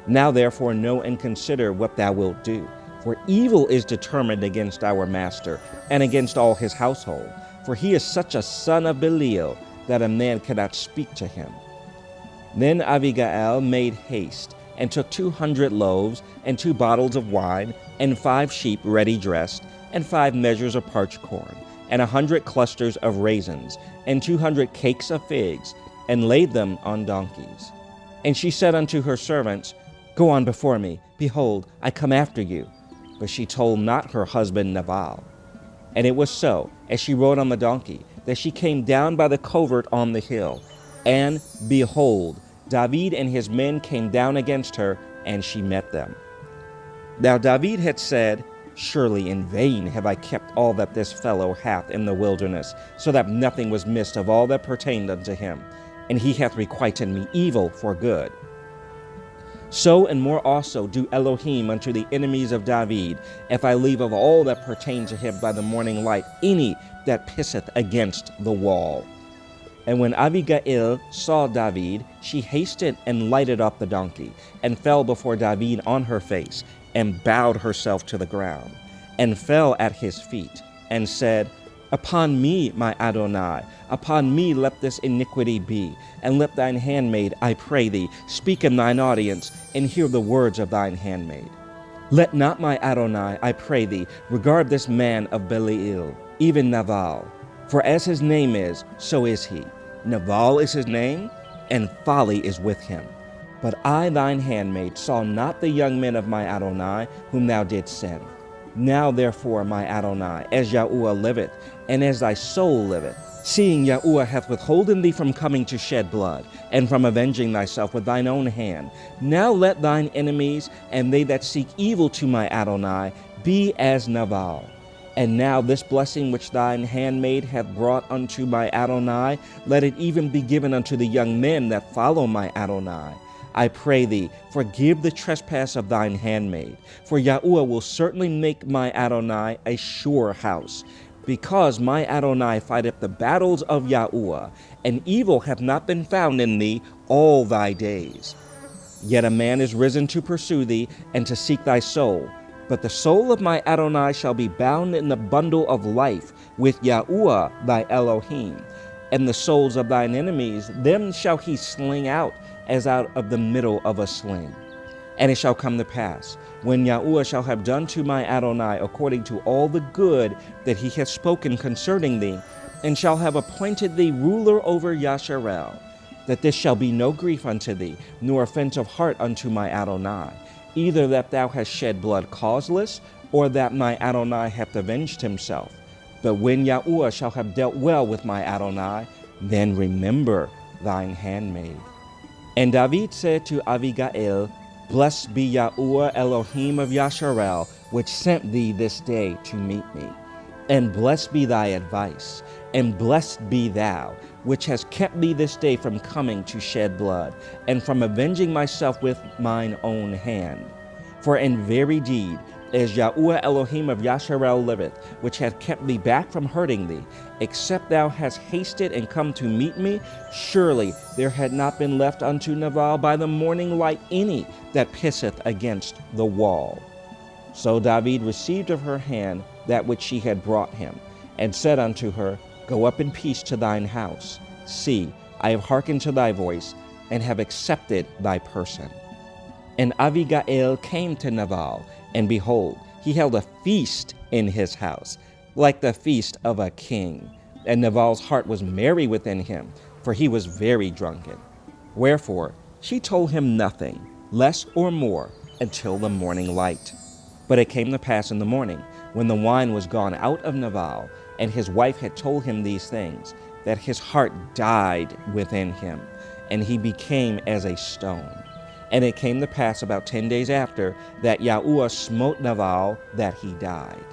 Now therefore know and consider what thou wilt do, for evil is determined against our master, and against all his household, for he is such a son of Belial, that a man cannot speak to him. Then Abigail made haste, and took 200 loaves, and 2 bottles of wine, and 5 sheep ready dressed, and 5 measures of parched corn, and 100 clusters of raisins, and 200 cakes of figs, and laid them on donkeys. And she said unto her servants, Go on before me, behold, I come after you. But she told not her husband Nabal. And it was so, as she rode on the donkey, that she came down by the covert on the hill. And, behold, David and his men came down against her, and she met them. Now David had said, Surely in vain have I kept all that this fellow hath in the wilderness, so that nothing was missed of all that pertained unto him, and he hath requited me evil for good. So and more also do Elohim unto the enemies of David, if I leave of all that pertain to him by the morning light any that pisseth against the wall. And when Abigail saw David, she hasted and lighted up the donkey, and fell before David on her face, and bowed herself to the ground, and fell at his feet, and said, Upon me, my Adonai, upon me let this iniquity be, and let thine handmaid, I pray thee, speak in thine audience, and hear the words of thine handmaid. Let not my Adonai, I pray thee, regard this man of Belial, even Nabal, for as his name is, so is he. Nabal is his name, and folly is with him. But I, thine handmaid, saw not the young men of my Adonai, whom thou didst send. Now therefore, my Adonai, as Yahuwah liveth, and as thy soul liveth, seeing Yahuwah hath withholden thee from coming to shed blood, and from avenging thyself with thine own hand, now let thine enemies, and they that seek evil to my Adonai, be as Nabal. And now this blessing which thine handmaid hath brought unto my Adonai, let it even be given unto the young men that follow my Adonai. I pray thee, forgive the trespass of thine handmaid, for Yahuwah will certainly make my Adonai a sure house, because my Adonai fighteth the battles of Yahuwah, and evil hath not been found in thee all thy days. Yet a man is risen to pursue thee, and to seek thy soul. But the soul of my Adonai shall be bound in the bundle of life with Yahuwah thy Elohim, and the souls of thine enemies, them shall he sling out as out of the middle of a sling. And it shall come to pass, when Yahuwah shall have done to my Adonai according to all the good that he hath spoken concerning thee, and shall have appointed thee ruler over Yasharel, that this shall be no grief unto thee, nor offense of heart unto my Adonai, either that thou hast shed blood causeless, or that my Adonai hath avenged himself. But when Yahuwah shall have dealt well with my Adonai, then remember thine handmaid. And David said to Abigail, Blessed be Yahuwah Elohim of Yasharel, which sent thee this day to meet me. And blessed be thy advice, and blessed be thou, which hast kept me this day from coming to shed blood, and from avenging myself with mine own hand. For in very deed, as Yahuwah Elohim of Yasharel liveth, which hath kept thee back from hurting thee, except thou hast hasted and come to meet me, surely there had not been left unto Nabal by the morning light any that pisseth against the wall. So David received of her hand that which she had brought him, and said unto her, Go up in peace to thine house. See, I have hearkened to thy voice, and have accepted thy person. And Abigail came to Nabal, and behold, he held a feast in his house, like the feast of a king. And Nabal's heart was merry within him, for he was very drunken. Wherefore she told him nothing, less or more, until the morning light. But it came to pass in the morning, when the wine was gone out of Nabal, and his wife had told him these things, that his heart died within him, and he became as a stone. And it came to pass about 10 days after, that Yahuwah smote Nabal, that he died.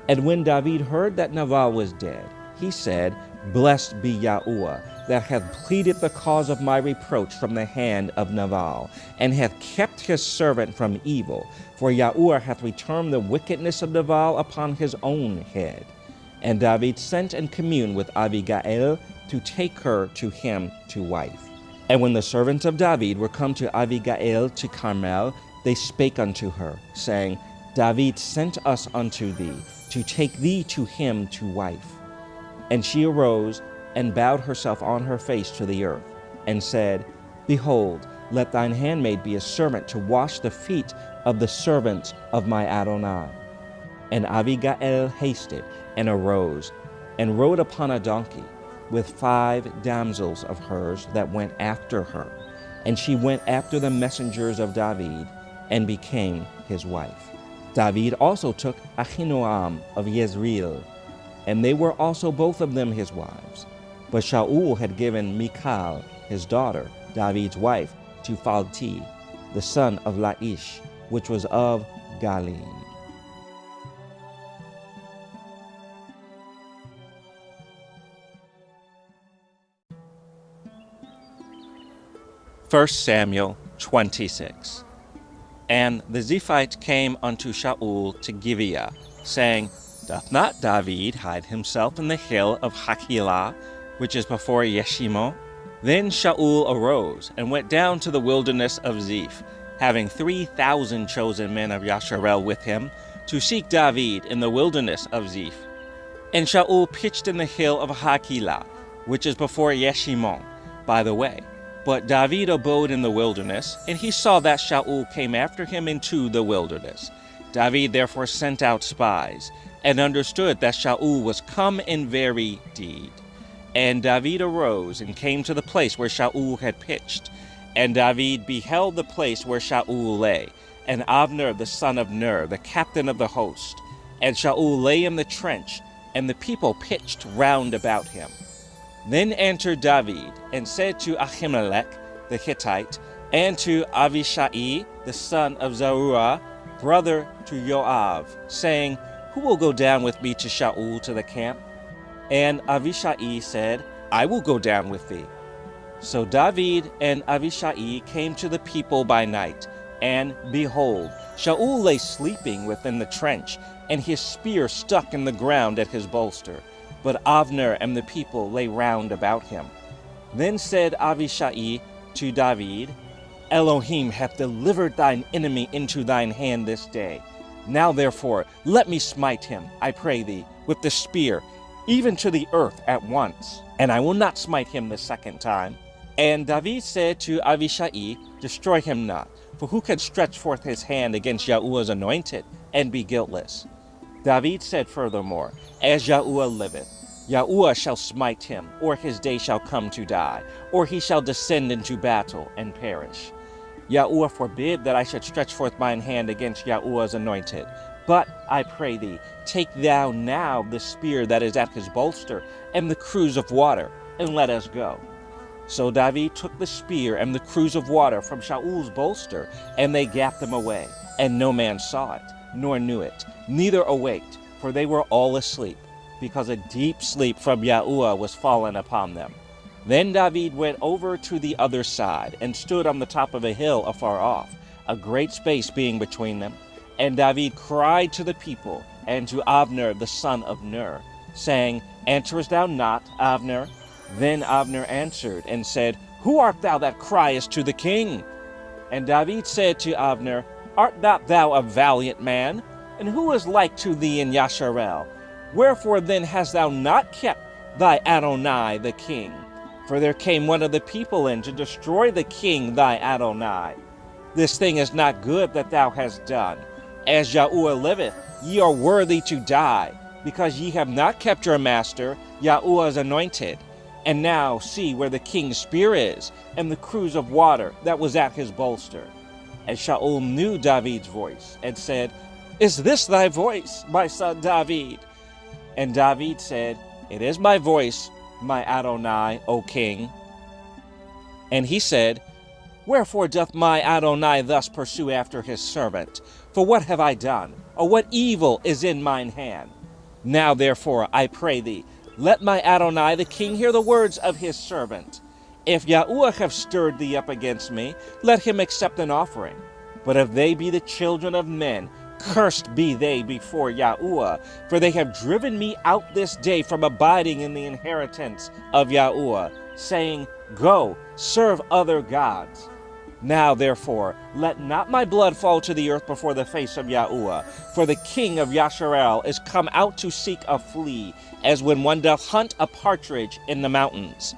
And when David heard that Nabal was dead, he said, Blessed be Yahuwah, that hath pleaded the cause of my reproach from the hand of Nabal, and hath kept his servant from evil. For Yahuwah hath returned the wickedness of Nabal upon his own head. And David sent and communed with Abigail to take her to him to wife. And when the servants of David were come to Abigail to Carmel, they spake unto her, saying, David sent us unto thee, to take thee to him to wife. And she arose, and bowed herself on her face to the earth, and said, Behold, let thine handmaid be a servant to wash the feet of the servants of my Adonai. And Abigail hasted, and arose, and rode upon a donkey, with 5 damsels of hers that went after her. And she went after the messengers of David, and became his wife. David also took Ahinoam of Jezreel, and they were also both of them his wives. But Shaul had given Michal, his daughter, David's wife, to Phalti, the son of Laish, which was of Galim. 1 Samuel 26. And the Ziphite came unto Shaul to Gibeah, saying, Doth not David hide himself in the hill of Hachilah, which is before Yeshimo? Then Shaul arose and went down to the wilderness of Ziph, having 3,000 chosen men of Yasharel with him, to seek David in the wilderness of Ziph. And Shaul pitched in the hill of Hachilah, which is before Yeshimon, by the way. But David abode in the wilderness, and he saw that Shaul came after him into the wilderness. David therefore sent out spies, and understood that Shaul was come in very deed. And David arose and came to the place where Shaul had pitched. And David beheld the place where Shaul lay, and Abner the son of Ner, the captain of the host. And Shaul lay in the trench, and the people pitched round about him. Then entered David, and said to Ahimelech the Hittite, and to Avishai the son of Zeruiah, brother to Joab, saying, Who will go down with me to Shaul to the camp? And Avishai said, I will go down with thee. So David and Avishai came to the people by night, and behold, Shaul lay sleeping within the trench, and his spear stuck in the ground at his bolster. But Abner and the people lay round about him. Then said Avishai to David, Elohim hath delivered thine enemy into thine hand this day. Now therefore let me smite him, I pray thee, with the spear, even to the earth at once, and I will not smite him the second time. And David said to Avishai, Destroy him not, for who can stretch forth his hand against Yahuwah's anointed, and be guiltless? David said furthermore, As Yahuwah liveth, Yahuwah shall smite him, or his day shall come to die, or he shall descend into battle and perish. Yahuwah forbid that I should stretch forth mine hand against Yahuwah's anointed. But, I pray thee, take thou now the spear that is at his bolster, and the cruse of water, and let us go. So David took the spear and the cruse of water from Shaul's bolster, and they gat them away. And no man saw it, nor knew it, neither awaked, for they were all asleep, because a deep sleep from Yahuwah was fallen upon them. Then David went over to the other side, and stood on the top of a hill afar off, a great space being between them. And David cried to the people, and to Abner the son of Ner, saying, Answerest thou not, Abner? Then Abner answered and said, Who art thou that criest to the king? And David said to Abner, Art not thou a valiant man? And who is like to thee in Yasharel? Wherefore then hast thou not kept thy Adonai the king? For there came one of the people in to destroy the king thy Adonai. This thing is not good that thou hast done. As Yahuwah liveth, ye are worthy to die, because ye have not kept your master, Yahuwah's anointed. And now see where the king's spear is, and the cruse of water that was at his bolster. And Shaul knew David's voice, and said, Is this thy voice, my son David? And David said, It is my voice, my Adonai, O king. And he said, Wherefore doth my Adonai thus pursue after his servant? For what have I done? Or what evil is in mine hand? Now therefore, I pray thee, let my Adonai the king hear the words of his servant. If Yahuwah have stirred thee up against me, let him accept an offering. But if they be the children of men, cursed be they before Yahuwah, for they have driven me out this day from abiding in the inheritance of Yahuwah, saying, Go, serve other gods. Now, therefore, let not my blood fall to the earth before the face of Yahuwah, for the king of Yasharel is come out to seek a flea, as when one doth hunt a partridge in the mountains.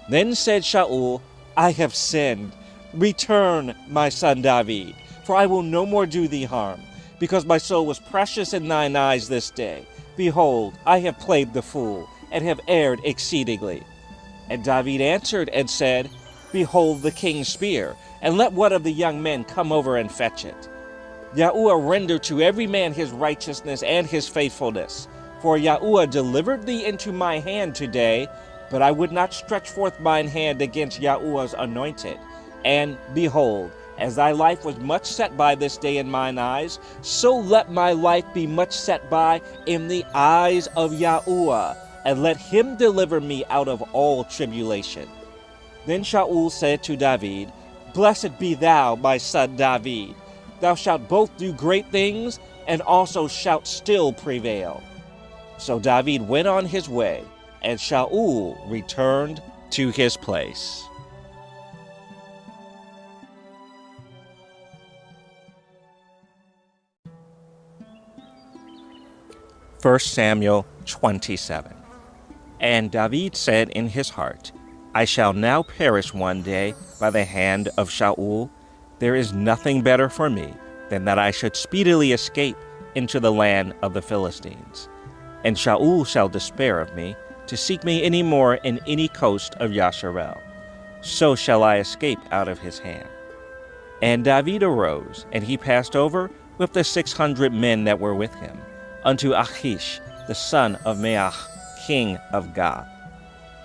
Then said Shaul, I have sinned. Return, my son David, for I will no more do thee harm, because my soul was precious in thine eyes this day. Behold, I have played the fool, and have erred exceedingly. And David answered and said, Behold the king's spear, and let one of the young men come over and fetch it. Yahuwah render to every man his righteousness and his faithfulness. For Yahuwah delivered thee into my hand today, but I would not stretch forth mine hand against Yahuwah's anointed. And behold, as thy life was much set by this day in mine eyes, so let my life be much set by in the eyes of Yahuwah, and let him deliver me out of all tribulation. Then Shaul said to David, Blessed be thou, my son David. Thou shalt both do great things, and also shalt still prevail. So David went on his way, and Shaul returned to his place. 1 Samuel 27. And David said in his heart, I shall now perish one day by the hand of Shaul. There is nothing better for me than that I should speedily escape into the land of the Philistines. And Shaul shall despair of me, to seek me any more in any coast of Yasharel. so shall I escape out of his hand. And David arose, and he passed over with the 600 men that were with him, unto Achish, the son of Maach, king of Gath.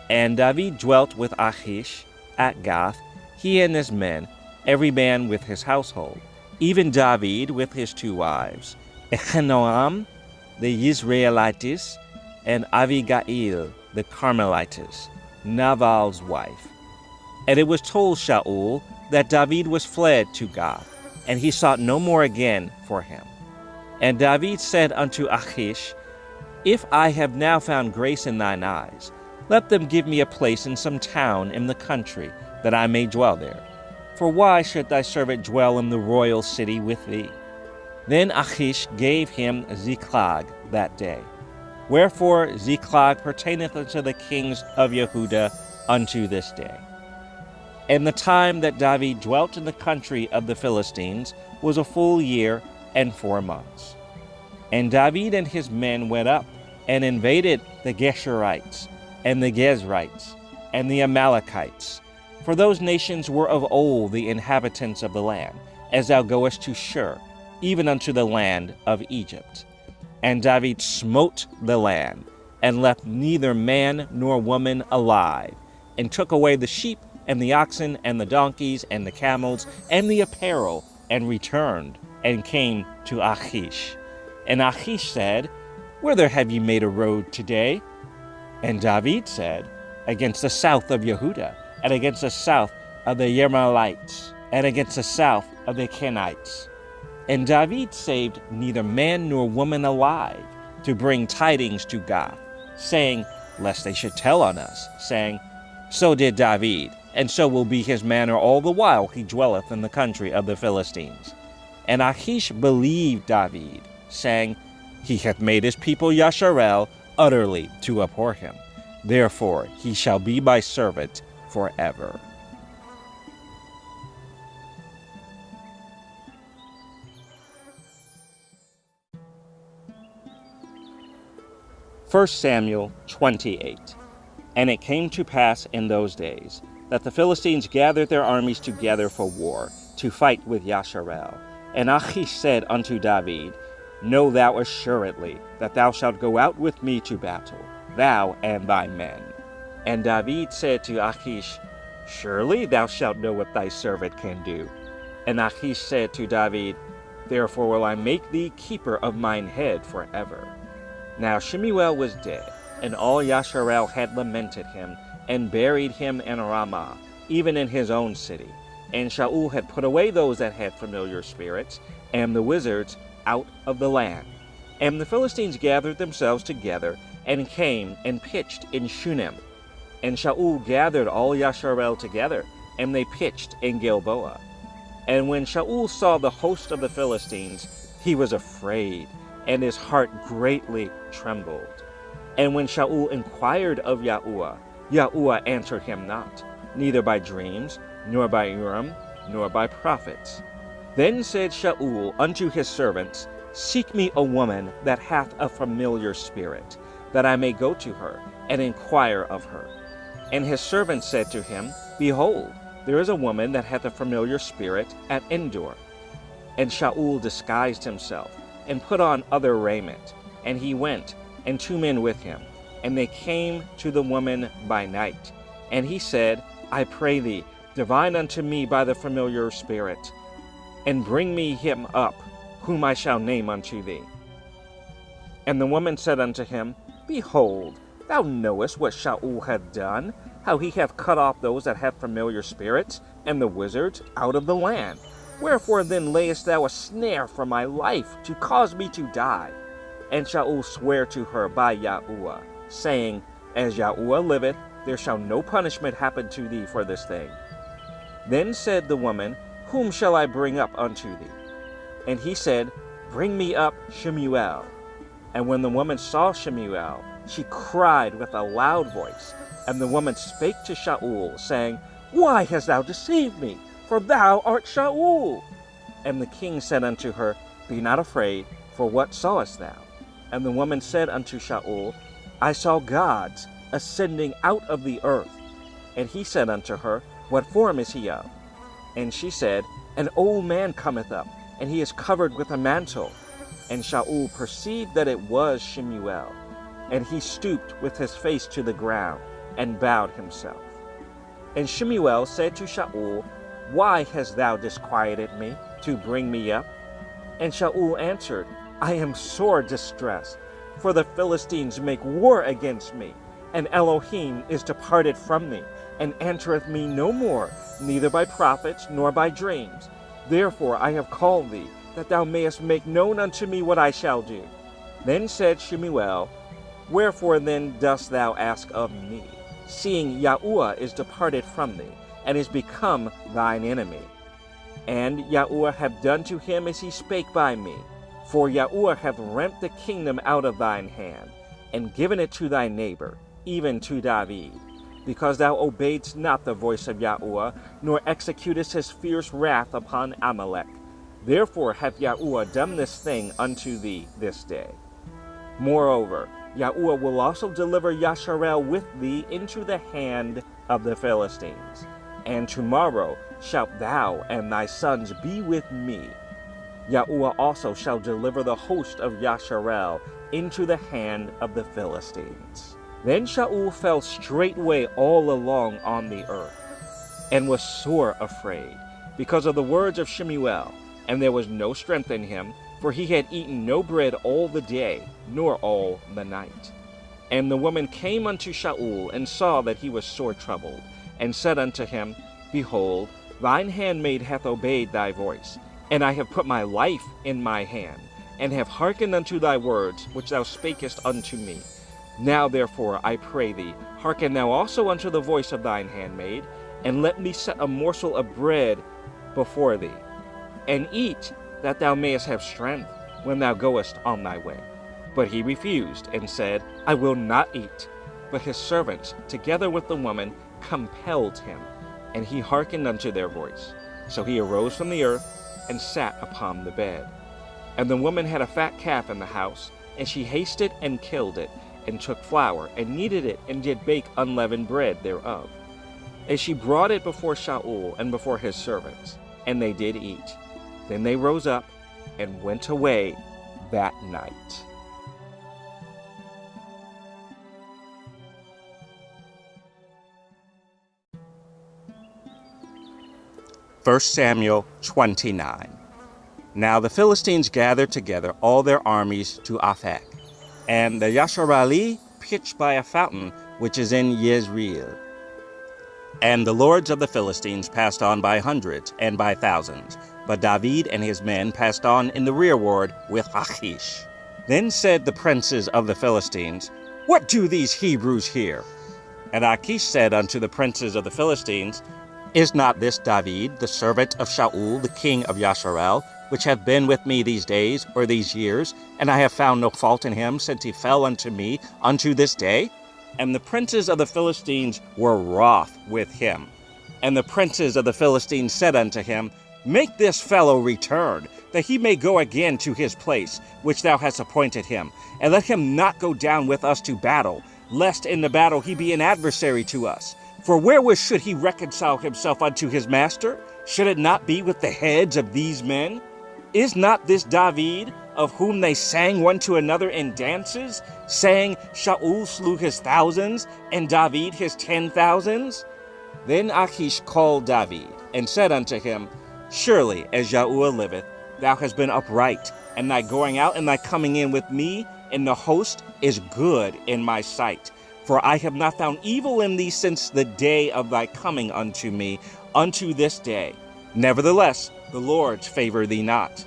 And David dwelt with Achish at Gath, he and his men, every man with his household, even David with his 2 wives, Echinoam, the Israelites, and Abigail, the Carmelites, Nabal's wife. And it was told Shaul that David was fled to Gath, and he sought no more again for him. And David said unto Achish, If I have now found grace in thine eyes, let them give me a place in some town in the country, that I may dwell there. For why should thy servant dwell in the royal city with thee? Then Achish gave him Ziklag that day. Wherefore Ziklag pertaineth unto the kings of Yehudah unto this day. And the time that David dwelt in the country of the Philistines was a full year and 4 months. And David and his men went up and invaded the Geshurites and the Gezrites and the Amalekites. For those nations were of old the inhabitants of the land, as thou goest to Shur, even unto the land of Egypt. And David smote the land, and left neither man nor woman alive, and took away the sheep and the oxen and the donkeys and the camels and the apparel, and returned, and came to Achish. And Achish said, Whither have ye made a road today? And David said, Against the south of Yehudah, and against the south of the Yermalites, and against the south of the Kenites. And David saved neither man nor woman alive, to bring tidings to Gath, saying, Lest they should tell on us, saying, So did David, and so will be his manner all the while he dwelleth in the country of the Philistines. And Achish believed David, saying, He hath made his people Yasharel utterly to abhor him. Therefore he shall be my servant forever. First Samuel 28. And it came to pass in those days that the Philistines gathered their armies together for war, to fight with Yasharel. And Achish said unto David, Know thou assuredly that thou shalt go out with me to battle, thou and thy men. And David said to Achish, Surely thou shalt know what thy servant can do. And Achish said to David, Therefore will I make thee keeper of mine head forever. Now Shemuel was dead, and all Yasharel had lamented him, and buried him in Ramah, even in his own city. And Shaul had put away those that had familiar spirits, and the wizards, out of the land. And the Philistines gathered themselves together, and came and pitched in Shunem. And Shaul gathered all Yasharel together, and they pitched in Gilboa. And when Shaul saw the host of the Philistines, he was afraid, and his heart greatly trembled. And when Shaul inquired of Yahuwah, Yahuwah answered him not, neither by dreams, nor by Urim, nor by prophets. Then said Shaul unto his servants, Seek me a woman that hath a familiar spirit, that I may go to her, and inquire of her. And his servants said to him, Behold, there is a woman that hath a familiar spirit at Endor. And Shaul disguised himself, and put on other raiment, and he went, and 2 men with him, and they came to the woman by night. And he said, I pray thee, divine unto me by the familiar spirit, and bring me him up, whom I shall name unto thee. And the woman said unto him, Behold, thou knowest what Shaul hath done, how he hath cut off those that have familiar spirits, and the wizards, out of the land. Wherefore then layest thou a snare for my life, to cause me to die? And Shaul sware to her by Yahuwah, saying, As Yahuwah liveth, there shall no punishment happen to thee for this thing. Then said the woman, Whom shall I bring up unto thee? And he said, Bring me up Shemuel. And when the woman saw Shemuel, she cried with a loud voice. And the woman spake to Shaul, saying, Why hast thou deceived me? For thou art Shaul. And the king said unto her, Be not afraid, for what sawest thou? And the woman said unto Shaul, I saw gods ascending out of the earth. And he said unto her, What form is he of? And she said, An old man cometh up, and he is covered with a mantle. And Shaul perceived that it was Shemuel, and he stooped with his face to the ground, and bowed himself. And Shemuel said to Shaul, Why hast thou disquieted me, to bring me up? And Shaul answered, I am sore distressed, for the Philistines make war against me, and Elohim is departed from me, and answereth me no more, neither by prophets nor by dreams. Therefore I have called thee, that thou mayest make known unto me what I shall do. Then said Shemuel, Wherefore then dost thou ask of me, seeing Yahuwah is departed from thee, and is become thine enemy? And Yahuwah hath done to him as he spake by me. For Yahuwah hath rent the kingdom out of thine hand, and given it to thy neighbor, even to David, because thou obeyedst not the voice of Yahuwah, nor executest his fierce wrath upon Amalek. Therefore hath Yahuwah done this thing unto thee this day. Moreover, Yahuwah will also deliver Yasharel with thee into the hand of the Philistines. And tomorrow shalt thou and thy sons be with me. Yahuwah also shall deliver the host of Yasharel into the hand of the Philistines. Then Shaul fell straightway all along on the earth, and was sore afraid, because of the words of Shemuel, and there was no strength in him, for he had eaten no bread all the day, nor all the night. And the woman came unto Shaul, and saw that he was sore troubled, and said unto him, Behold, thine handmaid hath obeyed thy voice, and I have put my life in my hand, and have hearkened unto thy words, which thou spakest unto me. Now therefore, I pray thee, hearken thou also unto the voice of thine handmaid, and let me set a morsel of bread before thee, and eat, that thou mayest have strength when thou goest on thy way. But he refused, and said, I will not eat. But his servants, together with the woman, compelled him, and he hearkened unto their voice. So he arose from the earth, and sat upon the bed. And the woman had a fat calf in the house, and she hasted and killed it, and took flour, and kneaded it, and did bake unleavened bread thereof. And she brought it before Shaul and before his servants, and they did eat. Then they rose up and went away that night. 1 Samuel 29. Now the Philistines gathered together all their armies to Aphek, and the Yasharali pitched by a fountain which is in Jezreel. And the lords of the Philistines passed on by hundreds and by thousands, but David and his men passed on in the rearward with Achish. Then said the princes of the Philistines, What do these Hebrews here? And Achish said unto the princes of the Philistines, Is not this David, the servant of Shaul, the king of Yasharel, which hath been with me these days or these years, and I have found no fault in him since he fell unto me unto this day? And the princes of the Philistines were wroth with him. And the princes of the Philistines said unto him, Make this fellow return, that he may go again to his place, which thou hast appointed him, and let him not go down with us to battle, lest in the battle he be an adversary to us. For wherewith should he reconcile himself unto his master? Should it not be with the heads of these men? Is not this David, of whom they sang one to another in dances, saying, Shaul slew his thousands, and David his 10,000s? Then Achish called David, and said unto him, Surely, as Yahuwah liveth, thou hast been upright, and thy going out and thy coming in with me in the host is good in my sight. For I have not found evil in thee since the day of thy coming unto me, unto this day. Nevertheless, the Lord's favor thee not.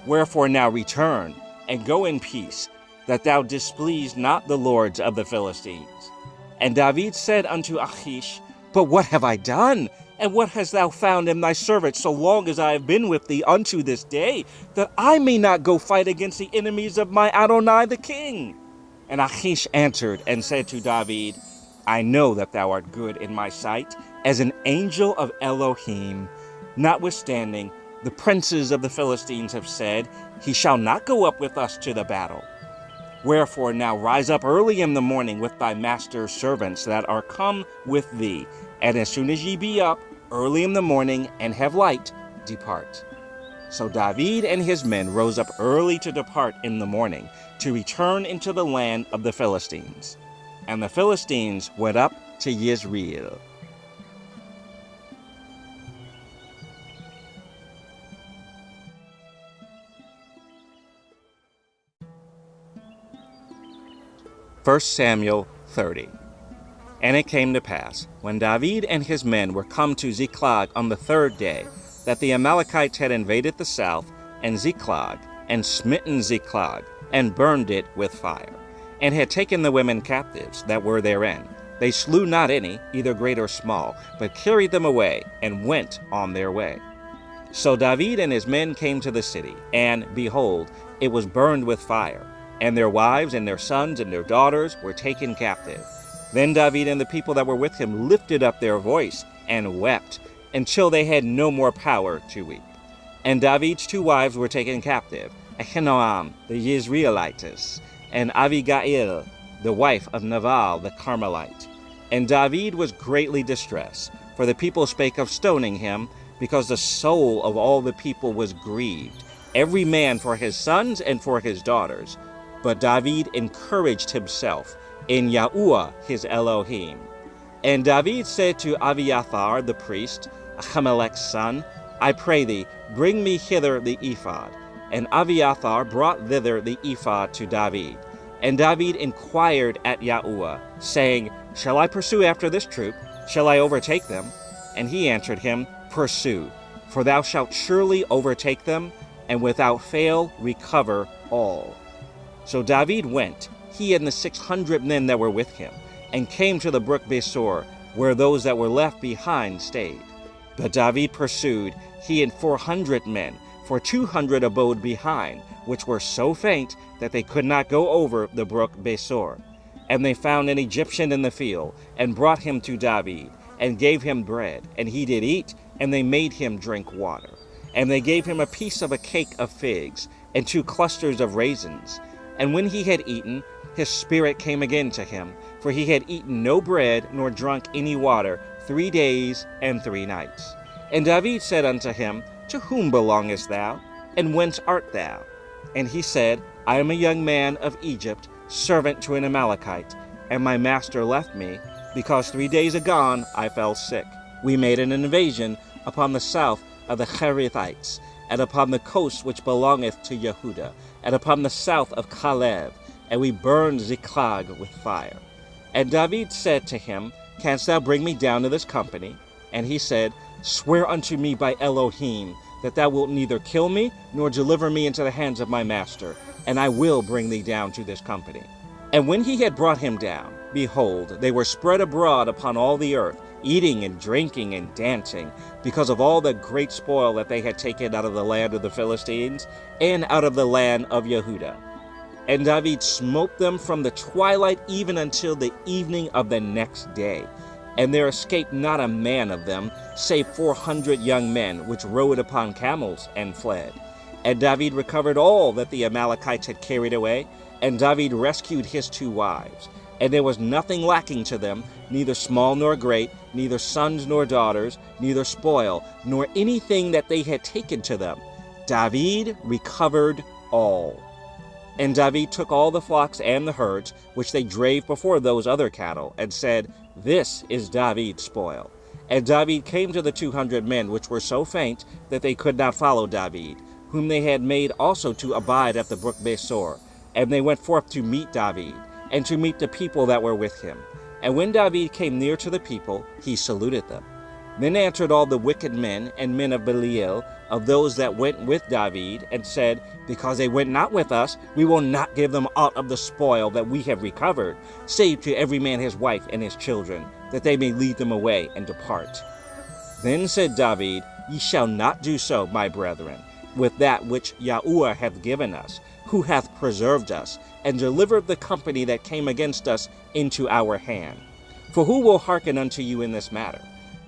Wherefore now return, and go in peace, that thou displease not the lords of the Philistines. And David said unto Achish, But what have I done? And what hast thou found in thy servant so long as I have been with thee unto this day, that I may not go fight against the enemies of my Adonai the king? And Achish answered and said to David, I know that thou art good in my sight, as an angel of Elohim. Notwithstanding, the princes of the Philistines have said, He shall not go up with us to the battle. Wherefore now rise up early in the morning with thy master's servants that are come with thee, and as soon as ye be up, early in the morning and have light, depart. So David and his men rose up early to depart in the morning, to return into the land of the Philistines. And the Philistines went up to Yizreel. First Samuel 30. And it came to pass, when David and his men were come to Ziklag on the third day, that the Amalekites had invaded the south, and Ziklag, and smitten Ziklag, and burned it with fire, and had taken the women captives that were therein. They slew not any, either great or small, but carried them away, and went on their way. So David and his men came to the city, and, behold, it was burned with fire, and their wives and their sons and their daughters were taken captive. Then David and the people that were with him lifted up their voice, and wept, until they had no more power to weep. And David's two wives were taken captive, Ahinoam the Yisraelitess, and Abigail, the wife of Nabal the Carmelite. And David was greatly distressed, for the people spake of stoning him, because the soul of all the people was grieved, every man for his sons and for his daughters. But David encouraged himself in Yahuwah his Elohim. And David said to Abiathar the priest, Ahimelech's son, I pray thee, bring me hither the ephod. And Abiathar brought thither the ephod to David. And David inquired at Yahuwah, saying, Shall I pursue after this troop? Shall I overtake them? And he answered him, Pursue, for thou shalt surely overtake them, and without fail recover all. So David went, he and the 600 men that were with him, and came to the brook Besor, where those that were left behind stayed. But David pursued, he and 400 men, for 200 abode behind, which were so faint that they could not go over the brook Besor. And they found an Egyptian in the field, and brought him to David, and gave him bread, and he did eat, and they made him drink water. And they gave him a piece of a cake of figs, and 2 clusters of raisins. And when he had eaten, his spirit came again to him, for he had eaten no bread nor drunk any water 3 days and 3 nights. And David said unto him, To whom belongest thou, and whence art thou? And he said, I am a young man of Egypt, servant to an Amalekite, and my master left me, because 3 days agone I fell sick. We made an invasion upon the south of the Cherethites, and upon the coast which belongeth to Yehudah, and upon the south of Caleb, and we burned Ziklag with fire. And David said to him, Canst thou bring me down to this company? And he said, Swear unto me by Elohim, that thou wilt neither kill me, nor deliver me into the hands of my master, and I will bring thee down to this company. And when he had brought him down, behold, they were spread abroad upon all the earth, eating and drinking and dancing, because of all the great spoil that they had taken out of the land of the Philistines, and out of the land of Yehudah. And David smote them from the twilight even until the evening of the next day. And there escaped not a man of them, save 400 young men, which rode upon camels and fled. And David recovered all that the Amalekites had carried away, and David rescued his 2 wives. And there was nothing lacking to them, neither small nor great, neither sons nor daughters, neither spoil, nor anything that they had taken to them. David recovered all. And David took all the flocks and the herds, which they drave before those other cattle, and said, This is David's spoil. And David came to the 200 men which were so faint that they could not follow David, whom they had made also to abide at the brook Besor. And they went forth to meet David, and to meet the people that were with him. And when David came near to the people, he saluted them. Then answered all the wicked men and men of Belial, of those that went with David, and said, Because they went not with us, we will not give them aught of the spoil that we have recovered, save to every man his wife and his children, that they may lead them away and depart. Then said David, Ye shall not do so, my brethren, with that which Yahuwah hath given us, who hath preserved us, and delivered the company that came against us into our hand. For who will hearken unto you in this matter?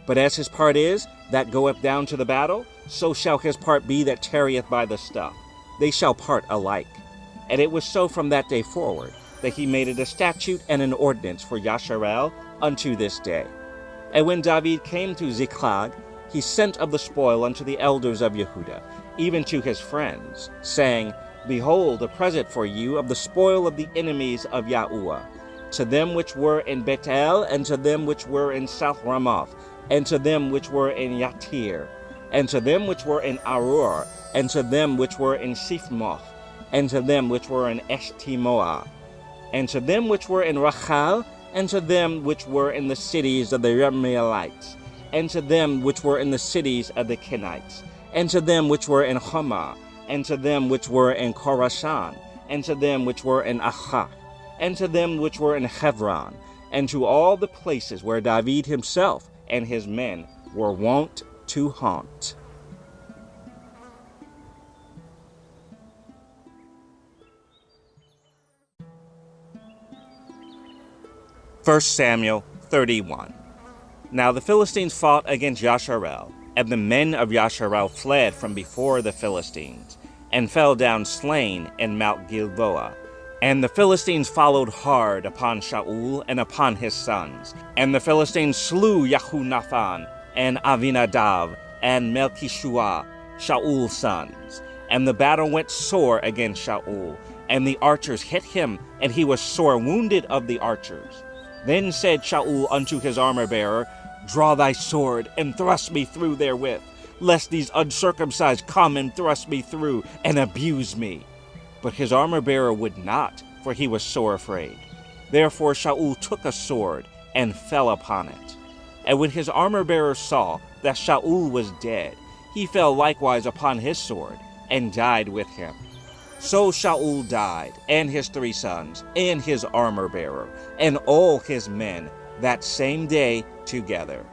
But as his part is, that goeth down to the battle, so shall his part be that tarrieth by the stuff. They shall part alike. And it was so from that day forward, that he made it a statute and an ordinance for Yasharel unto this day. And when David came to Ziklag, he sent of the spoil unto the elders of Yehuda, even to his friends, saying, Behold, a present for you of the spoil of the enemies of Yahuwah, to them which were in Bethel, and to them which were in South Ramoth, and to them which were in Yatir, and to them which were in Arur, and to them which were in Shephmoth, and to them which were in Eshtemoa, and to them which were in Rachal, and to them which were in the cities of the Yermeelites, and to them which were in the cities of the Kenites, and to them which were in Hamah, and to them which were in Khorashan, and to them which were in Achach, and to them which were in Hebron, and to all the places where David himself and his men were wont to haunt. 1 Samuel 31. Now the Philistines fought against Yasharel, and the men of Yasharel fled from before the Philistines, and fell down slain in Mount Gilboa. And the Philistines followed hard upon Shaul and upon his sons. And the Philistines slew Yehunathan, and Avinadav, and Melchishua, Shaul's sons. And the battle went sore against Shaul, and the archers hit him, and he was sore wounded of the archers. Then said Shaul unto his armor-bearer, Draw thy sword, and thrust me through therewith, lest these uncircumcised come and thrust me through, and abuse me. But his armor-bearer would not, for he was sore afraid. Therefore Shaul took a sword, and fell upon it. And when his armor-bearer saw that Shaul was dead, he fell likewise upon his sword, and died with him. So Shaul died, and his 3 sons, and his armor-bearer, and all his men, that same day together.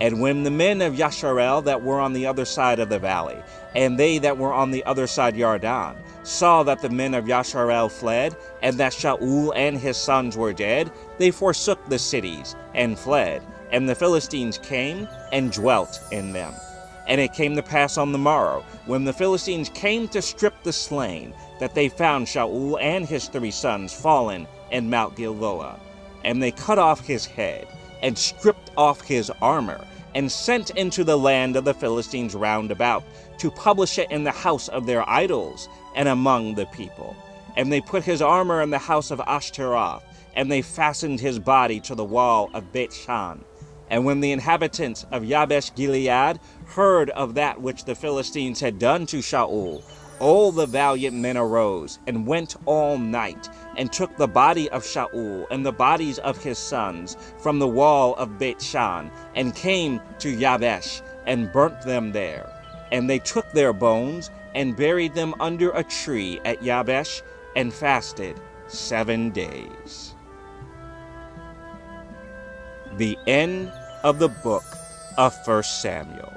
And when the men of Yasharel that were on the other side of the valley, and they that were on the other side Yarden, saw that the men of Yasharel fled, and that Shaul and his sons were dead, they forsook the cities, and fled, and the Philistines came and dwelt in them. And it came to pass on the morrow, when the Philistines came to strip the slain, that they found Shaul and his 3 sons fallen in Mount Gilboa. And they cut off his head, and stripped off his armor, and sent into the land of the Philistines round about, to publish it in the house of their idols, and among the people. And they put his armor in the house of Ashtaroth, and they fastened his body to the wall of Beth-shan. And when the inhabitants of Yabesh Gilead heard of that which the Philistines had done to Shaul, all the valiant men arose, and went all night, and took the body of Shaul and the bodies of his sons from the wall of Beth-shan, and came to Yabesh, and burnt them there. And they took their bones, and buried them under a tree at Yabesh, and fasted 7 days. The end of the book of 1 Samuel.